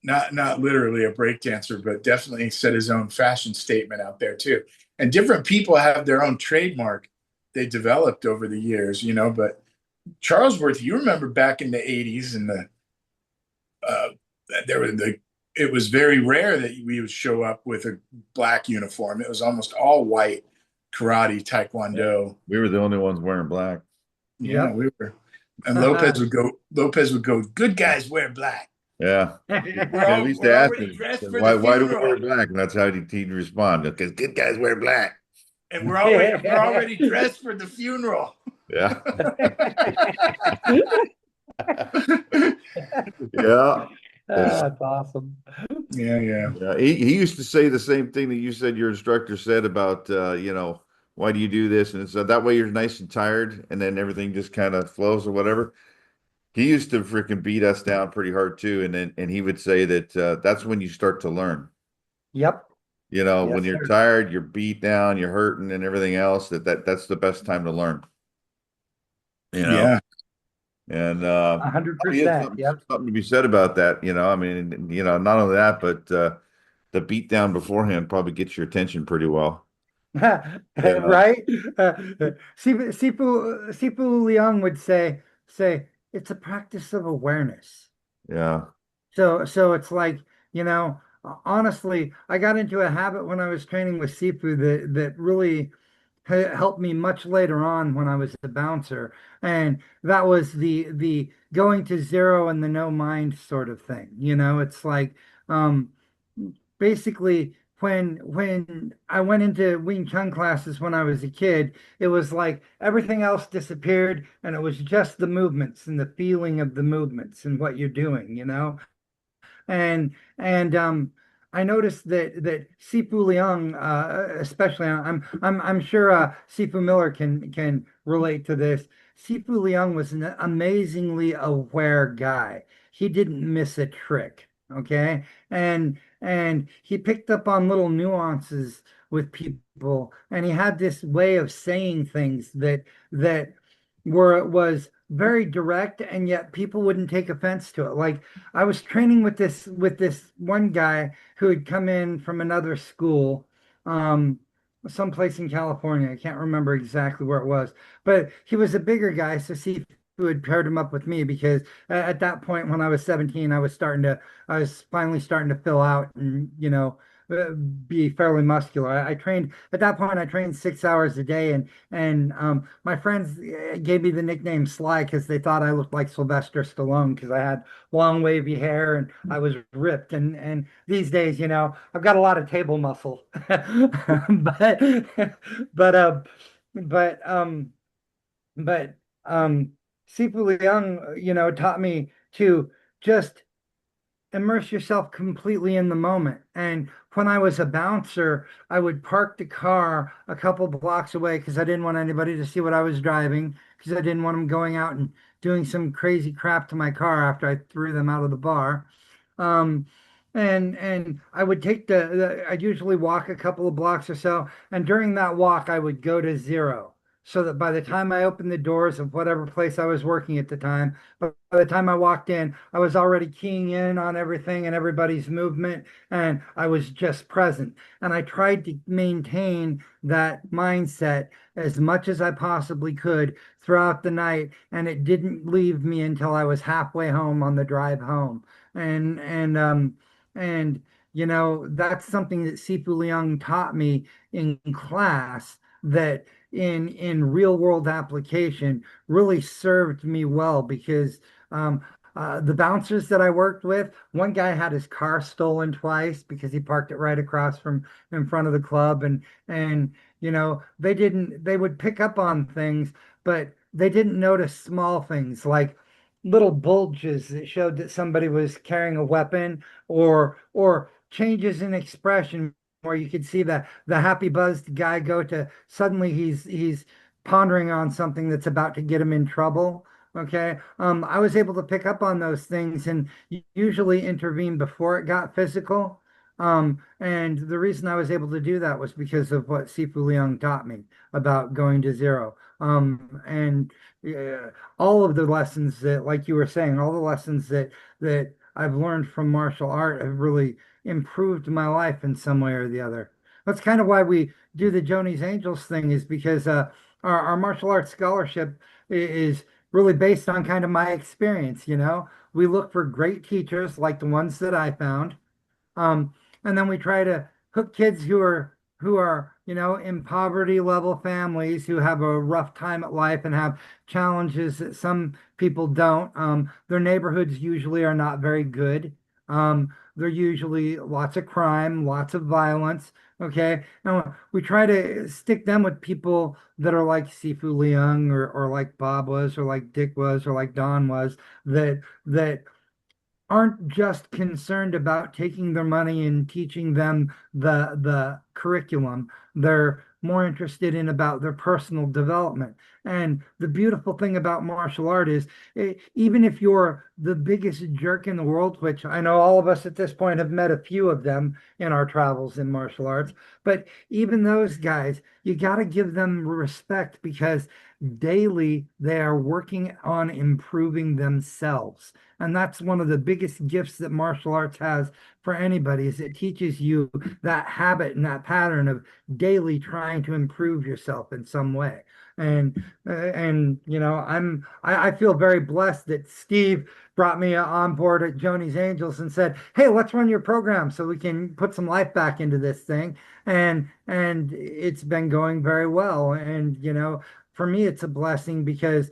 not literally a breakdancer, but definitely set his own fashion statement out there too. And different people have their own trademark they developed over the years, but Charlesworth, you remember back in the 80s and it was very rare that we would show up with a black uniform. It was almost all white karate, taekwondo. We were the only ones wearing black. Yeah, we were. And Lopez would go, good guys wear black. Yeah. At least they asked him, why do we wear black? And that's how he'd respond. Because good guys wear black. And we're already dressed for the funeral. Yeah. Yeah. That's awesome. Yeah. He used to say the same thing that you said your instructor said about, why do you do this? And so that way you're nice and tired, and then everything just kind of flows or whatever. He used to freaking beat us down pretty hard too, and he would say that that's when you start to learn. Yep. When you're tired, you're beat down, you're hurting, and everything else. That's the best time to learn. Yeah. And 100%. Yep. Something to be said about that. Not only that, but the beat down beforehand probably gets your attention pretty well. Right? Sifu Liang would say it's a practice of awareness. Yeah. So it's like, honestly, I got into a habit when I was training with Sifu that really helped me much later on when I was a bouncer, and that was the going to zero and the no mind sort of thing. It's like basically when I went into Wing Chun classes when I was a kid, it was like everything else disappeared, and it was just the movements and the feeling of the movements and what you're doing, and I noticed that Sifu Liang, especially, I'm sure Sifu Miller can relate to this. Sifu Liang was an amazingly aware guy. He didn't miss a trick, okay, and he picked up on little nuances with people, and he had this way of saying things that was very direct, and yet people wouldn't take offense to it. Like, I was training with this one guy who had come in from another school, someplace in California. I can't remember exactly where it was, but he was a bigger guy, so see who had paired him up with me, because at that point when I was 17, I was finally starting to fill out, and be fairly muscular. I trained at that point. I trained 6 hours a day, and my friends gave me the nickname Sly because they thought I looked like Sylvester Stallone because I had long wavy hair and I was ripped. And these days, I've got a lot of table muscle, but but but but Sifu Liang, taught me to just immerse yourself completely in the moment. And when I was a bouncer, I would park the car a couple blocks away because I didn't want anybody to see what I was driving, because I didn't want them going out and doing some crazy crap to my car after I threw them out of the bar. Um, and I would take I'd usually walk a couple of blocks or so, and during that walk, I would go to zero. So that by the time I opened the doors of whatever place I was working at the time, by the time I walked in, I was already keying in on everything and everybody's movement, and I was just present. And I tried to maintain that mindset as much as I possibly could throughout the night, and it didn't leave me until I was halfway home on the drive home. And that's something that Sifu Liang taught me in class, that in real world application really served me well, because the bouncers that I worked with, one guy had his car stolen twice because he parked it right across from in front of the club, and they would pick up on things, but they didn't notice small things like little bulges that showed that somebody was carrying a weapon, or changes in expression where you could see the happy buzzed guy go to suddenly he's pondering on something that's about to get him in trouble. Okay. I was able to pick up on those things and usually intervene before it got physical. And the reason I was able to do that was because of what Sifu Liang taught me about going to zero. And all of the lessons that, like you were saying, all the lessons that I've learned from martial art have really improved my life in some way or the other. That's kind of why we do the Joni's Angels thing, is because our martial arts scholarship is really based on kind of my experience. We look for great teachers like the ones that I found, um, and then we try to hook kids who are in poverty level families, who have a rough time at life and have challenges that some people don't. Their neighborhoods usually are not very good. They're usually lots of crime, lots of violence. Okay. And we try to stick them with people that are like Sifu Liang, or like Bob was, or like Dick was, or like Don was, that aren't just concerned about taking their money and teaching them the curriculum. They're more interested in about their personal development. And the beautiful thing about martial art is, even if you're the biggest jerk in the world, which I know all of us at this point have met a few of them in our travels in martial arts, but even those guys, you got to give them respect, because daily they are working on improving themselves. And that's one of the biggest gifts that martial arts has for anybody, is it teaches you that habit and that pattern of daily trying to improve yourself in some way. And I feel very blessed that Steve brought me on board at Joni's Angels and said, "Hey, let's run your program so we can put some life back into this thing." And it's been going very well. And for me, it's a blessing because,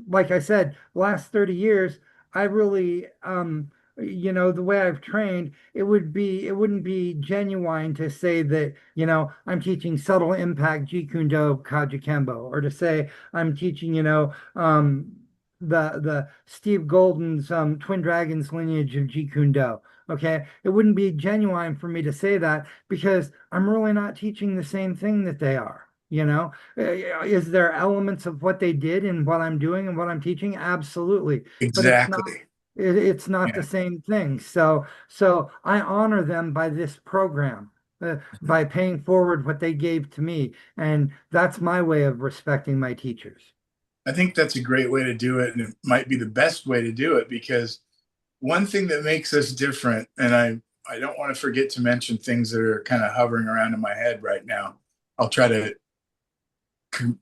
like I said, last 30 years, I really, the way I've trained, it wouldn't be genuine to say that, I'm teaching subtle impact Jeet Kune Do Kajukenbo, or to say I'm teaching, the Steve Golden's Twin Dragons lineage of Jeet Kune Do. Okay. It wouldn't be genuine for me to say that, because I'm really not teaching the same thing that they are. Is there elements of what they did in what I'm doing and what I'm teaching? Absolutely. But Exactly. it's not the Yeah. same thing. So I honor them by this program, by paying forward what they gave to me. And that's my way of respecting my teachers. I think that's a great way to do it. And it might be the best way to do it, because one thing that makes us different, and I don't want to forget to mention things that are kind of hovering around in my head right now. I'll try to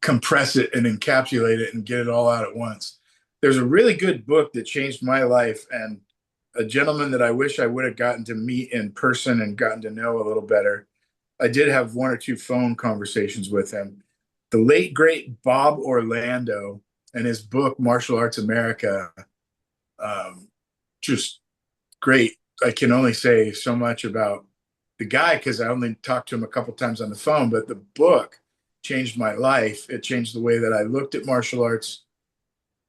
compress it and encapsulate it and get it all out at once. There's a really good book that changed my life, and a gentleman that I wish I would have gotten to meet in person and gotten to know a little better. I did have one or two phone conversations with him. The late great Bob Orlando and his book Martial Arts America, just great. I can only say so much about the guy because I only talked to him a couple times on the phone, but the book changed my life. It changed the way that I looked at martial arts,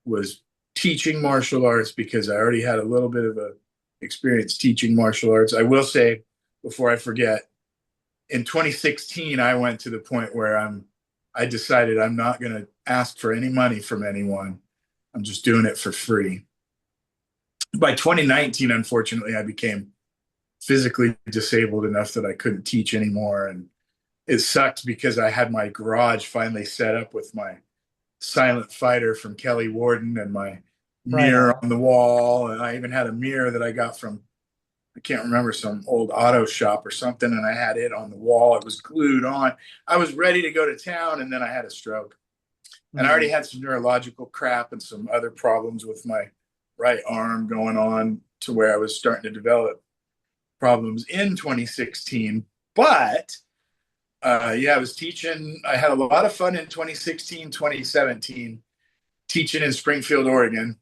was teaching martial arts because I already had a little bit of a experience teaching martial arts. I will say, before I forget, in 2016, I went to the point where I decided I'm not going to ask for any money from anyone. I'm just doing it for free. By 2019, unfortunately, I became physically disabled enough that I couldn't teach anymore. And it sucked because I had my garage finally set up with my Silent Fighter from Kelly Warden and my mirror on the wall. And I even had a mirror that I got from, I can't remember, some old auto shop or something. And I had it on the wall. It was glued on. I was ready to go to town. And then I had a stroke. And I already had some neurological crap and some other problems with my right arm going on to where I was starting to develop problems in 2016. But yeah, I was teaching. I had a lot of fun in 2016, 2017, teaching in Springfield, Oregon,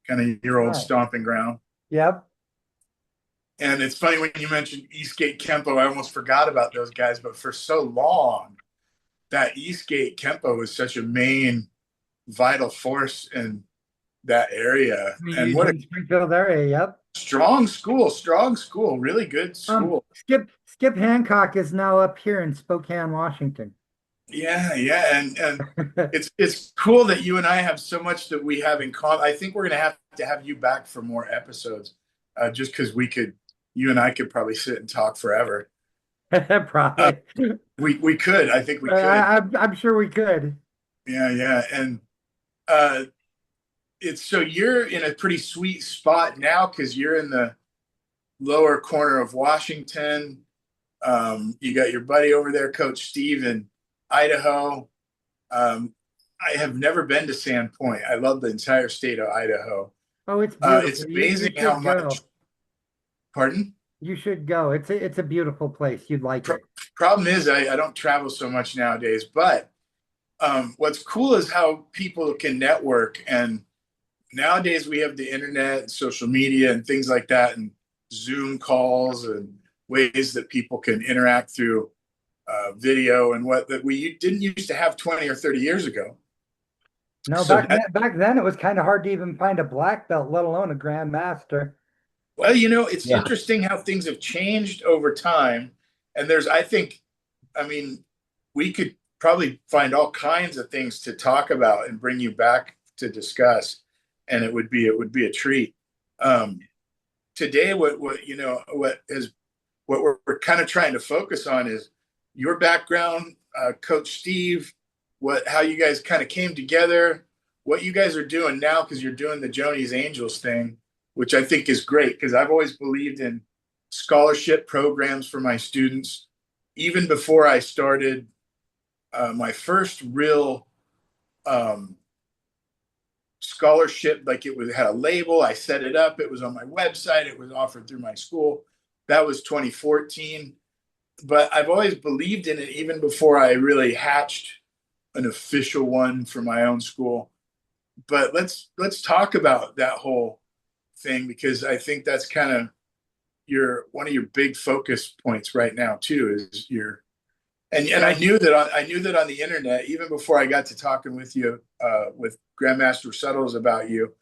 kind of your old stomping ground. Yep. And it's funny when you mentioned Eastgate Kenpo, I almost forgot about those guys. But for so long, that Eastgate Kenpo was such a main vital force in that area. And what a Springfield area, yep. strong school, really good school. Skip Hancock is now up here in Spokane, Washington. Yeah, and it's cool that you and I have so much that we have in common. I think we're going to have you back for more episodes, just because you and I could probably sit and talk forever. Probably. We could. I think we could. I'm sure we could. Yeah, and it's so you're in a pretty sweet spot now because you're in the lower corner of Washington. You got your buddy over there, Coach Steve, in Idaho. I have never been to Sandpoint. I love the entire state of Idaho. Oh, it's beautiful. It's amazing how much. Pardon? You should go. It's a beautiful place. You'd like it. Problem is, I don't travel so much nowadays. But what's cool is how people can network. And nowadays we have the internet and social media and things like that, and Zoom calls and ways that people can interact through video and what that we didn't used to have 20 or 30 years ago. No, so back then it was kind of hard to even find a black belt, let alone a grandmaster. Well, it's interesting how things have changed over time. And we could probably find all kinds of things to talk about and bring you back to discuss. And it would be a treat. Today, what we're kind of trying to focus on is your background, Coach Steve, how you guys kind of came together, what you guys are doing now, because you're doing the Joni's Angels thing, which I think is great because I've always believed in scholarship programs for my students. Even before I started my first real scholarship, like had a label, I set it up, it was on my website, it was offered through my school. That was 2014. But I've always believed in it even before I really hatched an official one for my own school. But let's talk about that whole thing, because I think that's kind of one of your big focus points right now too, is and I knew that on the internet, even before I got to talking with you, with Grandmaster Suttles about you,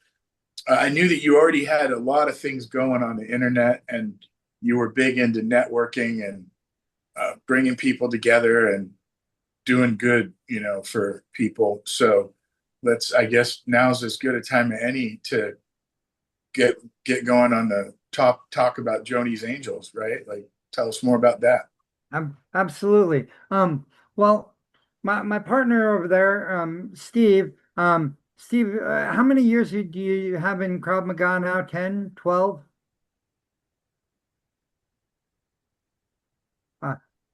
I knew that you already had a lot of things going on the internet, and you were big into networking and bringing people together and doing good, for people. So I guess now's as good a time as any to get going on the talk about Joni's Angels, right? Like, tell us more about that. Absolutely. Well, my partner over there, Steve, how many years do you have in Krav Maga now? 10, 12?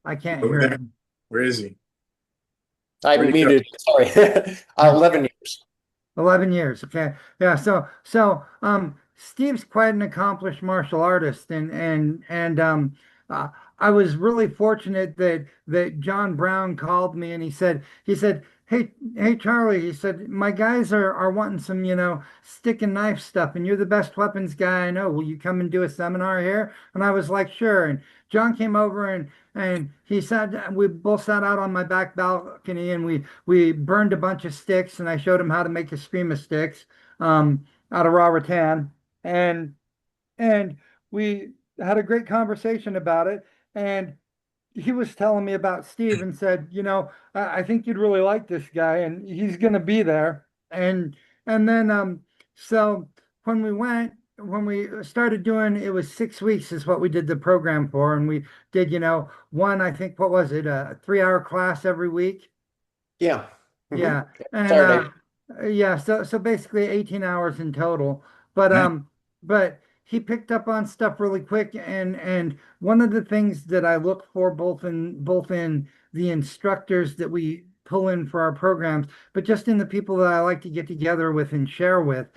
I can't hear him. Where is he? I'm muted. Sorry. 11 years. 11 years. Okay. Yeah. So Steve's quite an accomplished martial artist, and uh, I was really fortunate that John Brown called me and he said, hey Charlie, he said my guys are wanting some stick and knife stuff, and you're the best weapons guy I know. Will you come and do a seminar here? And I was like, sure. And John came over and we both sat out on my back balcony and we burned a bunch of sticks, and I showed him how to make a stream of sticks out of raw rattan, and and we had a great conversation about it. And he was telling me about Steve and said, I think you'd really like this guy, and he's going to be there. And then so when we started doing, it was 6 weeks is what we did the program for, and we did one, I think, what was it, a 3-hour class every week. Yeah. Yeah. And Saturday. yeah, so basically 18 hours in total. But he picked up on stuff really quick, and one of the things that I look for both in the instructors that we pull in for our programs, but just in the people that I like to get together with and share with,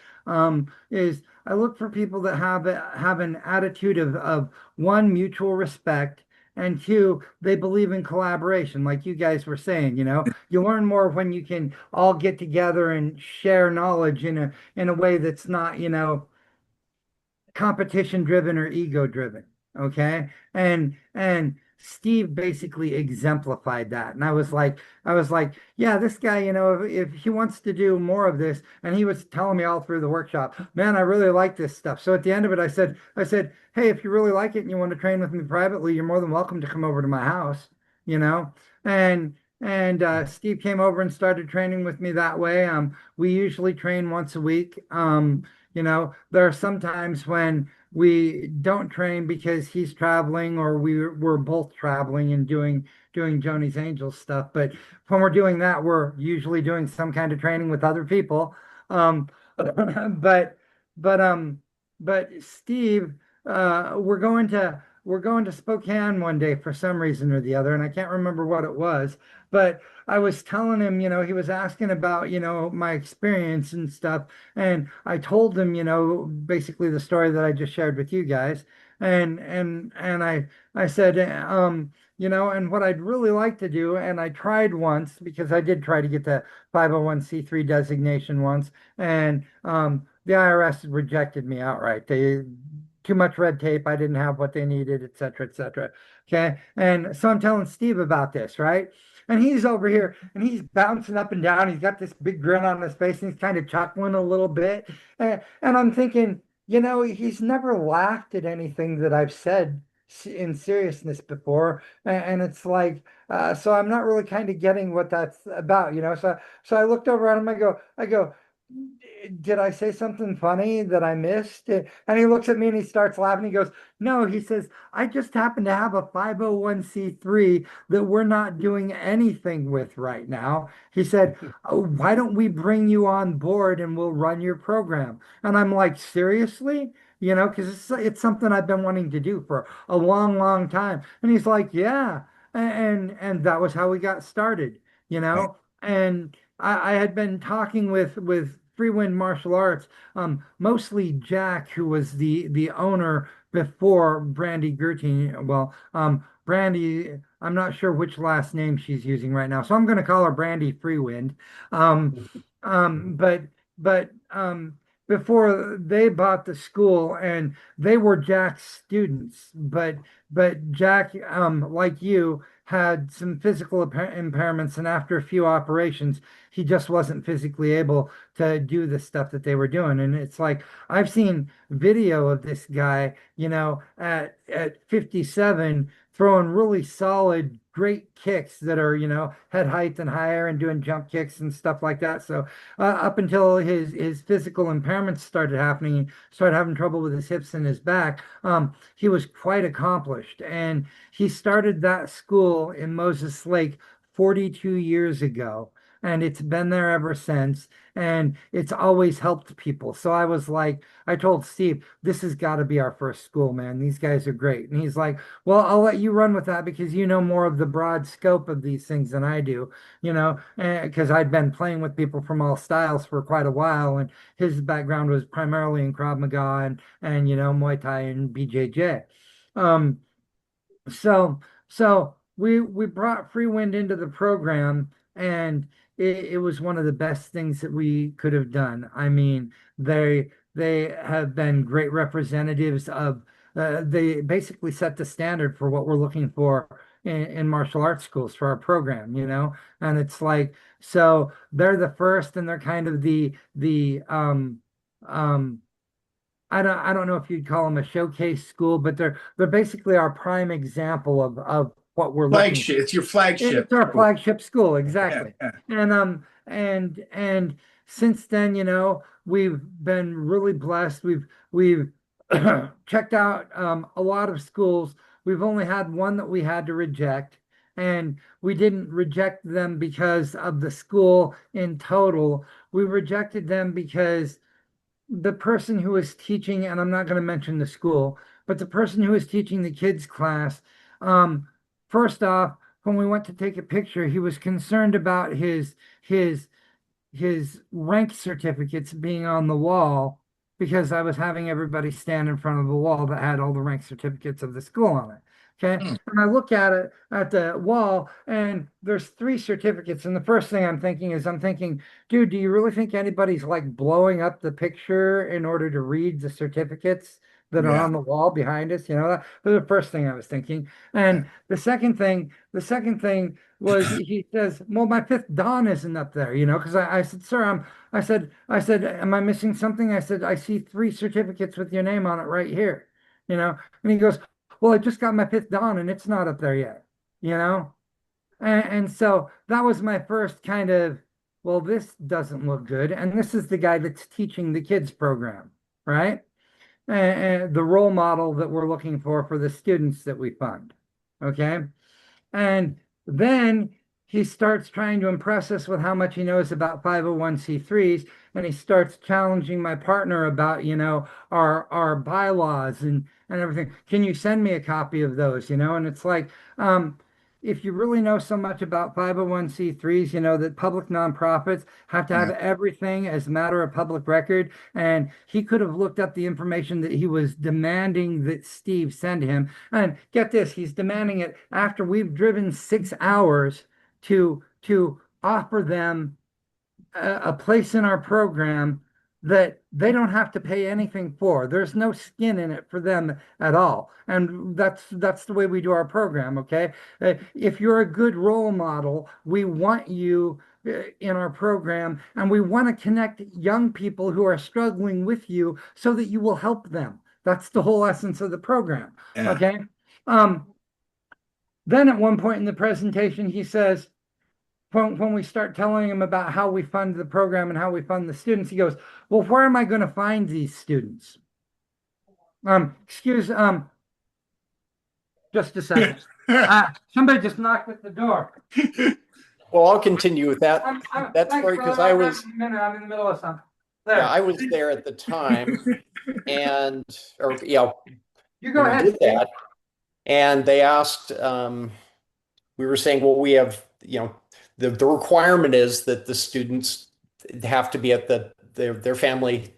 is I look for people that have an attitude of one, mutual respect, and two, they believe in collaboration, like you guys were saying. You learn more when you can all get together and share knowledge in a way that's not, competition driven or ego driven. Okay. And Steve basically exemplified that. And I was like, yeah, this guy, if he wants to do more of this, and he was telling me all through the workshop, man, I really like this stuff. So at the end of it, I said, hey, if you really like it and you want to train with me privately, you're more than welcome to come over to my house, you know? And Steve came over and started training with me that way. We usually train once a week. There are some times when we don't train because he's traveling, or we're both traveling and doing Joni's Angels stuff. But when we're doing that, we're usually doing some kind of training with other people. But but um but Steve, we're going to Spokane one day for some reason or the other, and I can't remember what it was. But I was telling him, he was asking about, my experience and stuff. And I told him, basically the story that I just shared with you guys. And I said, and what I'd really like to do, and I tried once because I did try to get the 501(c)(3) designation once, and the IRS rejected me outright. They too much red tape. I didn't have what they needed, et cetera, et cetera. Okay. And so I'm telling Steve about this, right? And he's over here and he's bouncing up and down. He's got this big grin on his face and he's kind of chuckling a little bit. And I'm thinking, he's never laughed at anything that I've said in seriousness before. And it's like, so I'm not really kind of getting what that's about. So I looked over at him. I go, did I say something funny that I missed? And he looks at me and he starts laughing. He goes, no, he says, I just happen to have a 501(c)(3) that we're not doing anything with right now. He said, oh, why don't we bring you on board and we'll run your program? And I'm like, seriously? Because it's something I've been wanting to do for a long, long time. And he's like, yeah. And that was how we got started, and I had been talking with Free Wind Martial Arts, mostly Jack, who was the owner before Brandy Gertie. Well, Brandy, I'm not sure which last name she's using right now, so I'm going to call her Brandy Freewind. But before they bought the school, and they were Jack's students, but Jack, like you, had some physical impairments, and after a few operations, he just wasn't physically able to do the stuff that they were doing. And it's like I've seen video of this guy, at 57 throwing really solid, great kicks that are, head height and higher, and doing jump kicks and stuff like that. So up until his physical impairments started happening, he started having trouble with his hips and his back, he was quite accomplished. And he started that school in Moses Lake 42 years ago. and it's been there ever since. And it's always helped people. So I was like, I told Steve, this has got to be our first school, man. These guys are great. And he's like, well, I'll let you run with that because you know more of the broad scope of these things than I do, because I'd been playing with people from all styles for quite a while. And his background was primarily in Krav Maga and Muay Thai and BJJ. Um, so we brought Free Wind into the program, and it was one of the best things that we could have done. I mean, they have been great representatives of. They basically set the standard for what we're looking for in martial arts schools for our program, and it's like so they're the first, and they're kind of the um I don't know if you'd call them a showcase school, but they're basically our prime example of what we're looking for. Flagship. It's your flagship. It's our flagship school, exactly. Yeah. And since then, we've been really blessed. We've checked out a lot of schools. We've only had one that we had to reject, and we didn't reject them because of the school in total. We rejected them because the person who was teaching, and I'm not going to mention the school, but the person who was teaching the kids class, first off, when we went to take a picture, he was concerned about his rank certificates being on the wall because I was having everybody stand in front of the wall that had all the rank certificates of the school on it. Okay. And I look at it at the wall, and there's 3 certificates. And the first thing I'm thinking, dude, do you really think anybody's like blowing up the picture in order to read the certificates that are on the wall behind us? That was the first thing I was thinking. And the second thing was he says, well, my 5th Dan isn't up there, because I said, sir, I said, am I missing something? I said, I see 3 certificates with your name on it right here, and he goes, well, I just got my 5th Dan and it's not up there yet, And so that was my first kind of, well, this doesn't look good. And this is the guy that's teaching the kids program, right? And the role model that we're looking for the students that we fund. Okay. And then he starts trying to impress us with how much he knows about 501c3s, and he starts challenging my partner about, our bylaws and everything. Can you send me a copy of those? And it's like, if you really know so much about 501c3s, that public nonprofits have to have everything as a matter of public record. And he could have looked up the information that he was demanding that Steve send him. And get this, he's demanding it after we've driven 6 hours to offer them a place in our program that they don't have to pay anything for. There's no skin in it for them at all. And that's the way we do our program, okay? If you're a good role model, we want you in our program, and we want to connect young people who are struggling with you so that you will help them. That's the whole essence of the program, okay? Then at one point in the presentation, he says, when we start telling him about how we fund the program and how we fund the students, he goes, well, where am I going to find these students? Just a second. Somebody just knocked at the door. Well, I'll continue with that. That's great because I'm in the middle of something. There. Yeah, I was there at the time, you go ahead. Did that, and they asked. We were saying, well, we have, the requirement is that the students have to be at their family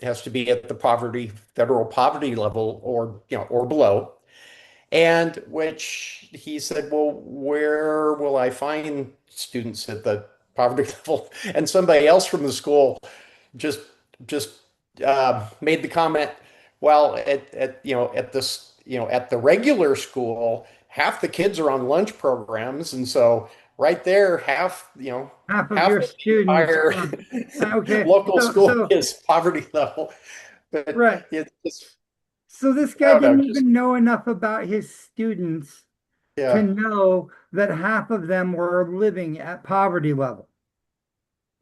has to be at the federal poverty level or below. And which he said, well, where will I find students at the poverty level? And somebody else from the school just made the comment, well, at the regular school, half the kids are on lunch programs, and so right there, half of your students local school is poverty level. But right. So this guy didn't even know enough about his students to know that half of them were living at poverty level.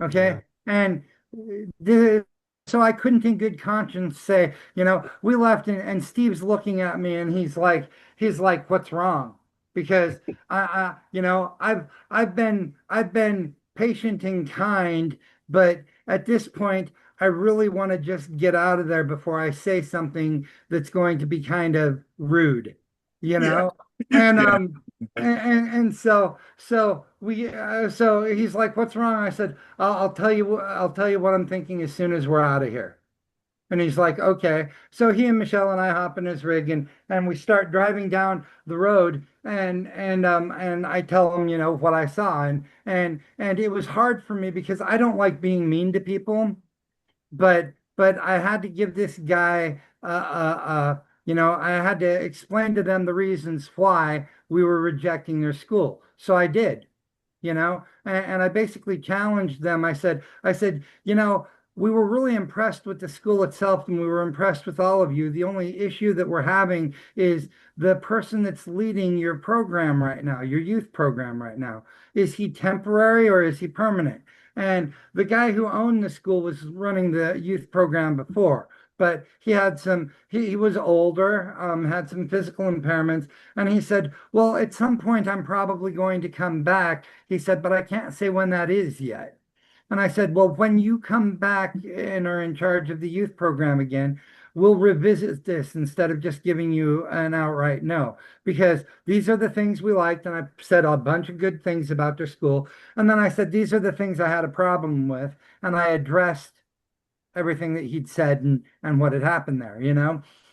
Okay. Yeah. And so I couldn't in good conscience say, we left and Steve's looking at me and he's like, what's wrong? Because I've been patient and kind, but at this point, I really want to just get out of there before I say something that's going to be kind of rude, you Yeah. know? And Yeah. so he's like, "What's wrong?" I said, I'll tell you I'll tell you what I'm thinking as soon as we're out of here." And he's like, "Okay." So he and Michelle and I hop in his rig, and we start driving down the road, and I tell him, what I saw, and it was hard for me because I don't like being mean to people, but I had to give this guy I had to explain to them the reasons why we were rejecting their school. So I did, and I basically challenged them. I said, we were really impressed with the school itself, and we were impressed with all of you. The only issue that we're having is the person that's leading your program right now, your youth program right now. Is he temporary or is he permanent? And the guy who owned the school was running the youth program before, but he was older, had some physical impairments, and he said, "Well, at some point I'm probably going to come back." He said, "But I can't say when that is yet." And I said, "Well, when you come back and are in charge of the youth program again, we'll revisit this instead of just giving you an outright no, because these are the things we liked." And I said a bunch of good things about their school. And then I said, "These are the things I had a problem with." And I addressed everything that he'd said and what had happened there,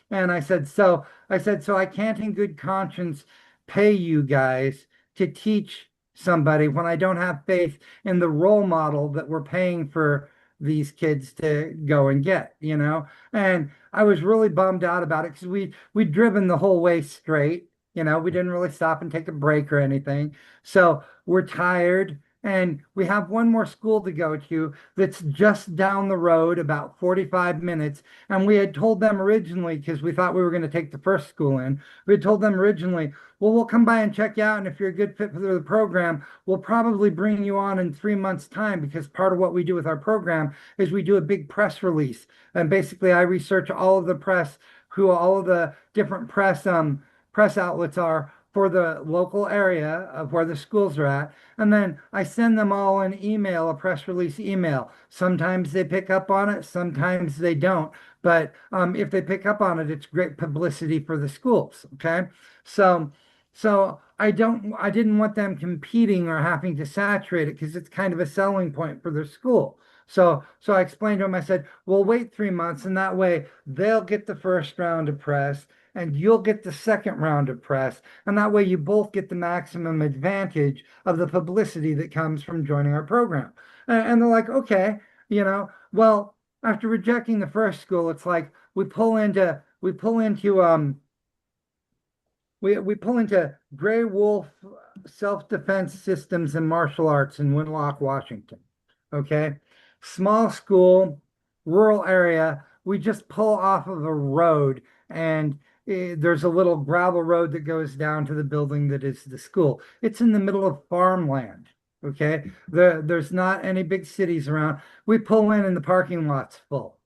And I said, so I can't in good conscience pay you guys to teach somebody when I don't have faith in the role model that we're paying for these kids to go and get. And I was really bummed out about it because we'd driven the whole way straight. We didn't really stop and take a break or anything. So we're tired. And we have one more school to go to that's just down the road, about 45 minutes. And we had told them originally, because we thought we were going to take the first school in, we had told them originally, "Well, we'll come by and check you out. And if you're a good fit for the program, we'll probably bring you on in 3 months' time," because part of what we do with our program is we do a big press release. And basically, I research all of the press, who all of the different press outlets are for the local area of where the schools are at. And then I send them all an email, a press release email. Sometimes they pick up on it, sometimes they don't. But if they pick up on it, it's great publicity for the schools. Okay. So I didn't want them competing or having to saturate it because it's kind of a selling point for their school. So I explained to them, I said, "We'll wait 3 months, and that way they'll get the first round of press and you'll get the second round of press. And that way you both get the maximum advantage of the publicity that comes from joining our program." And they're like, "Okay, well, after rejecting the first school, it's like we pull into Gray Wolf Self-Defense Systems and Martial Arts in Winlock, Washington. Okay. Small school, rural area. We just pull off of a road, and there's a little gravel road that goes down to the building that is the school. It's in the middle of farmland. Okay. There's not any big cities around. We pull in and the parking lot's full.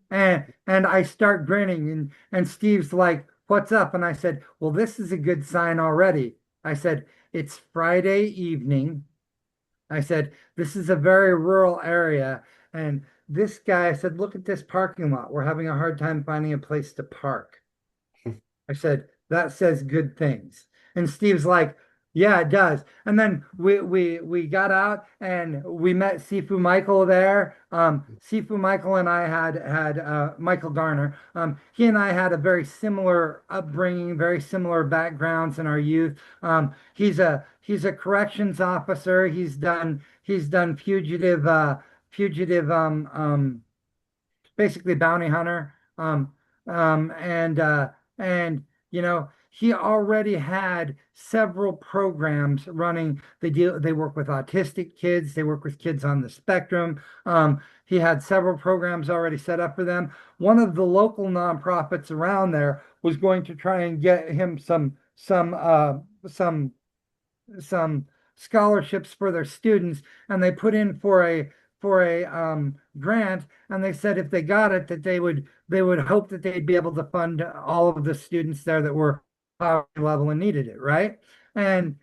And I start grinning, and Steve's like, "What's up?" And I said, "Well, this is a good sign already." I said, "It's Friday evening." I said, "This is a very rural area." And this guy, I said, "Look at this parking lot. We're having a hard time finding a place to park." I said, "That says good things." And Steve's like, "Yeah, it does." And then we got out and we met Sifu Michael there. Sifu Michael and I had Michael Garner. He and I had a very similar upbringing, very similar backgrounds in our youth. He's a corrections officer. He's done fugitive basically bounty hunter. And he already had several programs running. They work with autistic kids, they work with kids on the spectrum. He had several programs already set up for them. One of the local nonprofits around there was going to try and get him some scholarships for their students, and they put in for a grant, and they said if they got it, that they would hope that they'd be able to fund all of the students there that were poverty level and needed it, right? And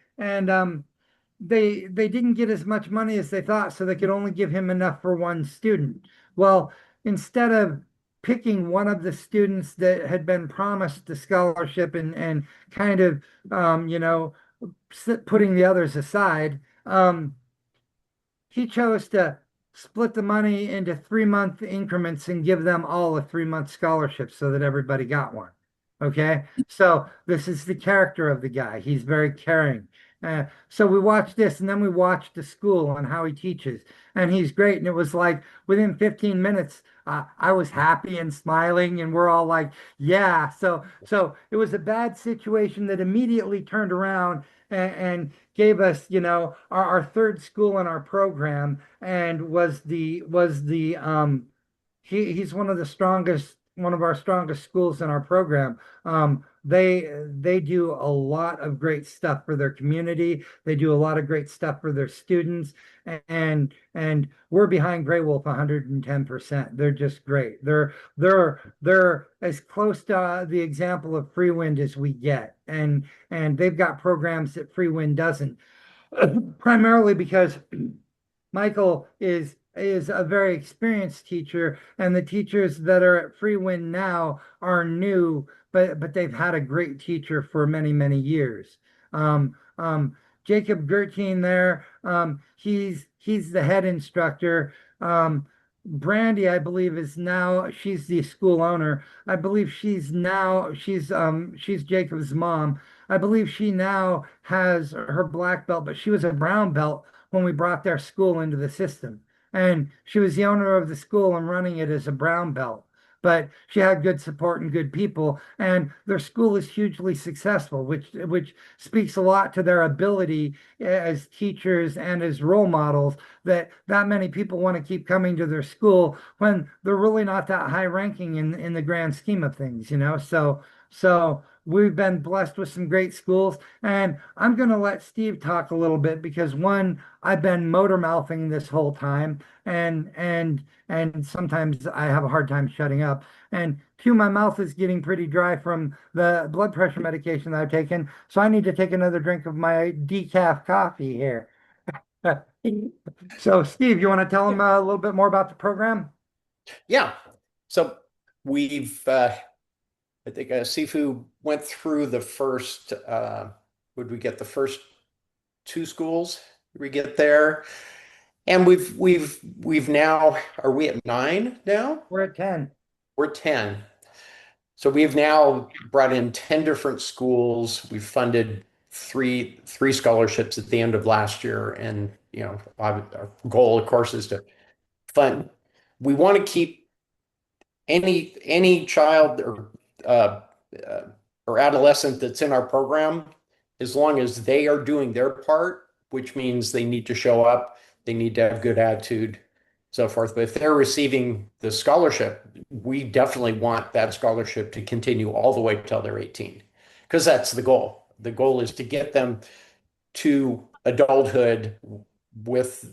they didn't get as much money as they thought, so they could only give him enough for one student. Well, instead of picking one of the students that had been promised the scholarship and kind of putting the others aside, he chose to split the money into 3-month increments and give them all a 3-month scholarship so that everybody got one. Okay. So this is the character of the guy. He's very caring. So we watched this and then we watched the school on how he teaches, and he's great. And it was like within 15 minutes, I was happy and smiling, and we're all like, yeah. So it was a bad situation that immediately turned around and gave us, our third school in our program, and he's one of our strongest schools in our program. They do a lot of great stuff for their community. They do a lot of great stuff for their students, and we're behind Grey Wolf 110%. They're just great. They're as close to the example of Free Wind as we get, and they've got programs that Free Wind doesn't, primarily because Michael is a very experienced teacher, and the teachers that are at Free Wind now are new, but they've had a great teacher for many, many years. Jacob Gertine there, he's the head instructor. Brandy, I believe, she's the school owner. I believe she's Jacob's mom. I believe she now has her black belt, but she was a brown belt when we brought their school into the system. And she was the owner of the school and running it as a brown belt. But she had good support and good people, and their school is hugely successful, which speaks a lot to their ability as teachers and as role models, that many people want to keep coming to their school when they're really not that high ranking in the grand scheme of things, So we've been blessed with some great schools, and I'm going to let Steve talk a little bit because, one, I've been motor mouthing this whole time, and sometimes I have a hard time shutting up. And two, my mouth is getting pretty dry from the blood pressure medication that I've taken, so I need to take another drink of my decaf coffee here. So, Steve, you want to tell them a little bit more about the program? Yeah. So I think Sifu went through the first, would we get the first 2 schools? Did we get there? And we've now, are we at 9 now? We're at 10. We're 10. So we've now brought in 10 different schools. We've funded three scholarships at the end of last year. And, our goal, of course, is to fund. We want to keep any child or adolescent that's in our program, as long as they are doing their part, which means they need to show up, they need to have good attitude, so forth. But if they're receiving the scholarship, we definitely want that scholarship to continue all the way till they're 18, because that's the goal. The goal is to get them to adulthood with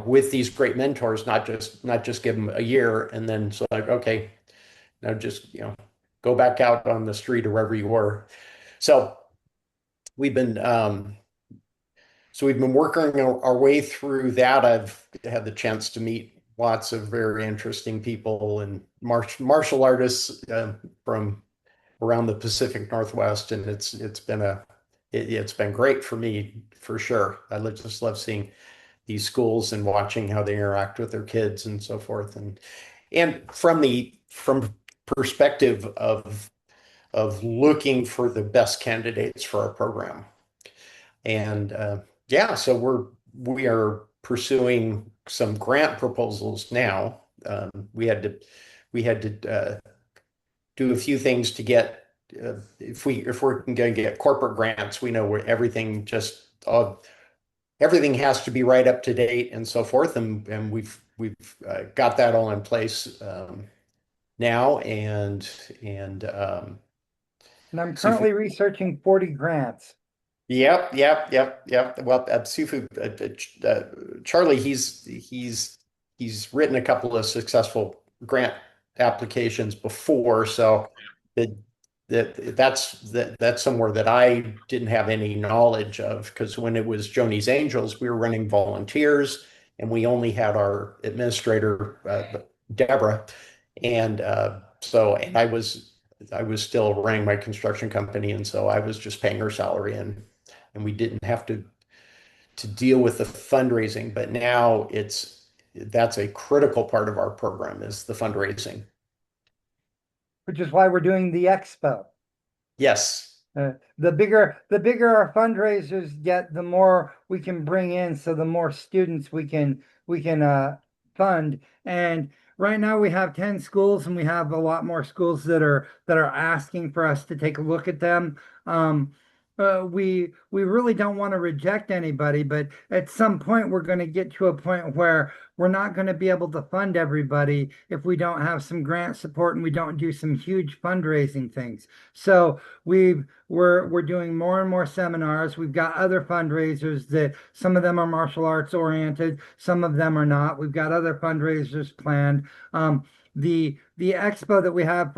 with these great mentors, not just give them a year and then it's like, okay, now just go back out on the street or wherever you were. So we've been working our way through that. I've had the chance to meet lots of very interesting people and martial artists from around the Pacific Northwest, and it's been great for me, for sure. I just love seeing these schools and watching how they interact with their kids and so forth. And from perspective of looking for the best candidates for our program. And so we are pursuing some grant proposals now. We had to do a few things to get if we're going to get corporate grants. We know where everything has to be right up to date and so forth, and we've got that all in place now, and I'm currently researching 40 grants. Yep. Well, Sifu, Charlie, he's written a couple of successful grant applications before, so that's somewhere that I didn't have any knowledge of, because when it was Joni's Angels, we were running volunteers and we only had our administrator, Deborah. And and I was still running my construction company, and so I was just paying her salary, and we didn't have to deal with the fundraising. But now that's a critical part of our program, is the fundraising. Which is why we're doing the expo. Yes. The bigger our fundraisers get, the more we can bring in, so the more students we can fund. And right now we have 10 schools, and we have a lot more schools that are asking for us to take a look at them. We really don't want to reject anybody, but at some point we're going to get to a point where we're not going to be able to fund everybody if we don't have some grant support and we don't do some huge fundraising things. So we're doing more and more seminars. We've got other fundraisers that some of them are martial arts oriented, some of them are not. We've got other fundraisers planned. The expo that we have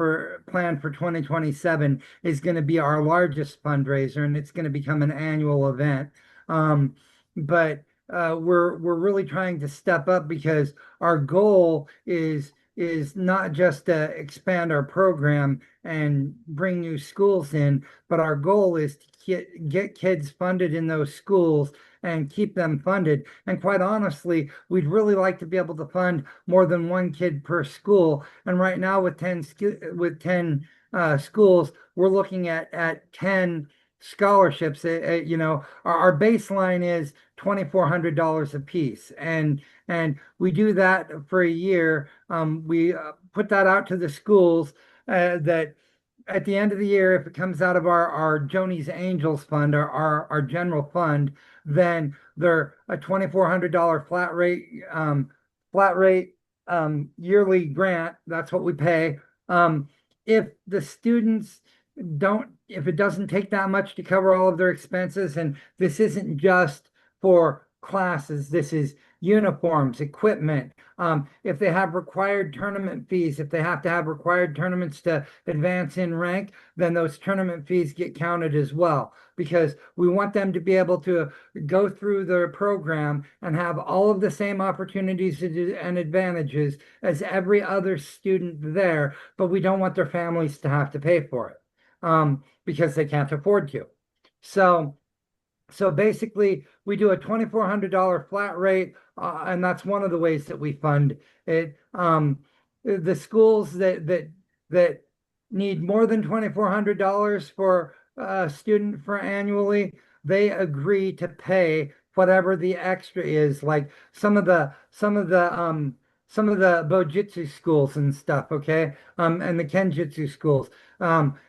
planned for 2027 is going to be our largest fundraiser, and it's going to become an annual event. But we're really trying to step up, because our goal is not just to expand our program and bring new schools in, but our goal is to get kids funded in those schools and keep them funded. And quite honestly, we'd really like to be able to fund more than one kid per school. And right now with 10 schools, we're looking at 10 scholarships. Our baseline is $2,400 a piece, and we do that for a year. We put that out to the schools, that at the end of the year, if it comes out of our Joni's Angels fund, our general fund, then they're a $2,400 flat rate yearly grant. That's what we pay. If the students if it doesn't take that much to cover all of their expenses, and this isn't just for classes, this is uniforms, equipment. If they have required tournament fees, if they have to have required tournaments to advance in rank, then those tournament fees get counted as well, because we want them to be able to go through their program and have all of the same opportunities and advantages as every other student there, but we don't want their families to have to pay for it, because they can't afford to. So basically, we do a $2,400 flat rate, and that's one of the ways that we fund it. The schools that need more than $2,400 for a student for annually, they agree to pay whatever the extra is, like some of the Bojitsu schools and stuff, okay? And the Kenjutsu schools.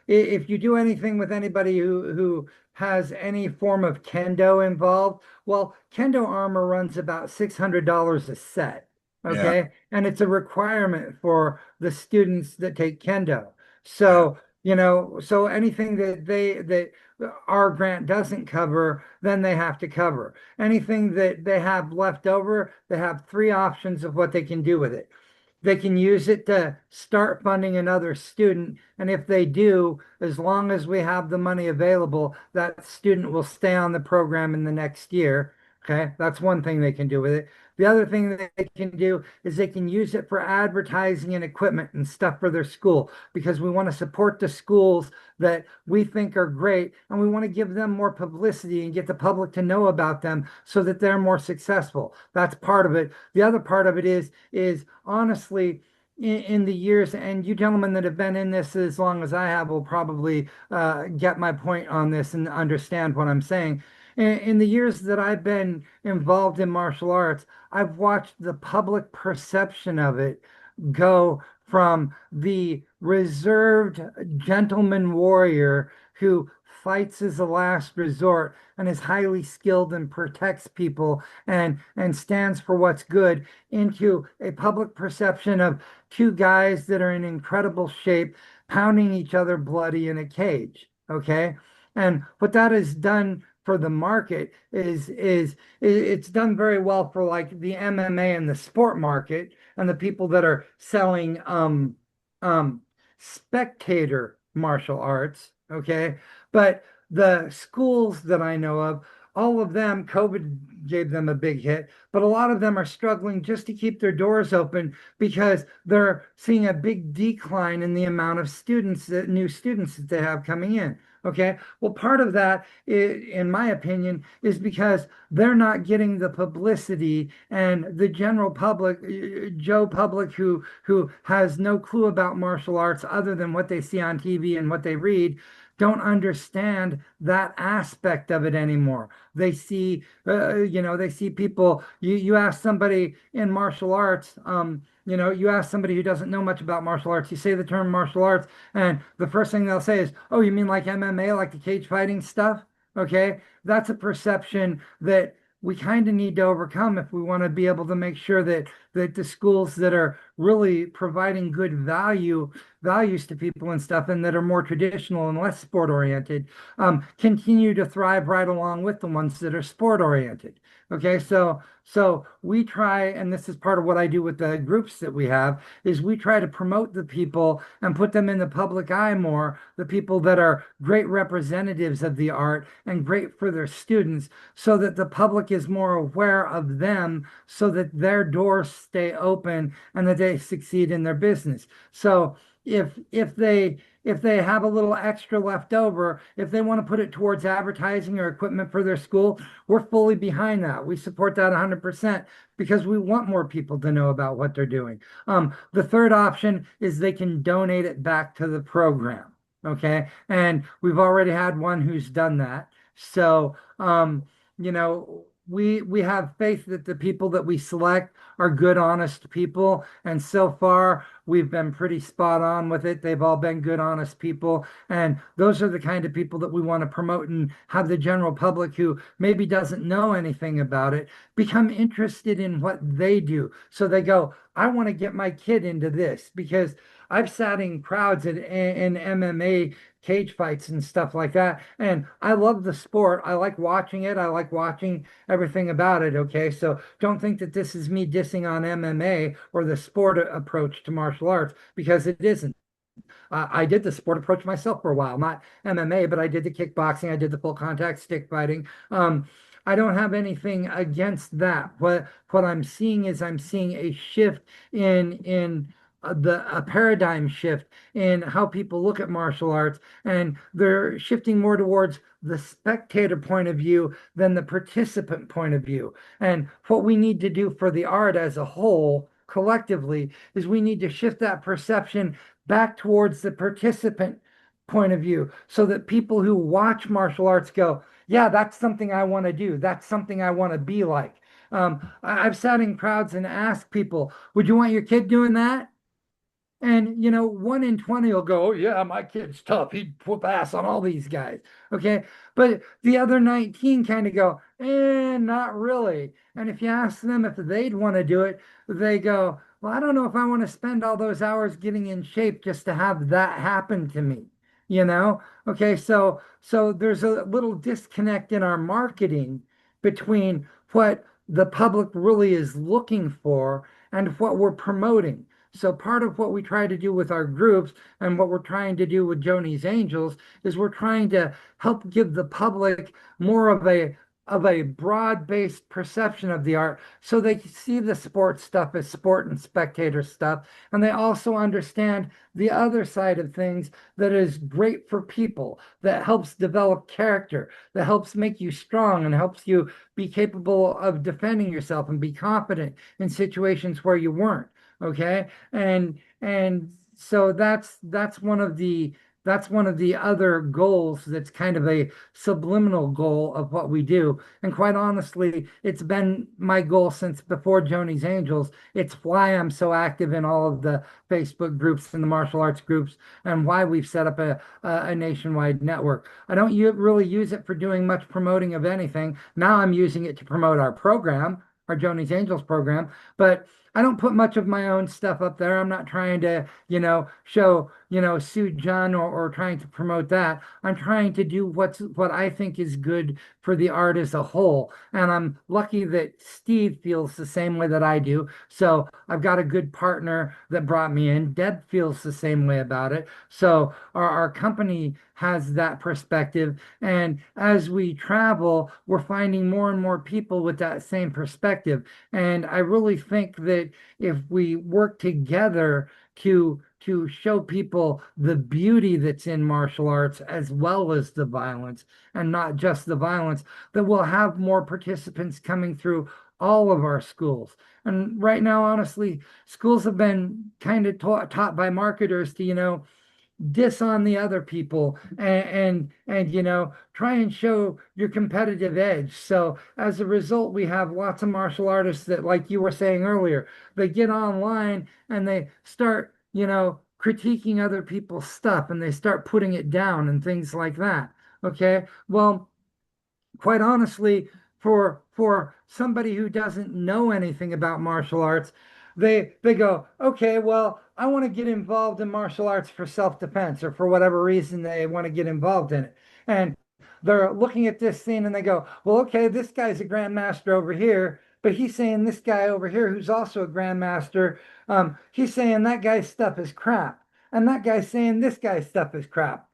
If you do anything with anybody who has any form of kendo involved, well, kendo armor runs about $600 a set, okay? Yeah. And it's a requirement for the students that take kendo. So, so anything that our grant doesn't cover, then they have to cover. Anything that they have left over, they have 3 options of what they can do with it. They can use it to start funding another student, and if they do, as long as we have the money available, that student will stay on the program in the next year. Okay, that's one thing they can do with it. The other thing that they can do is they can use it for advertising and equipment and stuff for their school, because we want to support the schools that we think are great, and we want to give them more publicity and get the public to know about them so that they're more successful. That's part of it. The other part of it is honestly, in the years, and you gentlemen that have been in this as long as I have will probably get my point on this and understand what I'm saying. In the years that I've been involved in martial arts, I've watched the public perception of it go from the reserved gentleman warrior who fights as a last resort and is highly skilled and protects people and stands for what's good, into a public perception of 2 guys that are in incredible shape pounding each other bloody in a cage. Okay. And what that has done for the market is it's done very well for like the MMA and the sport market, and the people that are selling spectator martial arts, okay? But the schools that I know of, all of them, COVID gave them a big hit, but a lot of them are struggling just to keep their doors open because they're seeing a big decline in the amount of students, new students that they have coming in. Okay. Well, part of that, in my opinion, is because they're not getting the publicity, and the general public, Joe public, who has no clue about martial arts other than what they see on TV and what they read, don't understand that aspect of it anymore. They see, they see people. You ask somebody in martial arts, you ask somebody who doesn't know much about martial arts, you say the term martial arts, and the first thing they'll say is, "Oh, you mean like MMA, like the cage fighting stuff?" Okay, that's a perception that we kind of need to overcome if we want to be able to make sure that the schools that are really providing good values to people and stuff, and that are more traditional and less sport oriented, continue to thrive right along with the ones that are sport oriented. Okay, so we try, and this is part of what I do with the groups that we have, is we try to promote the people and put them in the public eye more, the people that are great representatives of the art and great for their students, so that the public is more aware of them, so that their doors stay open and that they succeed in their business. So if they have a little extra left over, if they want to put it towards advertising or equipment for their school, we're fully behind that. We support that 100% because we want more people to know about what they're doing. The third option is they can donate it back to the program. Okay. And we've already had one who's done that. So, we have faith that the people that we select are good, honest people. And so far, we've been pretty spot on with it. They've all been good, honest people. And those are the kind of people that we want to promote and have the general public who maybe doesn't know anything about it become interested in what they do. So they go, I want to get my kid into this, because I've sat in crowds in MMA cage fights and stuff like that. And I love the sport. I like watching it. I like watching everything about it. Okay. So don't think that this is me dissing on MMA or the sport approach to martial arts, because it isn't. I did the sport approach myself for a while, not MMA, but I did the kickboxing. I did the full contact stick fighting. I don't have anything against that. What I'm seeing is I'm seeing a shift in a paradigm shift in how people look at martial arts, and they're shifting more towards the spectator point of view than the participant point of view. And what we need to do for the art as a whole, collectively, is we need to shift that perception back towards the participant point of view, so that people who watch martial arts go, yeah, that's something I want to do. That's something I want to be like. I've sat in crowds and asked people, would you want your kid doing that? And 1 in 20 will go, oh, yeah, my kid's tough. He'd whoop ass on all these guys. Okay. But the other 19 kind of go, not really. And if you ask them if they'd want to do it, they go, well, I don't know if I want to spend all those hours getting in shape just to have that happen to me. Okay, so there's a little disconnect in our marketing between what the public really is looking for and what we're promoting. So part of what we try to do with our groups and what we're trying to do with Joni's Angels is we're trying to help give the public more of a broad-based perception of the art, so they see the sports stuff as sport and spectator stuff, and they also understand the other side of things that is great for people, that helps develop character, that helps make you strong and helps you be capable of defending yourself and be confident in situations where you weren't. Okay. And so that's one of the other goals, that's kind of a subliminal goal of what we do. And quite honestly, it's been my goal since before Joni's Angels. It's why I'm so active in all of the Facebook groups and the martial arts groups, and why we've set up a nationwide network. I don't really use it for doing much promoting of anything. Now I'm using it to promote our program, our Joni's Angels program. But I don't put much of my own stuff up there. I'm not trying to, show, Sue John or trying to promote that. I'm trying to do what I think is good for the art as a whole. And I'm lucky that Steve feels the same way that I do. So I've got a good partner that brought me in. Deb feels the same way about it. So our company has that perspective. And as we travel, we're finding more and more people with that same perspective. And I really think that if we work together to show people the beauty that's in martial arts as well as the violence, and not just the violence, that we'll have more participants coming through all of our schools. And right now, honestly, schools have been kind of taught by marketers to, diss on the other people and try and show your competitive edge. So as a result, we have lots of martial artists that, like you were saying earlier, they get online and they start critiquing other people's stuff, and they start putting it down and things like that. Okay, well, quite honestly, for somebody who doesn't know anything about martial arts, they go, okay, well, I want to get involved in martial arts for self-defense or for whatever reason they want to get involved in it. And they're looking at this scene and they go, well, okay, this guy's a grandmaster over here, but he's saying this guy over here who's also a grandmaster, he's saying that guy's stuff is crap. And that guy's saying this guy's stuff is crap.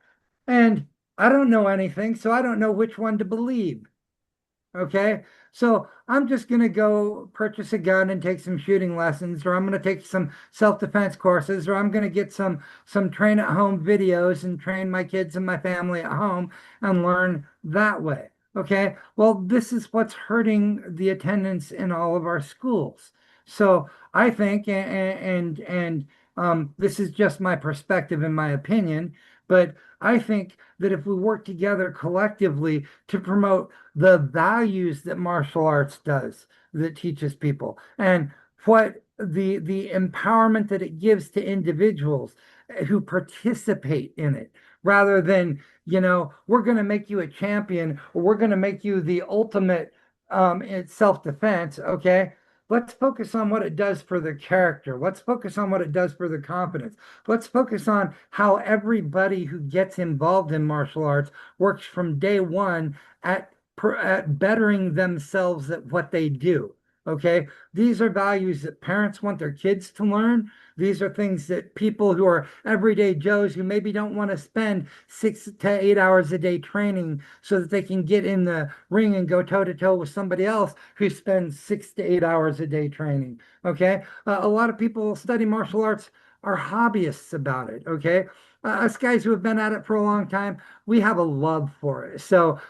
And I don't know anything, so I don't know which one to believe. Okay. So I'm just going to go purchase a gun and take some shooting lessons, or I'm going to take some self-defense courses, or I'm going to get some train at home videos and train my kids and my family at home and learn that way. Okay. Well, this is what's hurting the attendance in all of our schools. So I think, and this is just my perspective and my opinion, but I think that if we work together collectively to promote the values that martial arts does, that teaches people, and what the empowerment that it gives to individuals who participate in it, rather than, we're going to make you a champion or we're going to make you the ultimate in self-defense. Okay. Let's focus on what it does for their character. Let's focus on what it does for their confidence. Let's focus on how everybody who gets involved in martial arts works from day one at bettering themselves at what they do. Okay. These are values that parents want their kids to learn. These are things that people who are everyday Joes who maybe don't want to spend 6 to 8 hours a day training so that they can get in the ring and go toe to toe with somebody else who spends 6 to 8 hours a day training. Okay. A lot of people study martial arts are hobbyists about it. Okay. Us guys who have been at it for a long time, we have a love for it. So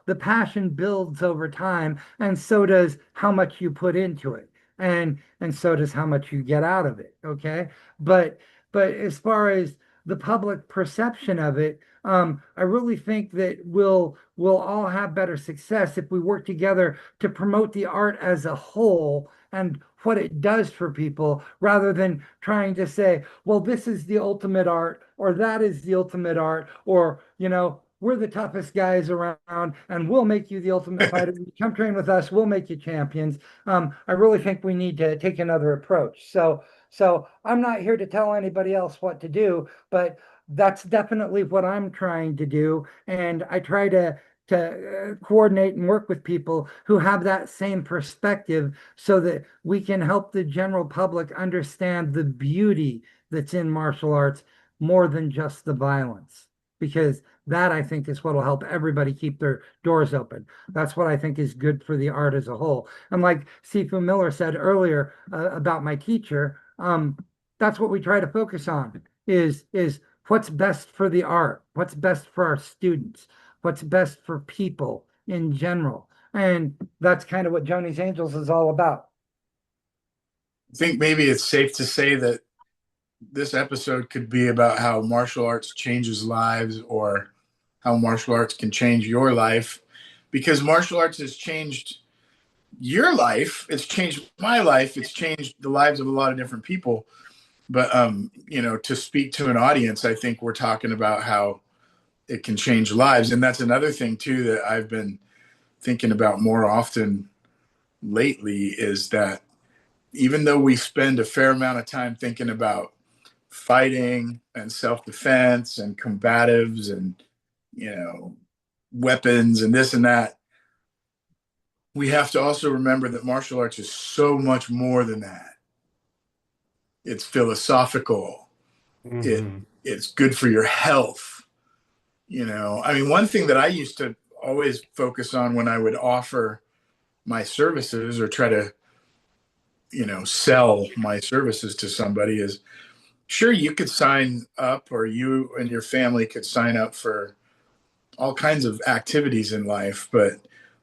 the passion builds over time, and so does how much you put into it, and so does how much you get out of it. Okay, but as far as the public perception of it, I really think that we'll all have better success if we work together to promote the art as a whole and what it does for people, rather than trying to say, well, this is the ultimate art, or that is the ultimate art, or, we're the toughest guys around and we'll make you the ultimate fighter. You come train with us, we'll make you champions. I really think we need to take another approach. So I'm not here to tell anybody else what to do, but that's definitely what I'm trying to do. And I try to coordinate and work with people who have that same perspective so that we can help the general public understand the beauty that's in martial arts more than just the violence. Because that, I think, is what will help everybody keep their doors open. That's what I think is good for the art as a whole. And like Sifu Miller said earlier about my teacher, that's what we try to focus on is what's best for the art, what's best for our students, what's best for people in general. And that's kind of what Joni's Angels is all about. I think maybe it's safe to say that this episode could be about how martial arts changes lives, or how martial arts can change your life, because martial arts has changed your life. It's changed my life. It's changed the lives of a lot of different people. But, to speak to an audience, I think we're talking about how it can change lives. And that's another thing too, that I've been thinking about more often lately, is that even though we spend a fair amount of time thinking about fighting and self-defense and combatives and, weapons and this and that, we have to also remember that martial arts is so much more than that. It's philosophical. It's good for your health. One thing that I used to always focus on when I would offer my services or try to, sell my services to somebody is, sure, you could sign up, or you and your family could sign up for all kinds of activities in life, but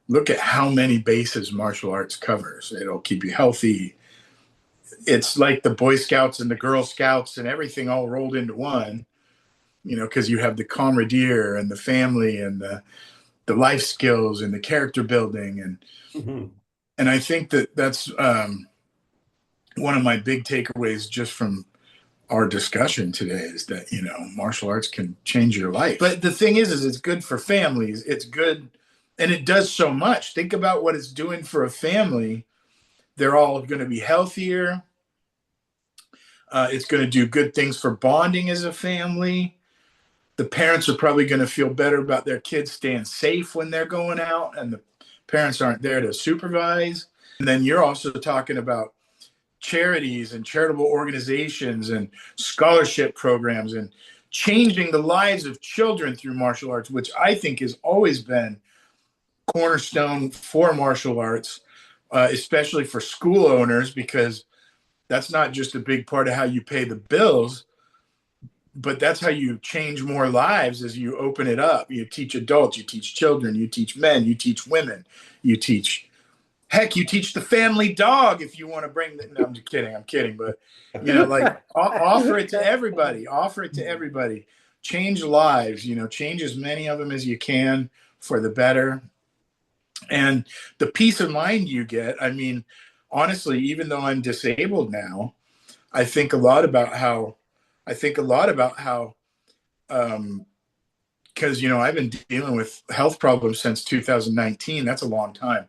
look at how many bases martial arts covers. It'll keep you healthy. It's like the Boy Scouts and the Girl Scouts and everything all rolled into one, because you have the camaraderie and the family and the life skills and the character building. And I think that's one of my big takeaways just from our discussion today is that, martial arts can change your life. But the thing is it's good for families. It's good. And it does so much. Think about what it's doing for a family. They're all going to be healthier. It's going to do good things for bonding as a family. The parents are probably going to feel better about their kids staying safe when they're going out and the parents aren't there to supervise. And then you're also talking about charities and charitable organizations and scholarship programs and changing the lives of children through martial arts, which I think has always been cornerstone for martial arts, especially for school owners, because that's not just a big part of how you pay the bills, but that's how you change more lives as you open it up. You teach adults, you teach children, you teach men, you teach women, you teach the family dog if you want to bring no, I'm kidding. But, offer it to everybody, change lives, change as many of them as you can for the better. And the peace of mind you get, honestly, even though I'm disabled now, I think a lot about how, because, I've been dealing with health problems since 2019. That's a long time.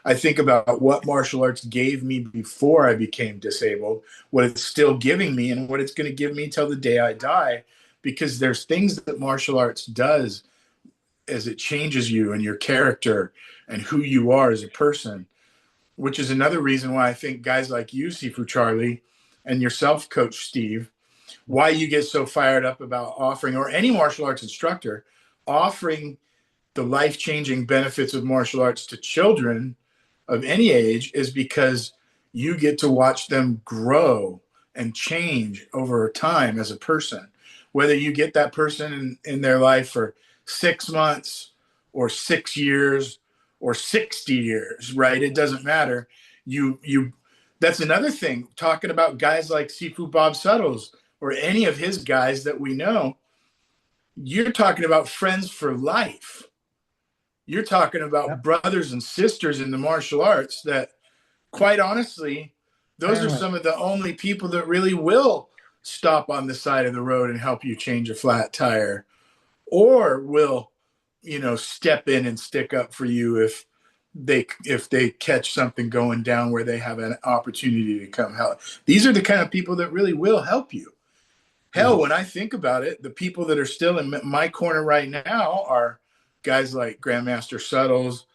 I think about what martial arts gave me before I became disabled, what it's still giving me, and what it's going to give me till the day I die, because there's things that martial arts does as it changes you and your character and who you are as a person, which is another reason why I think guys like you, Sifu Charlie, and yourself, Coach Steve, why you get so fired up about offering, or any martial arts instructor, offering the life-changing benefits of martial arts to children of any age, is because you get to watch them grow and change over time as a person. Whether you get that person in their life for 6 months or 6 years or 60 years, right? It doesn't matter. That's another thing, talking about guys like Sifu Bob Suttles or any of his guys that we know. You're talking about friends for life. You're talking about brothers and sisters in the martial arts that, quite honestly, those are some of the only people that really will stop on the side of the road and help you change a flat tire, or will, step in and stick up for you if they catch something going down where they have an opportunity to come help. These are the kind of people that really will help you. Hell, when I think about it, the people that are still in my corner right now are guys like Grandmaster Suttles,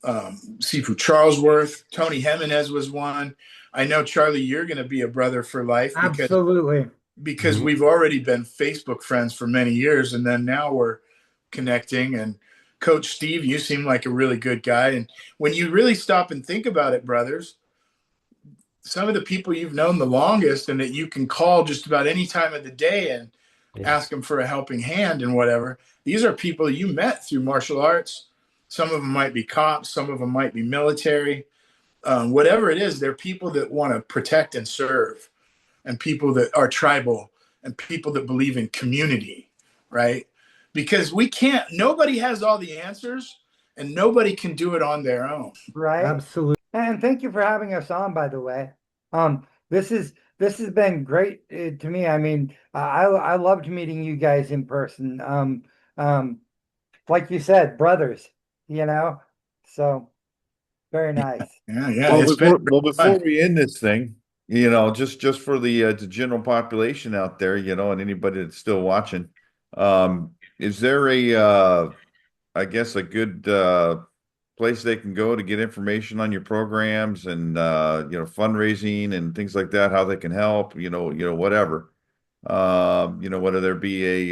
Sifu Charlesworth, Tony Jimenez was one. I know, Charlie, you're going to be a brother for life. Because we've already been Facebook friends for many years, and then now we're connecting. And Coach Steve, you seem like a really good guy. And when you really stop and think about it, brothers, some of the people you've known the longest and that you can call just about any time of the day and ask them for a helping hand and whatever, these are people you met through martial arts. Some of them might be cops, some of them might be military. Whatever it is, they're people that want to protect and serve, and people that are tribal, and people that believe in community, right? Because nobody has all the answers, and nobody can do it on their own. Right. Absolutely. And thank you for having us on, by the way. This has been great to me. I loved meeting you guys in person. Like you said, brothers, so very nice. Yeah. Well, before we end this thing, just for the general population out there, and anybody that's still watching, is there I guess a good place they can go to get information on your programs and fundraising and things like that, how they can help, whatever. Whether there be a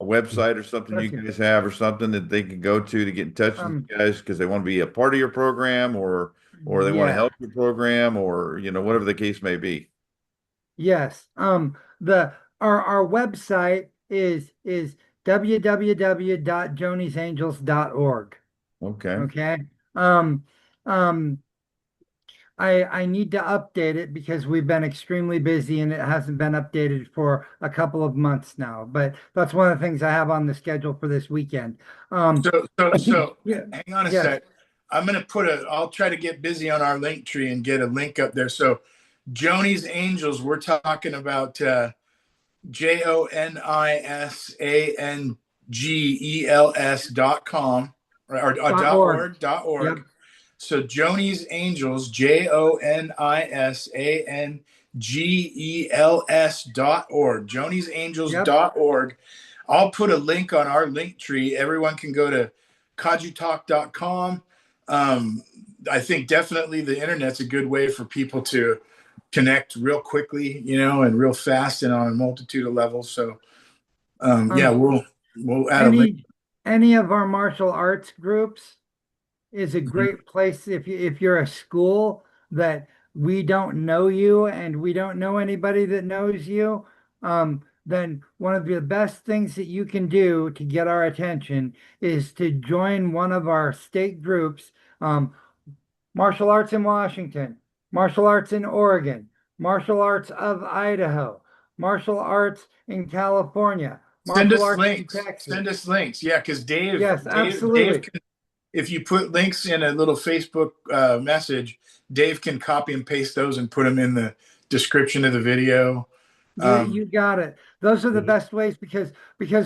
website or something you guys have or something that they can go to get in touch with you guys because they want to be a part of your program or they want to help your program or whatever the case may be. Yes. Our website is www.jonisangels.org. Okay. Okay. Um, um, I need to update it because we've been extremely busy and it hasn't been updated for a couple of months now. But that's one of the things I have on the schedule for this weekend. So Yeah, hang on a yes. sec. I'm going to I'll try to get busy on our link tree and get a link up there. So Joni's Angels, we're talking about JONISANGELS.com or .org. Yep. So Joni's Angels, JONISANGELS.org, Joni'sAngels.org. I'll put a link on our link tree. Everyone can go to kajutalk.com. I think definitely the internet's a good way for people to connect real quickly, and real fast and on a multitude of levels. So yeah, we'll add a link. Any of our martial arts groups is a great place if you're a school that we don't know you and we don't know anybody that knows you. Then one of the best things that you can do to get our attention is to join one of our state groups, martial arts in Washington, martial arts in Oregon, martial arts of Idaho, martial arts in California, Send martial us arts in links. Texas. Send us links. Yeah, because Dave, Yes, Dave absolutely. if you put links in a little Facebook message, Dave can copy and paste those and put them in the description of the video. You got it. Those are the best ways because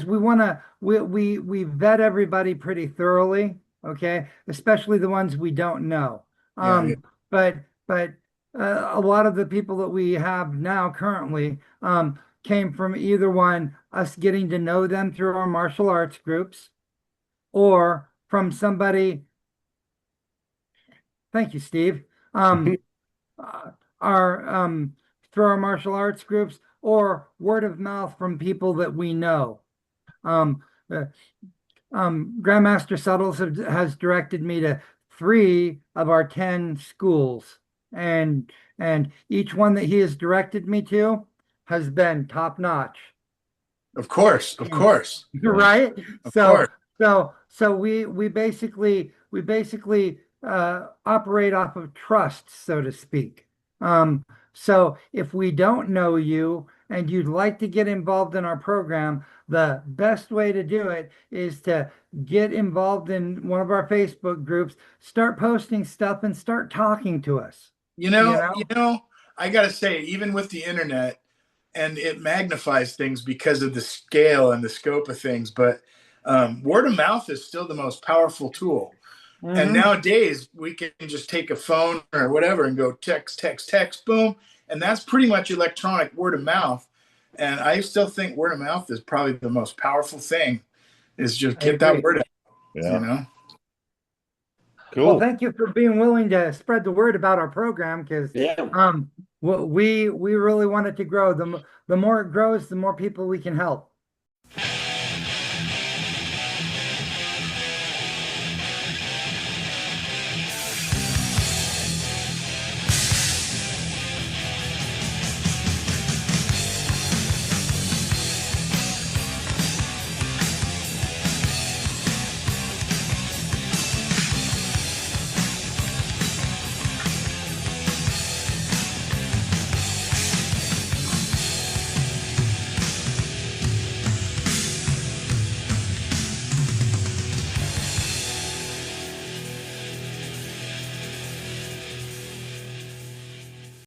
we want to we vet everybody pretty thoroughly, okay? Especially the ones we don't know. Yeah. But a lot of the people that we have now currently came from either one, us getting to know them through our martial arts groups, or from somebody. Thank you, Steve. Our through our martial arts groups or word of mouth from people that we know. Grandmaster Suttles has directed me to 3 of our 10 schools, and each one that he has directed me to has been top notch. Of course. Right? Of course. So we basically operate off of trust, so to speak. So if we don't know you and you'd like to get involved in our program, the best way to do it is to get involved in one of our Facebook groups, start posting stuff and start talking to us. I got to say, even with the internet, and it magnifies things because of the scale and the scope of things, but word of mouth is still the most powerful tool. And nowadays we can just take a phone or whatever and go text, boom. And that's pretty much electronic word of mouth. And I still think word of mouth is probably the most powerful thing, is just get that word out, Yeah. Cool. Well, thank you for being willing to spread the word about our program because we really want it to grow. The more it grows, the more people we can help.